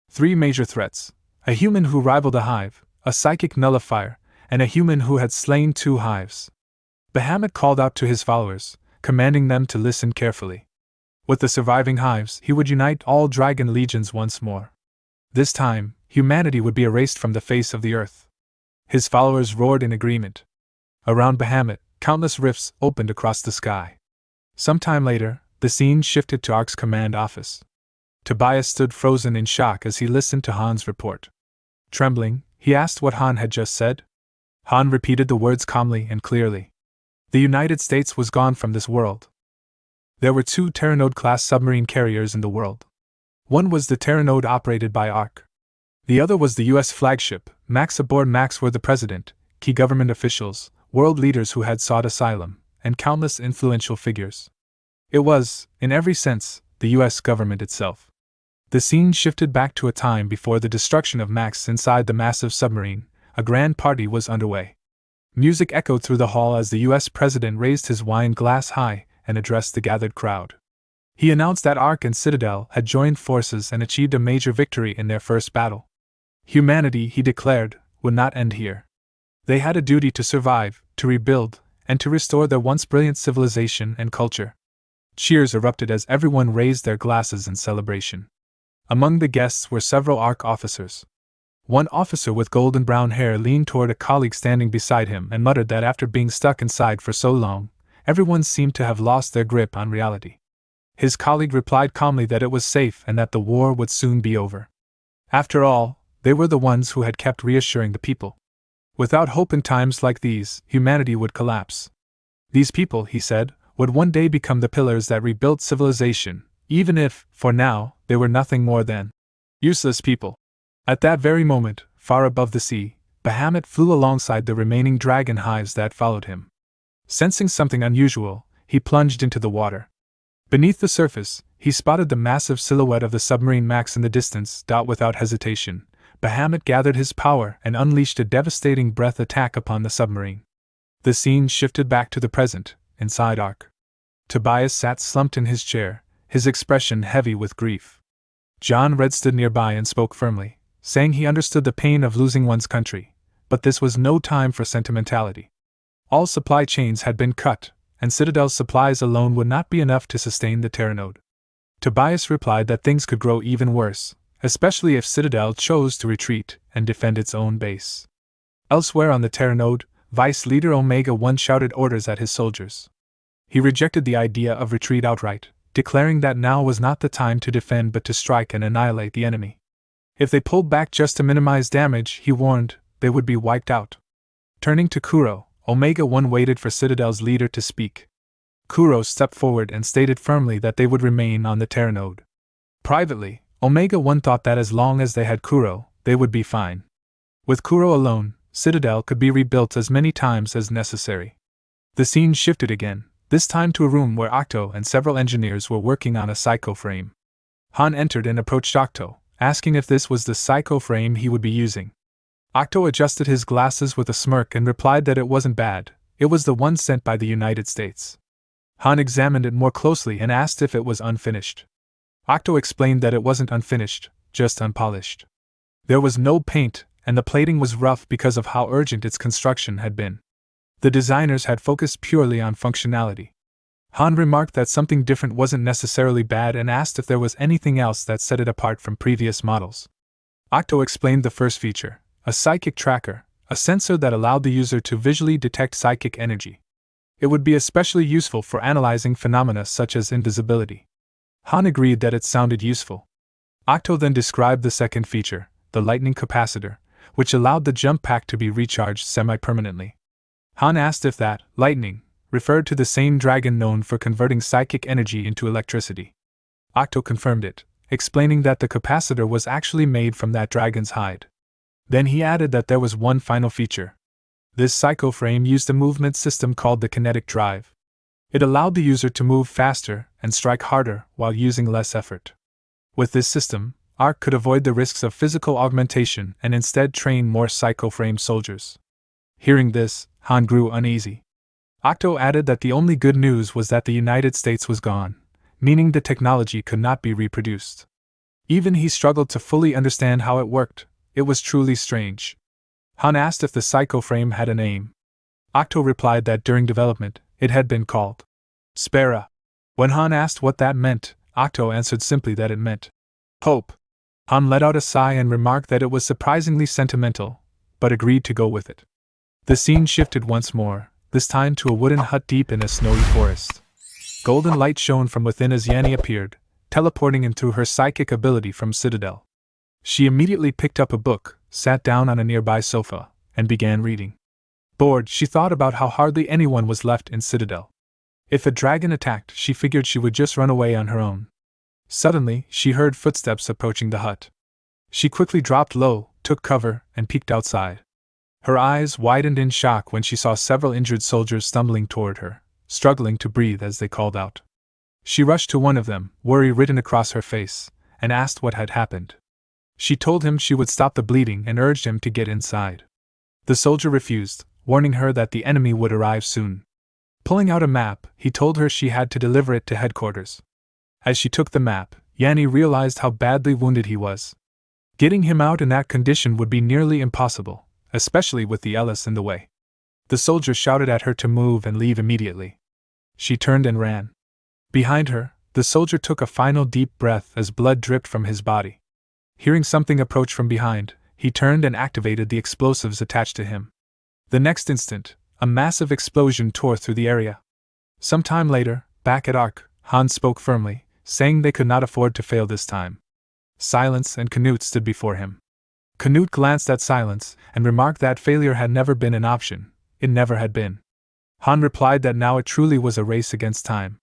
Three major threats: a human who rivaled a hive, a psychic nullifier, and a human who had slain two hives. Bahamut called out to his followers, commanding them to listen carefully. With the surviving hives, he would unite all dragon legions once more. This time, humanity would be erased from the face of the earth. His followers roared in agreement. Around Bahamut, countless rifts opened across the sky. Some time later, the scene shifted to ARC's command office. Tobias stood frozen in shock as he listened to Han's report. Trembling, he asked what Han had just said. Han repeated the words calmly and clearly. The United States was gone from this world. There were two Terranode-class submarine carriers in the world. One was the Terranode operated by ARC. The other was the U.S. flagship, Max. Aboard Max were the president, key government officials, world leaders who had sought asylum, and countless influential figures. It was, in every sense, the U.S. government itself. The scene shifted back to a time before the destruction of Max. Inside the massive submarine, a grand party was underway. Music echoed through the hall as the U.S. president raised his wine glass high and addressed the gathered crowd. He announced that ARC and Citadel had joined forces and achieved a major victory in their first battle. Humanity, he declared, would not end here. They had a duty to survive, to rebuild, and to restore their once brilliant civilization and culture. Cheers erupted as everyone raised their glasses in celebration. Among the guests were several ARC officers. One officer with golden brown hair leaned toward a colleague standing beside him and muttered that after being stuck inside for so long, everyone seemed to have lost their grip on reality. His colleague replied calmly that it was safe and that the war would soon be over. After all, they were the ones who had kept reassuring the people. Without hope in times like these, humanity would collapse. These people, he said, would one day become the pillars that rebuilt civilization, even if, for now, they were nothing more than useless people. At that very moment, far above the sea, Bahamut flew alongside the remaining dragon hives that followed him. Sensing something unusual, he plunged into the water. Beneath the surface, he spotted the massive silhouette of the submarine Max in the distance. Without hesitation, Bahamut gathered his power and unleashed a devastating breath attack upon the submarine. The scene shifted back to the present, inside ARC. Tobias sat slumped in his chair, his expression heavy with grief. John Red stood nearby and spoke firmly, saying he understood the pain of losing one's country, but this was no time for sentimentality. All supply chains had been cut, and Citadel's supplies alone would not be enough to sustain the Terranode. Tobias replied that things could grow even worse, especially if Citadel chose to retreat and defend its own base. Elsewhere on the Terranode, Vice Leader Omega-1 shouted orders at his soldiers. He rejected the idea of retreat outright, declaring that now was not the time to defend but to strike and annihilate the enemy. If they pulled back just to minimize damage, he warned, they would be wiped out. Turning to Kuro, Omega-1 waited for Citadel's leader to speak. Kuro stepped forward and stated firmly that they would remain on the Terranode. Privately, Omega-1 thought that as long as they had Kuro, they would be fine. With Kuro alone, Citadel could be rebuilt as many times as necessary. The scene shifted again, this time to a room where Octo and several engineers were working on a psycho frame. Han entered and approached Octo, asking if this was the psycho frame he would be using. Octo adjusted his glasses with a smirk and replied that it wasn't bad, it was the one sent by the United States. Han examined it more closely and asked if it was unfinished. Octo explained that it wasn't unfinished, just unpolished. There was no paint, and the plating was rough because of how urgent its construction had been. The designers had focused purely on functionality. Han remarked that something different wasn't necessarily bad and asked if there was anything else that set it apart from previous models. Octo explained the first feature, a psychic tracker, a sensor that allowed the user to visually detect psychic energy. It would be especially useful for analyzing phenomena such as invisibility. Han agreed that it sounded useful. Octo then described the second feature, the lightning capacitor, which allowed the jump pack to be recharged semi-permanently. Han asked if that, lightning, referred to the same dragon known for converting psychic energy into electricity. Octo confirmed it, explaining that the capacitor was actually made from that dragon's hide. Then he added that there was one final feature. This psycho frame used a movement system called the kinetic drive. It allowed the user to move faster and strike harder while using less effort. With this system, Arc could avoid the risks of physical augmentation and instead train more psycho frame soldiers. Hearing this, Han grew uneasy. Octo added that the only good news was that the United States was gone, meaning the technology could not be reproduced. Even he struggled to fully understand how it worked. It was truly strange. Han asked if the psycho frame had a name. Octo replied that during development, it had been called Spera. When Han asked what that meant, Octo answered simply that it meant hope. Han let out a sigh and remarked that it was surprisingly sentimental, but agreed to go with it. The scene shifted once more, this time to a wooden hut deep in a snowy forest. Golden light shone from within as Yanni appeared, teleporting him through her psychic ability from Citadel. She immediately picked up a book, sat down on a nearby sofa, and began reading. Bored, she thought about how hardly anyone was left in Citadel. If a dragon attacked, she figured she would just run away on her own. Suddenly, she heard footsteps approaching the hut. She quickly dropped low, took cover, and peeked outside. Her eyes widened in shock when she saw several injured soldiers stumbling toward her, struggling to breathe as they called out. She rushed to one of them, worry written across her face, and asked what had happened. She told him she would stop the bleeding and urged him to get inside. The soldier refused, warning her that the enemy would arrive soon. Pulling out a map, he told her she had to deliver it to headquarters. As she took the map, Yanni realized how badly wounded he was. Getting him out in that condition would be nearly impossible, especially with the Ellis in the way. The soldier shouted at her to move and leave immediately. She turned and ran. Behind her, the soldier took a final deep breath as blood dripped from his body. Hearing something approach from behind, he turned and activated the explosives attached to him. The next instant, a massive explosion tore through the area. Some time later, back at Ark, Han spoke firmly, saying they could not afford to fail this time. Silence and Canute stood before him. Canute glanced at Silence and remarked that failure had never been an option. It never had been. Han replied that now it truly was a race against time.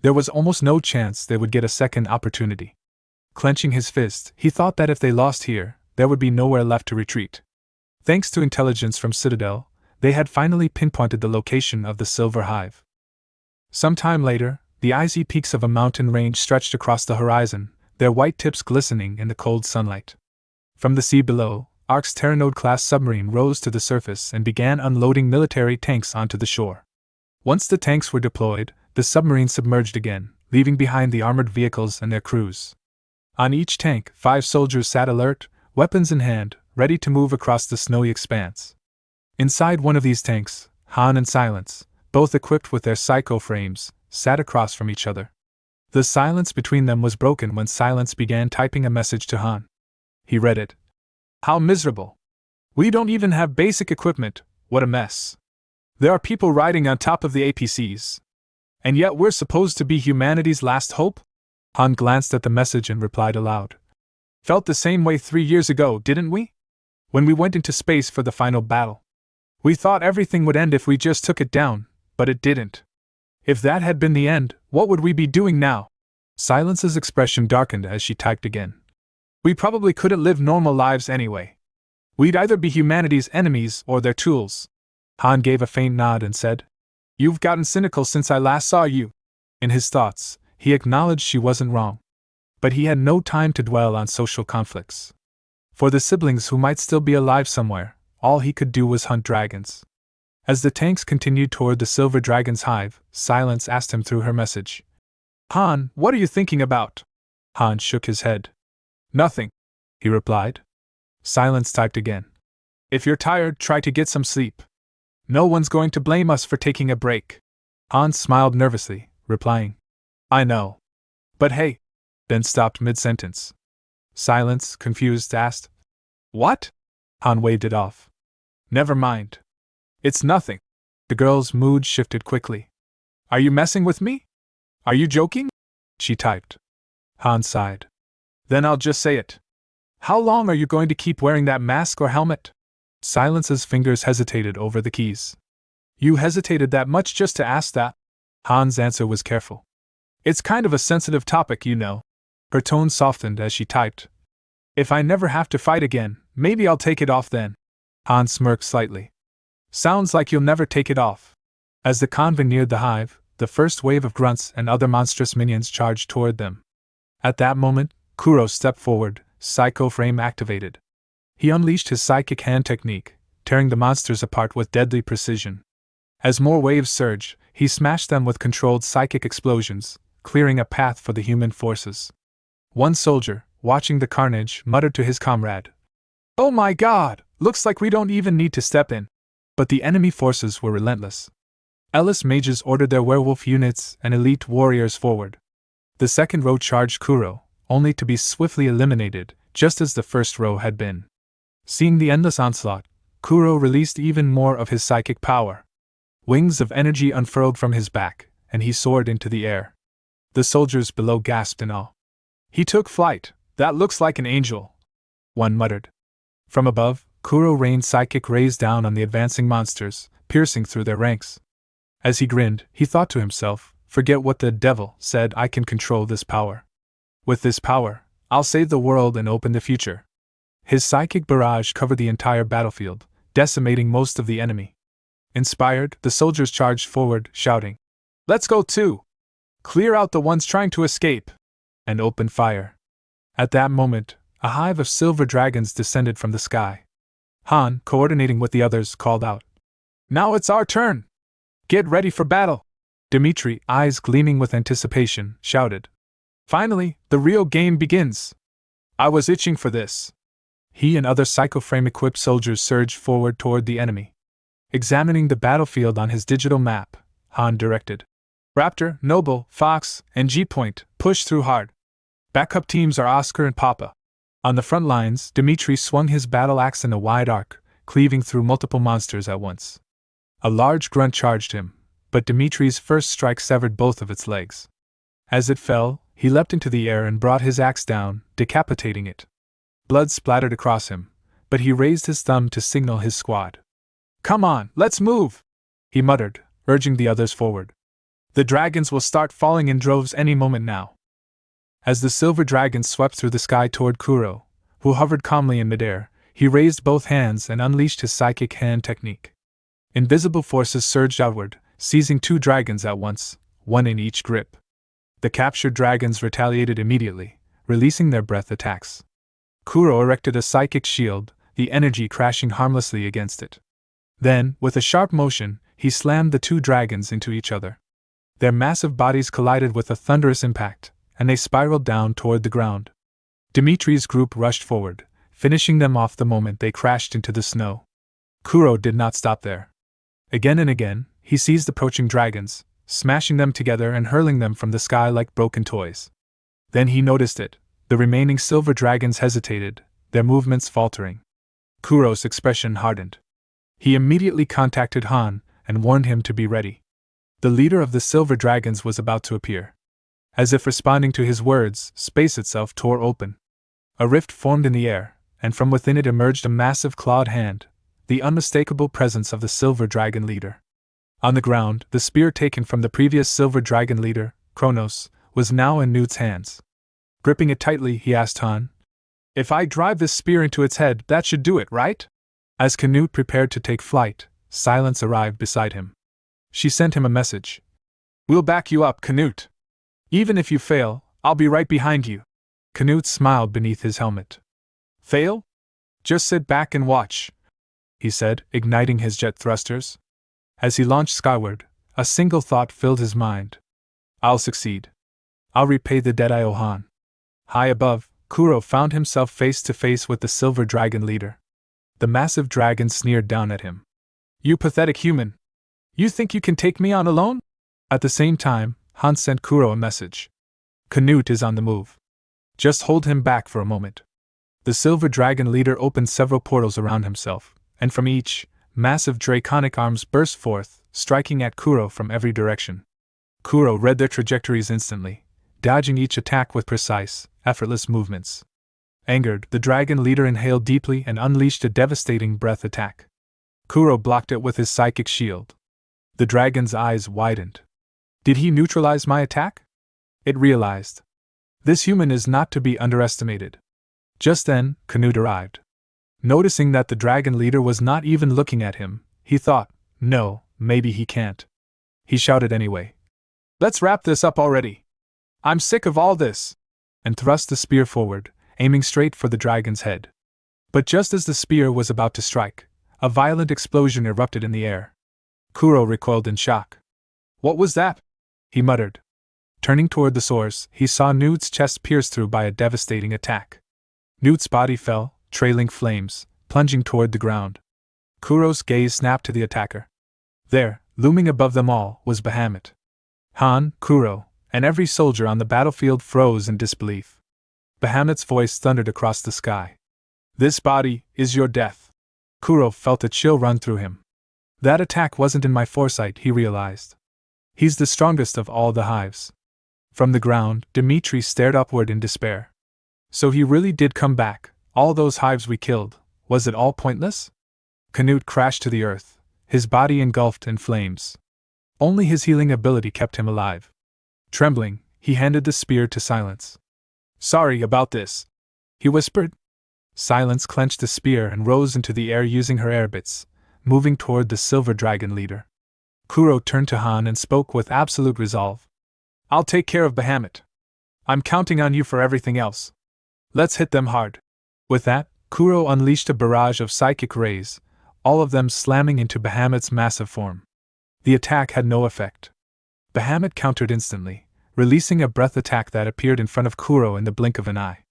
There was almost no chance they would get a second opportunity. Clenching his fist, he thought that if they lost here, there would be nowhere left to retreat. Thanks to intelligence from Citadel, they had finally pinpointed the location of the Silver Hive. Some time later, the icy peaks of a mountain range stretched across the horizon, their white tips glistening in the cold sunlight. From the sea below, Ark's Terranode-class submarine rose to the surface and began unloading military tanks onto the shore. Once the tanks were deployed, the submarine submerged again, leaving behind the armored vehicles and their crews. On each tank, 5 soldiers sat alert, weapons in hand, ready to move across the snowy expanse. Inside one of these tanks, Han and Silence, both equipped with their psycho frames, sat across from each other. The silence between them was broken when Silence began typing a message to Han. He read it. How miserable. We don't even have basic equipment, what a mess. There are people riding on top of the APCs. And yet we're supposed to be humanity's last hope? Han glanced at the message and replied aloud. Felt the same way 3 years ago, didn't we? When we went into space for the final battle. We thought everything would end if we just took it down, but it didn't. If that had been the end, what would we be doing now? Silence's expression darkened as she typed again. We probably couldn't live normal lives anyway. We'd either be humanity's enemies or their tools. Han gave a faint nod and said, You've gotten cynical since I last saw you. In his thoughts, he acknowledged she wasn't wrong. But he had no time to dwell on social conflicts. For the siblings who might still be alive somewhere, all he could do was hunt dragons. As the tanks continued toward the Silver Dragon's hive, Silence asked him through her message. Han, what are you thinking about? Han shook his head. Nothing, he replied. Silence typed again. If you're tired, try to get some sleep. No one's going to blame us for taking a break. Han smiled nervously, replying. I know. But hey, then stopped mid-sentence. Silence, confused, asked. What? Han waved it off. Never mind. It's nothing. The girl's mood shifted quickly. Are you messing with me? Are you joking? She typed. Han sighed. Then I'll just say it. How long are you going to keep wearing that mask or helmet? Silence's fingers hesitated over the keys. You hesitated that much just to ask that? Han's answer was careful. It's kind of a sensitive topic, you know. Her tone softened as she typed. If I never have to fight again, maybe I'll take it off then. Han smirked slightly. Sounds like you'll never take it off. As the convoy neared the hive, the first wave of grunts and other monstrous minions charged toward them. At that moment, Kuro stepped forward, psycho frame activated. He unleashed his psychic hand technique, tearing the monsters apart with deadly precision. As more waves surged, he smashed them with controlled psychic explosions, clearing a path for the human forces. One soldier, watching the carnage, muttered to his comrade, Oh my god, looks like we don't even need to step in. But the enemy forces were relentless. Ellis mages ordered their werewolf units and elite warriors forward. The second row charged Kuro, only to be swiftly eliminated, just as the first row had been. Seeing the endless onslaught, Kuro released even more of his psychic power. Wings of energy unfurled from his back, and he soared into the air. The soldiers below gasped in awe. He took flight. That looks like an angel, one muttered. From above, Kuro rained psychic rays down on the advancing monsters, piercing through their ranks. As he grinned, he thought to himself, Forget what the devil said, I can control this power. With this power, I'll save the world and open the future. His psychic barrage covered the entire battlefield, decimating most of the enemy. Inspired, the soldiers charged forward, shouting, Let's go too! Clear out the ones trying to escape! And open fire. At that moment, a hive of silver dragons descended from the sky. Han, coordinating with the others, called out, Now it's our turn! Get ready for battle! Dimitri, eyes gleaming with anticipation, shouted, Finally, the real game begins! I was itching for this. He and other psycho-frame-equipped soldiers surged forward toward the enemy. Examining the battlefield on his digital map, Han directed, Raptor, Noble, Fox, and G-Point, push through hard. Backup teams are Oscar and Papa. On the front lines, Dimitri swung his battle axe in a wide arc, cleaving through multiple monsters at once. A large grunt charged him, but Dimitri's first strike severed both of its legs. As it fell, he leapt into the air and brought his axe down, decapitating it. Blood splattered across him, but he raised his thumb to signal his squad. Come on, let's move! He muttered, urging the others forward. The dragons will start falling in droves any moment now. As the silver dragon swept through the sky toward Kuro, who hovered calmly in midair, he raised both hands and unleashed his psychic hand technique. Invisible forces surged outward, seizing 2 dragons at once, one in each grip. The captured dragons retaliated immediately, releasing their breath attacks. Kuro erected a psychic shield, the energy crashing harmlessly against it. Then, with a sharp motion, he slammed the 2 dragons into each other. Their massive bodies collided with a thunderous impact, and they spiraled down toward the ground. Dimitri's group rushed forward, finishing them off the moment they crashed into the snow. Kuro did not stop there. Again and again, he seized approaching dragons, smashing them together and hurling them from the sky like broken toys. Then he noticed it. The remaining silver dragons hesitated, their movements faltering. Kuro's expression hardened. He immediately contacted Han and warned him to be ready. The leader of the silver dragons was about to appear. As if responding to his words, space itself tore open. A rift formed in the air, and from within it emerged a massive clawed hand, the unmistakable presence of the silver dragon leader. On the ground, the spear taken from the previous silver dragon leader, Kronos, was now in Newt's hands. Gripping it tightly, he asked Han, "If I drive this spear into its head, that should do it, right?" As Canute prepared to take flight, Silence arrived beside him. She sent him a message. "We'll back you up, Canute. Even if you fail, I'll be right behind you." Canute smiled beneath his helmet. "Fail? Just sit back and watch," he said, igniting his jet thrusters. As he launched skyward, a single thought filled his mind. "I'll succeed. I'll repay the debt I owe Han." High above, Kuro found himself face to face with the silver dragon leader. The massive dragon sneered down at him. "You pathetic human! You think you can take me on alone?" At the same time, Han sent Kuro a message. "Canute is on the move. Just hold him back for a moment." The silver dragon leader opened several portals around himself, and from each, massive draconic arms burst forth, striking at Kuro from every direction. Kuro read their trajectories instantly, dodging each attack with precise, effortless movements. Angered, the dragon leader inhaled deeply and unleashed a devastating breath attack. Kuro blocked it with his psychic shield. The dragon's eyes widened. Did he neutralize my attack? It realized. This human is not to be underestimated. Just then, Canute arrived. Noticing that the dragon leader was not even looking at him, he thought, "No, maybe he can't." He shouted anyway. "Let's wrap this up already. I'm sick of all this," and thrust the spear forward, aiming straight for the dragon's head. But just as the spear was about to strike, a violent explosion erupted in the air. Kuro recoiled in shock. "What was that?" he muttered. Turning toward the source, he saw Newt's chest pierced through by a devastating attack. Newt's body fell, trailing flames, plunging toward the ground. Kuro's gaze snapped to the attacker. There, looming above them all, was Bahamut. Han, Kuro, and every soldier on the battlefield froze in disbelief. Bahamut's voice thundered across the sky. "This body is your death." Kuro felt a chill run through him. That attack wasn't in my foresight, he realized. He's the strongest of all the hives. From the ground, Dimitri stared upward in despair. So he really did come back. All those hives we killed, was it all pointless? Canute crashed to the earth, his body engulfed in flames. Only his healing ability kept him alive. Trembling, he handed the spear to Silence. "Sorry about this," he whispered. Silence clenched the spear and rose into the air using her airbits, moving toward the silver dragon leader. Kuro turned to Han and spoke with absolute resolve. "I'll take care of Bahamut. I'm counting on you for everything else. Let's hit them hard." With that, Kuro unleashed a barrage of psychic rays, all of them slamming into Bahamut's massive form. The attack had no effect. Bahamut countered instantly, releasing a breath attack that appeared in front of Kuro in the blink of an eye.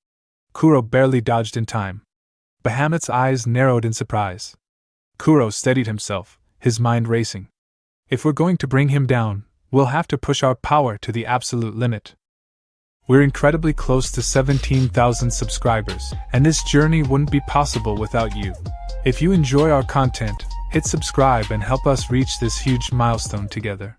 Kuro barely dodged in time. Bahamut's eyes narrowed in surprise. Kuro steadied himself, his mind racing. If we're going to bring him down, we'll have to push our power to the absolute limit. We're incredibly close to 17,000 subscribers, and this journey wouldn't be possible without you. If you enjoy our content, hit subscribe and help us reach this huge milestone together.